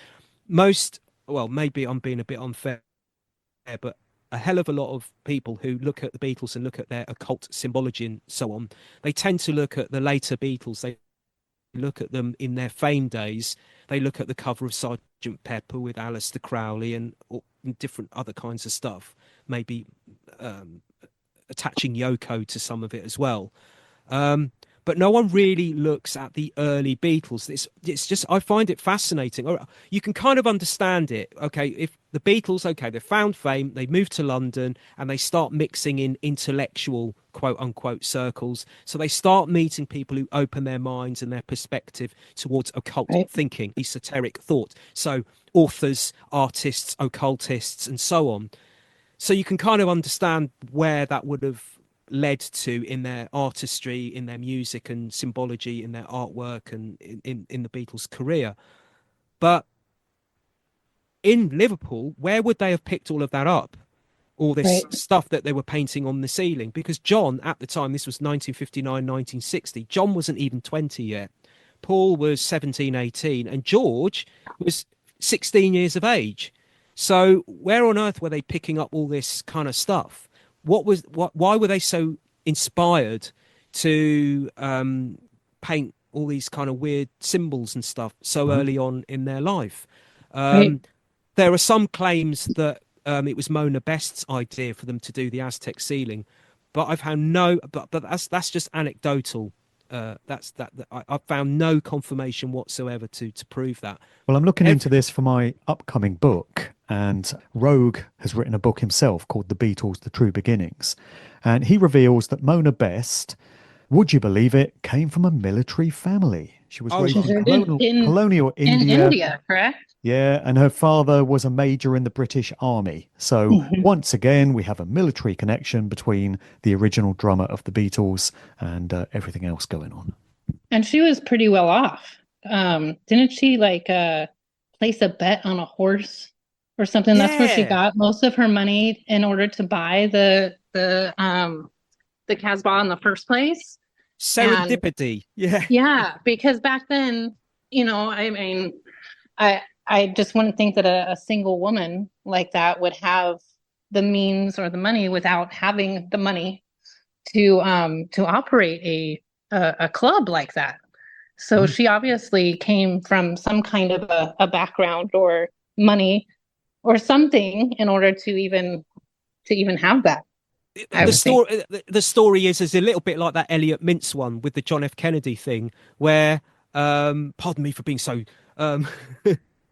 maybe I'm being a bit unfair, but a hell of a lot of people who look at the Beatles and look at their occult symbology and so on, they tend to look at the later Beatles. They look at them in their fame days. They look at the cover of Sergeant Pepper with Aleister Crowley and different other kinds of stuff, maybe attaching Yoko to some of it as well. But no one really looks at the early Beatles. It's just, I find it fascinating. You can kind of understand it. Okay, if the Beatles, they found fame, they moved to London, and they start mixing in intellectual, quote unquote, circles. So they start meeting people who open their minds and their perspective towards occult thinking, esoteric thought. So authors, artists, occultists, and so on. So you can kind of understand where that would have led to in their artistry, in their music and symbology, in their artwork, and in the Beatles' career. But in Liverpool, where would they have picked all of that up? All this stuff that they were painting on the ceiling? Because John, at the time, this was 1959, 1960, John wasn't even 20 yet. Paul was 17, 18, and George was 16 years of age. So where on earth were they picking up all this kind of stuff? Why were they so inspired to paint all these kind of weird symbols and stuff so Mhm. early on in their life. Right. There are some claims that it was Mona Best's idea for them to do the Aztec sealing, but I've found no. But that's just anecdotal. I've found no confirmation whatsoever to prove that. Well, I'm looking into this for my upcoming book, and Rogue has written a book himself called The Beatles, The True Beginnings. And he reveals that Mona Best, would you believe it, came from a military family. She was Oh, raised in In colonial in India. India, correct? Yeah, and her father was a major in the British Army. So Mhm. once again, we have a military connection between the original drummer of the Beatles and everything else going on. And she was pretty well off. Didn't she like place a bet on a horse or something? That's where she yeah, got most of her money in order to buy the Casbah in the first place. And serendipity. Yeah, yeah, because back then, I mean, I just wouldn't think that a single woman like that would have the means or the money without having the money to operate a club like that. So Mm. she obviously came from some kind of a background or money or something in order to even have that, I the would think. story the story is a little bit like that Elliot Mintz one with the John F. Kennedy thing, where pardon me for being so um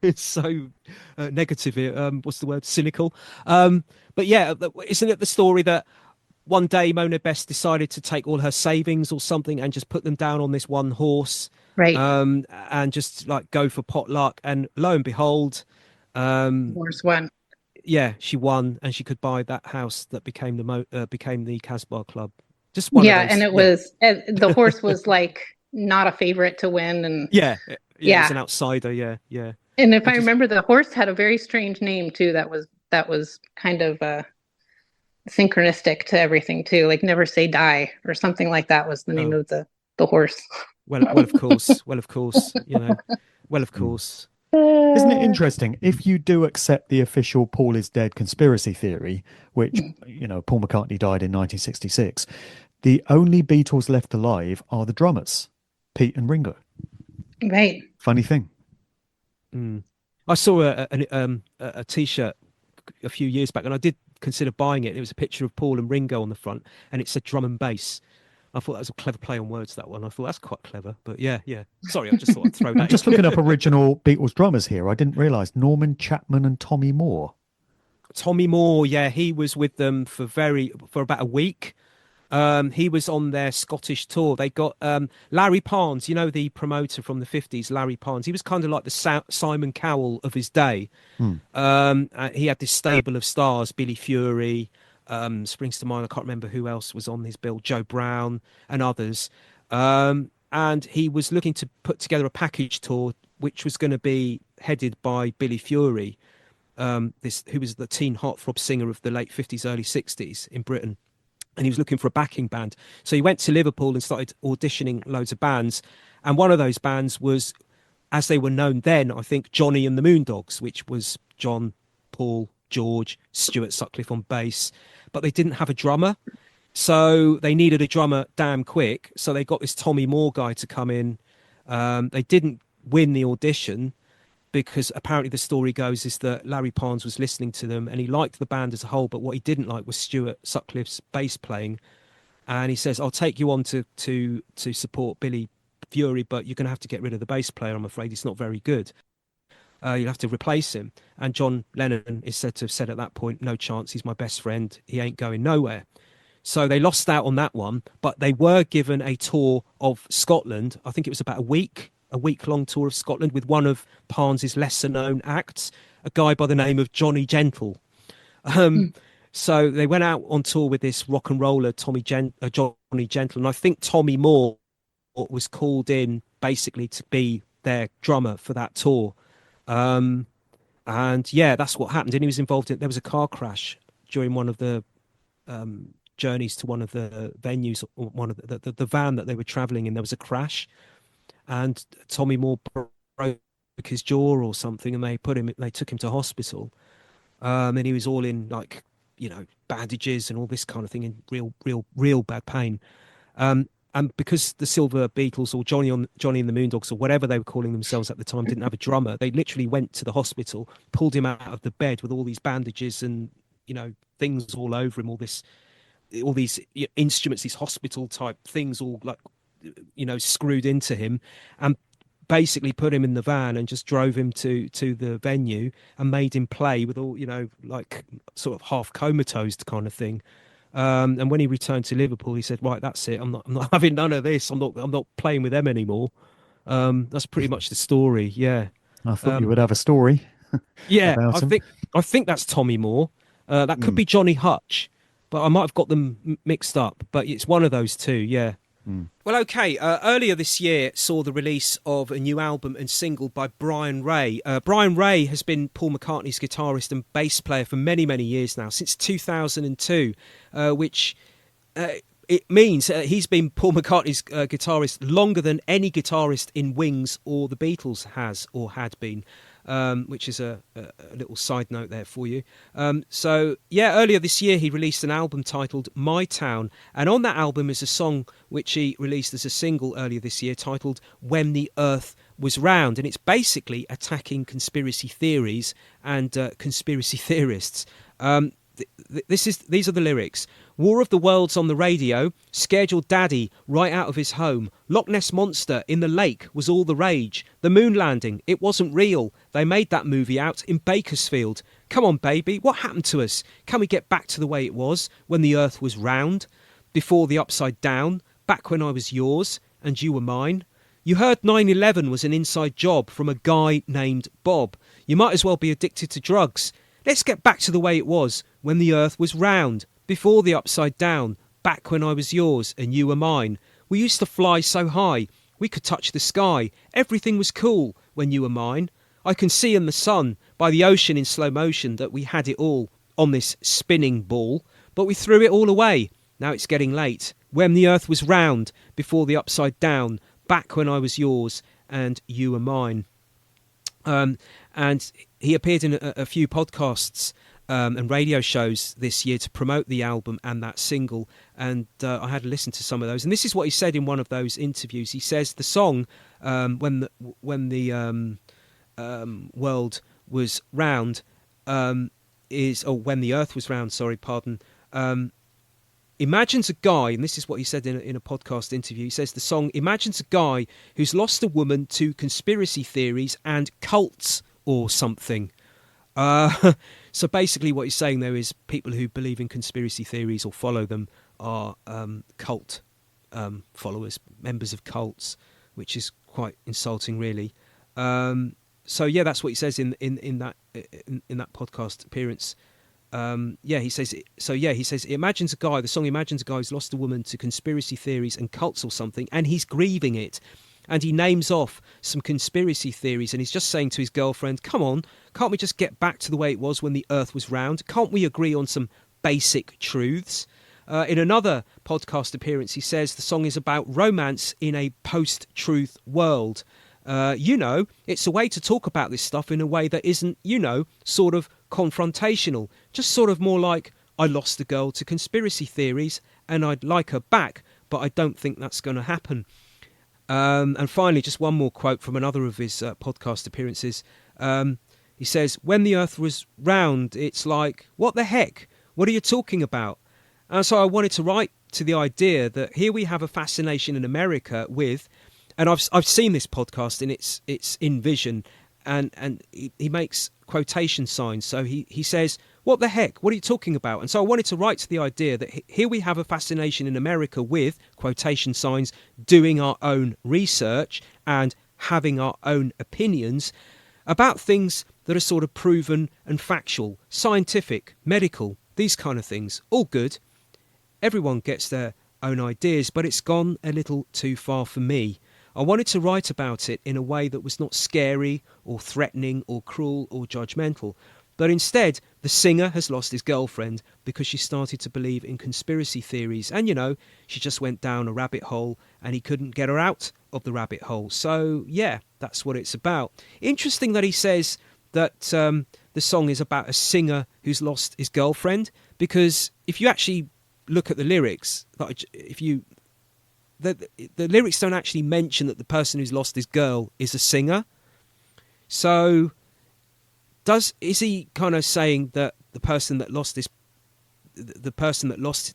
it's so negative here. What's the word? Cynical. But yeah, isn't it the story that one day Mona Best decided to take all her savings or something and just put them down on this one horse, Right. and just like go for potluck, and lo and behold, um, Wars one. yeah, she won, and she could buy that house that became became the Casbah Club. Just one of Yeah, and those. it Yeah, was the horse was like not a favorite to win, and yeah, yeah. It was yeah. an outsider. Yeah, yeah. And if It I just remember, the horse had a very strange name too. That was kind of synchronistic to everything too. Like "Never Say Die" or something like that was the name oh of the horse. well, of course, well, of course, well, of Mm. course. Isn't it interesting? If you do accept the official Paul is dead conspiracy theory, which, Paul McCartney died in 1966, the only Beatles left alive are the drummers, Pete and Ringo. Right. Funny thing. Mm. I saw a T-shirt a few years back, and I did consider buying it. It was a picture of Paul and Ringo on the front, and it said drum and bass. I thought that was a clever play on words, that one. I thought that's quite clever. But yeah, yeah. Sorry, I just thought I'd throw I'm that just in. looking up original Beatles drummers here. I didn't realize Norman Chapman and Tommy Moore. Tommy Moore, yeah, he was with them for about a week. He was on their Scottish tour. They got Larry Parnes, the promoter from the 50s, Larry Parnes. He was kind of like the Simon Cowell of his day. Hmm. He had this stable of stars, Billy Fury, springs to mind. I can't remember who else was on his bill, Joe Brown and others. And he was looking to put together a package tour, which was going to be headed by Billy Fury, who was the teen heartthrob singer of the late 50s, early 60s in Britain. And he was looking for a backing band. So he went to Liverpool and started auditioning loads of bands. And one of those bands was, as they were known then, I think, Johnny and the Moondogs, which was John, Paul, George, Stuart Sutcliffe on bass. But they didn't have a drummer. So they needed a drummer damn quick. So they got this Tommy Moore guy to come in. They didn't win the audition, because apparently the story goes is that Larry Parnes was listening to them and he liked the band as a whole, but what he didn't like was Stuart Sutcliffe's bass playing. And he says, "I'll take you on to support Billy Fury, but you're going to have to get rid of the bass player. I'm afraid he's not very good. You'll have to replace him." And John Lennon is said to have said at that point, "No chance. He's my best friend. He ain't going nowhere." So they lost out on that one, but they were given a tour of Scotland. I think it was about a week long tour of Scotland with one of Parnes's lesser known acts, a guy by the name of Johnny Gentle. Um, Hmm. so they went out on tour with this rock and roller Johnny Gentle, and I think Tommy Moore was called in basically to be their drummer for that tour. Um, and yeah, that's what happened. And he was involved in. There was a car crash during one of the journeys to one of the venues, or one of the van that they were traveling in. There was a crash, and Tommy Moore broke his jaw or something, and they took him to hospital. And he was all in bandages and all this kind of thing, in real bad pain. and because the Silver Beatles or Johnny and the Moondogs or whatever they were calling themselves at the time didn't have a drummer, they literally went to the hospital, pulled him out of the bed with all these bandages and things all over him, all these instruments, these hospital type things, all like screwed into him, and basically put him in the van and just drove him to the venue and made him play with all like sort of half comatose kind of thing. And when he returned to Liverpool, he said, "Right, that's it. I'm not having none of this. I'm not playing with them anymore." That's pretty much the story. Yeah. I thought you would have a story Yeah, about him. I think that's Tommy Moore. That could be Johnny Hutch, but I might have got them mixed up. But it's one of those two. Yeah. Well, okay. Earlier this year saw the release of a new album and single by Brian Ray. Brian Ray has been Paul McCartney's guitarist and bass player for many, many years now, since 2002, which it means he's been Paul McCartney's guitarist longer than any guitarist in Wings or the Beatles has or had been. Which is a little side note there for you. So, earlier this year he released an album titled My Town, and on that album is a song which he released as a single earlier this year titled When the Earth Was Round, and it's basically attacking conspiracy theories and conspiracy theorists. These are the lyrics. War of the Worlds on the radio, scared your daddy right out of his home. Loch Ness Monster in the lake was all the rage. The moon landing, it wasn't real. They made that movie out in Bakersfield. Come on, baby, what happened to us? Can we get back to the way it was when the earth was round? Before the upside down, back when I was yours and you were mine. You heard 9/11 was an inside job from a guy named Bob. You might as well be addicted to drugs. Let's get back to the way it was when the earth was round. Before the upside down, back when I was yours and you were mine. We used to fly so high, we could touch the sky. Everything was cool when you were mine. I can see in the sun, by the ocean in slow motion, that we had it all on this spinning ball. But we threw it all away. Now it's getting late. When the earth was round, before the upside down, back when I was yours and you were mine. And he appeared in a few podcasts and radio shows this year to promote the album and that single, and I had to listen to some of those. And this is what he said in one of those interviews. He says the song when the world was round when the earth was round, imagines a guy, and this is what he said in a podcast interview. He says the song imagines a guy who's lost a woman to conspiracy theories and cults or something. So basically what he's saying there is people who believe in conspiracy theories or follow them are cult followers, members of cults, which is quite insulting, really. So yeah, that's what he says in that podcast appearance. He says it imagines a guy, the song imagines a guy who's lost a woman to conspiracy theories and cults or something, and he's grieving it. And he names off some conspiracy theories, and he's just saying to his girlfriend, come on, can't we just get back to the way it was when the earth was round? Can't we agree on some basic truths? In another podcast appearance, he says the song is about romance in a post-truth world. It's a way to talk about this stuff in a way that isn't, sort of confrontational. Just sort of more like, I lost a girl to conspiracy theories and I'd like her back, but I don't think that's going to happen. And finally, just one more quote from another of his podcast appearances. He says, when the earth was round, it's like, what the heck? What are you talking about? And so I wanted to write to the idea that here we have a fascination in America with, and I've seen this podcast and it's in Vision, and he makes quotation signs. So he says, what the heck? What are you talking about? And so I wanted to write to the idea that here we have a fascination in America with, quotation signs, doing our own research and having our own opinions about things that are sort of proven and factual, scientific, medical, these kind of things. All good. Everyone gets their own ideas, but it's gone a little too far for me. I wanted to write about it in a way that was not scary or threatening or cruel or judgmental. But instead, the singer has lost his girlfriend because she started to believe in conspiracy theories. And, she just went down a rabbit hole and he couldn't get her out of the rabbit hole. So, yeah, that's what it's about. Interesting that he says that the song is about a singer who's lost his girlfriend, because if you actually look at the lyrics, if you the lyrics don't actually mention that the person who's lost his girl is a singer. So is he kind of saying that the person that lost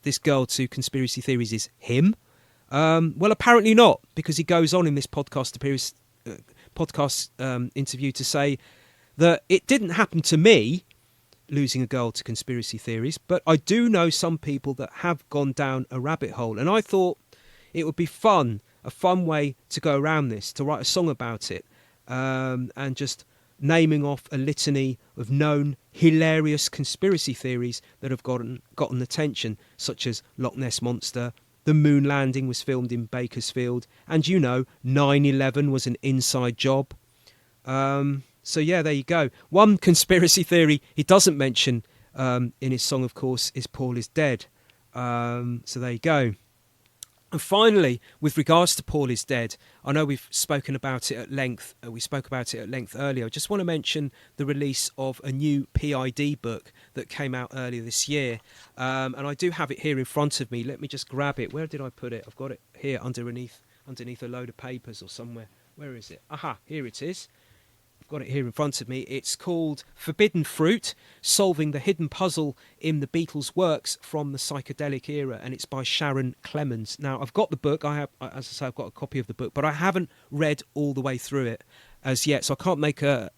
this girl to conspiracy theories is him? Well, apparently not, because he goes on in this podcast interview to say that it didn't happen to me, losing a girl to conspiracy theories, but I do know some people that have gone down a rabbit hole, and I thought it would be a fun way to go around this, to write a song about it, and just naming off a litany of known hilarious conspiracy theories that have gotten attention, such as Loch Ness Monster, the moon landing was filmed in Bakersfield, and 9/11 was an inside job. So yeah, there you go. One conspiracy theory he doesn't mention in his song, of course, is Paul is dead. So there you go. And finally, with regards to Paul is dead, I know we've spoken about it at length. We spoke about it at length earlier. I just want to mention the release of a new PID book that came out earlier this year. And I do have it here in front of me. Let me just grab it. Where did I put it? I've got it here underneath a load of papers or somewhere. Where is it? Aha, here it is. I've got it here in front of me. It's called Forbidden Fruit, Solving the Hidden Puzzle in the Beatles' Works from the Psychedelic Era, and it's by Sharon Clemens. Now, I've got the book. As I say, I've got a copy of the book, but I haven't read all the way through it as yet, so I can't make a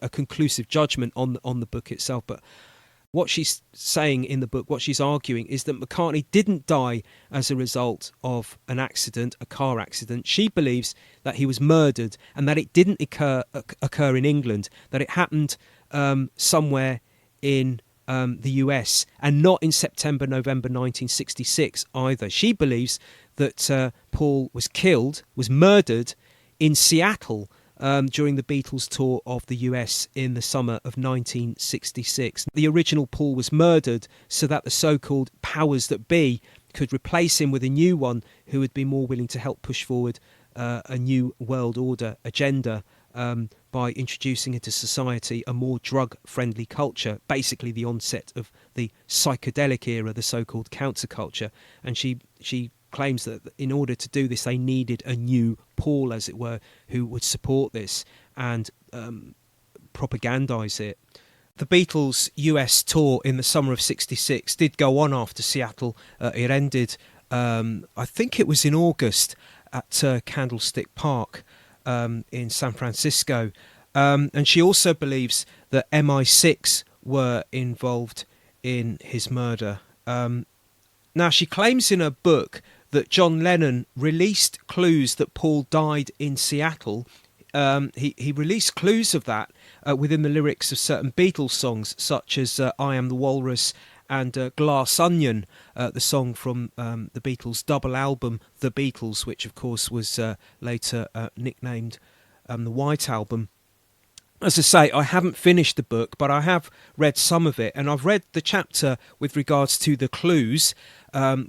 conclusive judgment on the book itself. But what she's saying in the book, what she's arguing, is that McCartney didn't die as a result of an accident, a car accident. She believes that he was murdered and that it didn't occur in England, that it happened somewhere in the US, and not in September, November 1966 either. She believes that Paul was murdered in Seattle during the Beatles tour of the US in the summer of 1966. The original Paul was murdered so that the so-called powers that be could replace him with a new one who would be more willing to help push forward a new world order agenda by introducing into society a more drug-friendly culture, basically the onset of the psychedelic era, the so-called counterculture. And she claims that in order to do this, they needed a new Paul, as it were, who would support this and propagandise it. The Beatles' US tour in the summer of '66 did go on after Seattle. It ended, I think it was in August, at Candlestick Park in San Francisco. And she also believes that MI6 were involved in his murder. Now, she claims in her book that John Lennon released clues that Paul died in Seattle. He released clues of that within the lyrics of certain Beatles songs, such as I Am the Walrus and Glass Onion, the song from the Beatles' double album, The Beatles, which of course was later nicknamed the White Album. As I say, I haven't finished the book, but I have read some of it, and I've read the chapter with regards to the clues,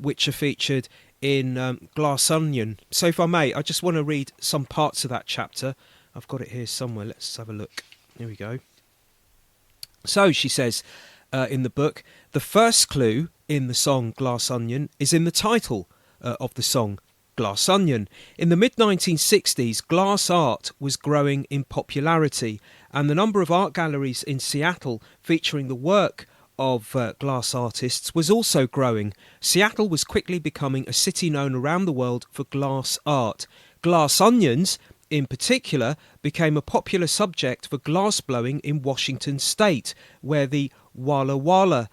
which are featured in Glass Onion. So if I may, I just want to read some parts of that chapter. I've got it here somewhere. Let's have a look. Here we go. So she says in the book, the first clue in the song Glass Onion is in the title of the song, Glass Onion. In the mid-1960s, glass art was growing in popularity, and the number of art galleries in Seattle featuring the work of glass artists was also growing. Seattle was quickly becoming a city known around the world for glass art. Glass onions, in particular, became a popular subject for glass blowing in Washington state, where the Walla Walla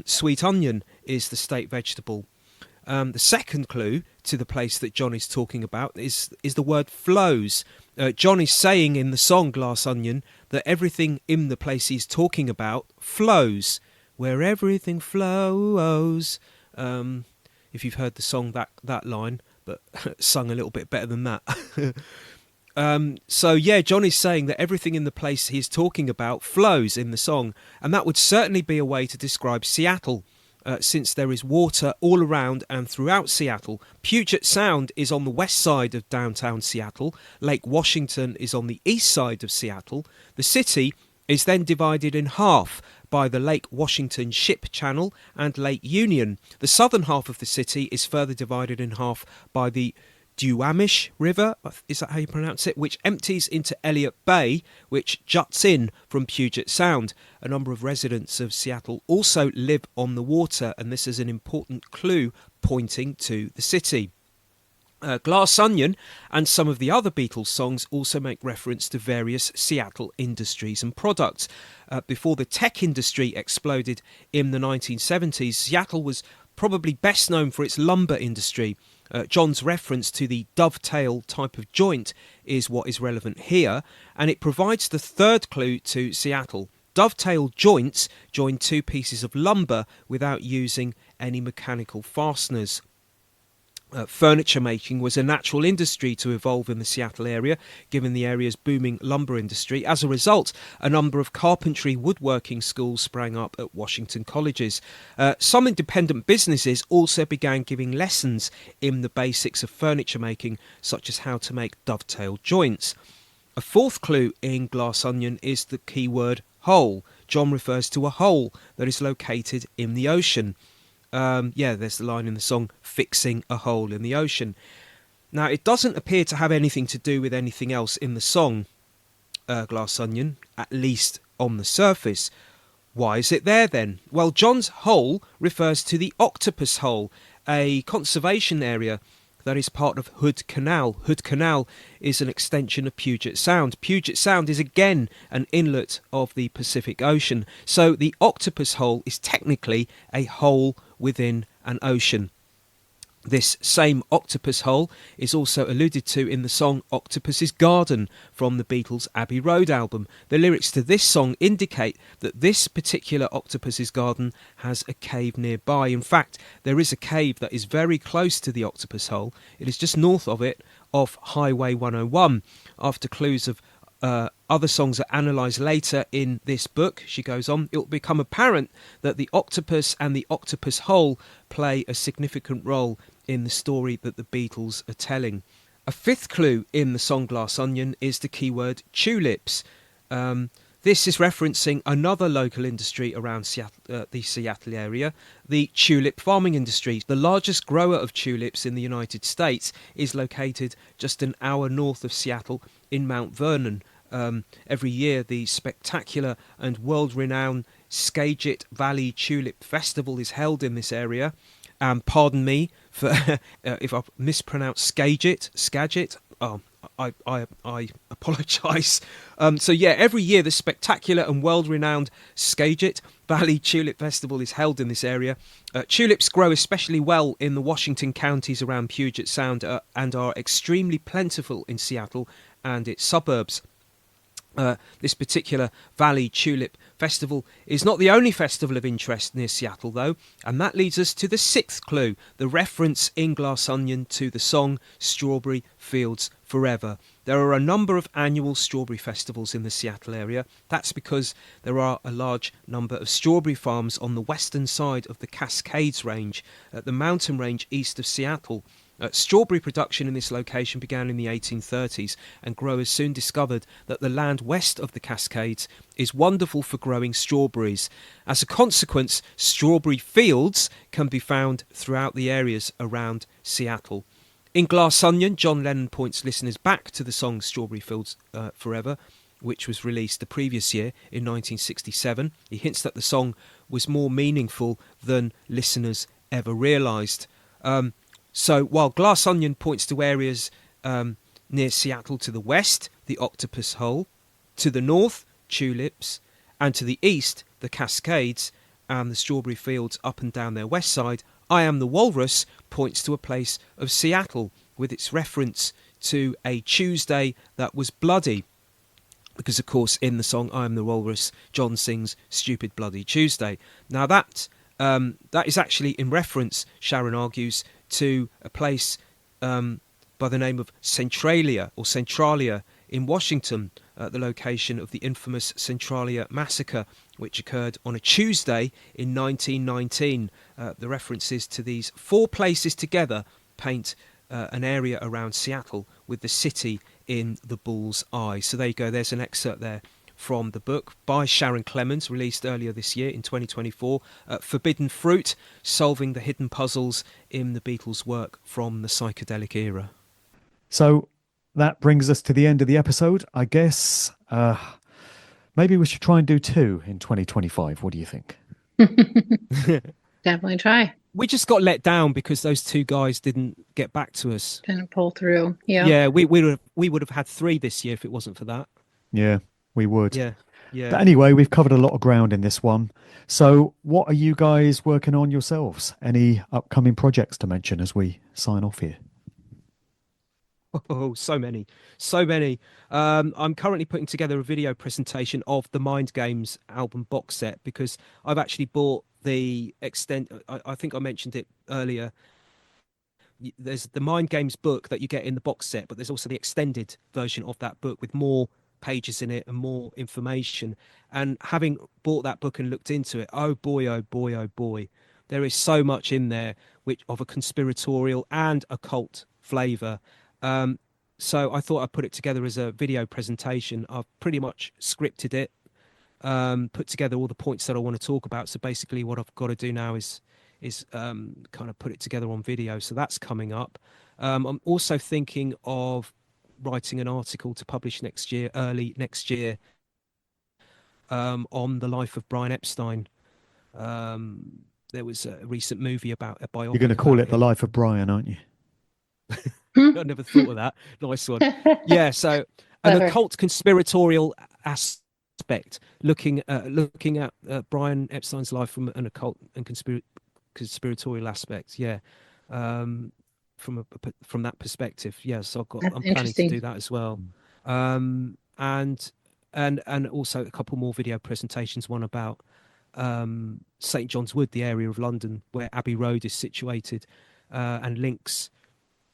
sweet onion is the state vegetable. The second clue to the place that John is talking about is the word flows. John is saying in the song Glass Onion that everything in the place he's talking about flows, where everything flows. If you've heard the song, that line, but sung a little bit better than that. So yeah, John is saying that everything in the place he's talking about flows in the song, and that would certainly be a way to describe Seattle. Since there is water all around and throughout Seattle. Puget Sound is on the west side of downtown Seattle. Lake Washington is on the east side of Seattle. The city is then divided in half by the Lake Washington Ship Channel and Lake Union. The southern half of the city is further divided in half by the Duwamish River, is that how you pronounce it, which empties into Elliott Bay, which juts in from Puget Sound. A number of residents of Seattle also live on the water, and this is an important clue pointing to the city. Glass Onion and some of the other Beatles songs also make reference to various Seattle industries and products. Before the tech industry exploded in the 1970s, Seattle was probably best known for its lumber industry. John's reference to the dovetail type of joint is what is relevant here, and it provides the third clue to Seattle. Dovetail joints join two pieces of lumber without using any mechanical fasteners. Furniture making was a natural industry to evolve in the Seattle area, given the area's booming lumber industry. As a result, a number of carpentry woodworking schools sprang up at Washington colleges. Some independent businesses also began giving lessons in the basics of furniture making, such as how to make dovetail joints. A fourth clue in Glass Onion is the keyword hole. John refers to a hole that is located in the ocean. There's the line in the song, fixing a hole in the ocean. Now, it doesn't appear to have anything to do with anything else in the song, Glass Onion, at least on the surface. Why is it there then? Well, John's hole refers to the Octopus Hole, a conservation area that is part of Hood Canal. Hood Canal is an extension of Puget Sound. Puget Sound is again an inlet of the Pacific Ocean. So the Octopus Hole is technically a hole within an ocean. This same octopus hole is also alluded to in the song Octopus's Garden from the Beatles' Abbey Road album. The lyrics to this song indicate that this particular Octopus's Garden has a cave nearby. In fact, there is a cave that is very close to the octopus hole. It is just north of it, off Highway 101. After clues of other songs are analysed later in this book, she goes on, it will become apparent that the octopus and the octopus hole play a significant role in the story that the Beatles are telling. A fifth clue in the song Glass Onion is the keyword tulips. This is referencing another local industry around the Seattle area, the tulip farming industry. The largest grower of tulips in the United States is located just an hour north of Seattle in Mount Vernon. Every year, the spectacular and world-renowned Skagit Valley Tulip Festival is held in this area. Pardon me for if I've mispronounced Skagit. Oh, I apologise. Every year the spectacular and world-renowned Skagit Valley Tulip Festival is held in this area. Tulips grow especially well in the Washington counties around Puget Sound and are extremely plentiful in Seattle and its suburbs. This particular Valley Tulip Festival is not the only festival of interest near Seattle, though, and that leads us to the sixth clue, the reference in Glass Onion to the song Strawberry Fields Forever. There are a number of annual strawberry festivals in the Seattle area. That's because there are a large number of strawberry farms on the western side of the Cascades Range, the mountain range east of Seattle. Strawberry production in this location began in the 1830s, and growers soon discovered that the land west of the Cascades is wonderful for growing strawberries. As a consequence, strawberry fields can be found throughout the areas around Seattle. In Glass Onion, John Lennon points listeners back to the song Strawberry Fields Forever, which was released the previous year in 1967. He hints that the song was more meaningful than listeners ever realised. So while Glass Onion points to areas near Seattle to the west, the Octopus Hole, to the north, tulips, and to the east, the Cascades and the strawberry fields up and down their west side, I Am the Walrus points to a place of Seattle with its reference to a Tuesday that was bloody. Because, of course, in the song I Am the Walrus, John sings Stupid Bloody Tuesday. Now that is actually in reference, Sharon argues, to a place by the name of Centralia in Washington, the location of the infamous Centralia massacre, which occurred on a Tuesday in 1919. The references to these four places together paint an area around Seattle with the city in the bull's eye. So there you go, there's an excerpt there from the book by Sharon Clemens, released earlier this year in 2024, Forbidden Fruit, Solving the Hidden Puzzles in the Beatles' Work from the Psychedelic Era. So that brings us to the end of the episode. I guess maybe we should try and do 2 in 2025. What do you think? Definitely try. We just got let down because those 2 guys didn't get back to us. Didn't pull through. Yeah. Yeah, we would have had 3 this year if it wasn't for that. Yeah, we would. Yeah. But anyway, we've covered a lot of ground in this one. So what are you guys working on yourselves? Any upcoming projects to mention as we sign off here? Oh, so many. I'm currently putting together a video presentation of the Mind Games album box set, because I've actually bought the I think I mentioned it earlier. There's the Mind Games book that you get in the box set, but there's also the extended version of that book with more pages in it and more information. And having bought that book and looked into it, oh boy, there is so much in there which of a conspiratorial and occult flavor. So I thought I'd put it together as a video presentation. I've pretty much scripted it, put together all the points that I want to talk about. So basically what I've got to do now is kind of put it together on video. So that's coming up. I'm also thinking of writing an article to publish early next year, on the life of Brian Epstein. There was a recent movie about a biopic. You're going to call it The Life of Brian, aren't you? I never thought of that. Nice one. Yeah, so an occult conspiratorial aspect, looking at Brian Epstein's life from an occult and conspiratorial aspect. Yeah, from that perspective. Yeah, so I'm planning to do that as well. And also a couple more video presentations. One about St. John's Wood, the area of London where Abbey Road is situated, and links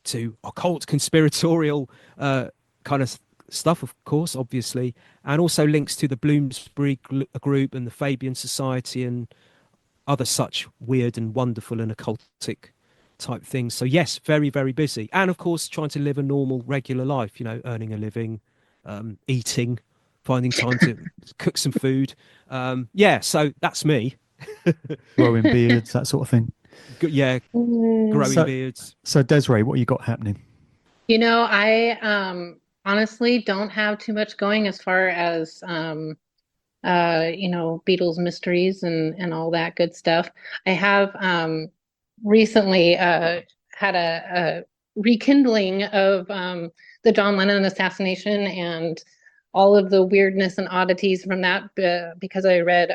to occult conspiratorial kind of stuff, of course, obviously, and also links to the Bloomsbury group and the Fabian Society and other such weird and wonderful and occultic type things. So yes, very, very busy. And of course, trying to live a normal, regular life, earning a living, eating, finding time to cook some food. Yeah, so that's me. Growing beards, that sort of thing. Yeah, growing beards. So Desiree, what you got happening? I honestly don't have too much going as far as Beatles mysteries and all that good stuff. I have recently had a rekindling of the John Lennon assassination and all of the weirdness and oddities from that, because I read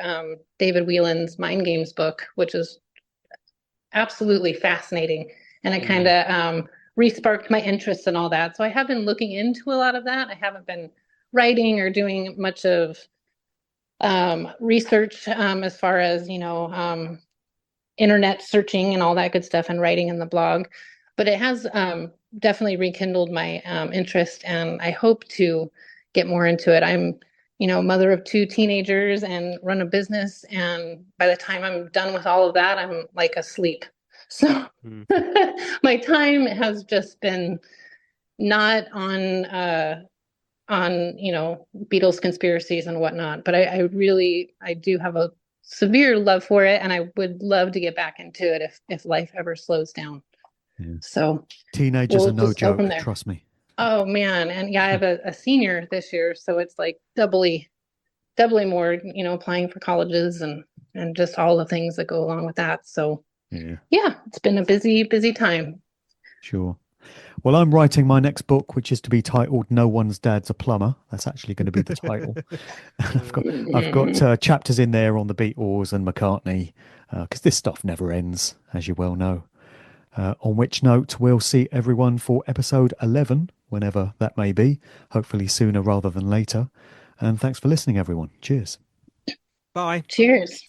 David Whelan's Mind Games book, which is absolutely fascinating, and it kind of re-sparked my interest in all that. So I have been looking into a lot of that. I haven't been writing or doing much of research as far as internet searching and all that good stuff and writing in the blog, but it has definitely rekindled my interest, and I hope to get more into it. I'm mother of 2 teenagers and run a business, and by the time I'm done with all of that, I'm like asleep. So my time has just been not on Beatles conspiracies and whatnot, but I do have a severe love for it, and I would love to get back into it if life ever slows down. Yeah. So teenagers are no joke, trust me. Oh man, and yeah, I have a senior this year, so it's like doubly more, applying for colleges and just all the things that go along with that. So yeah, it's been a busy time. Sure. Well, I'm writing my next book, which is to be titled "No One's Dad's a Plumber." That's actually going to be the title. I've got chapters in there on the Beatles and McCartney, because this stuff never ends, as you well know. On which note, we'll see everyone for episode 11, whenever that may be, hopefully sooner rather than later. And thanks for listening, everyone. Cheers. Bye. Cheers.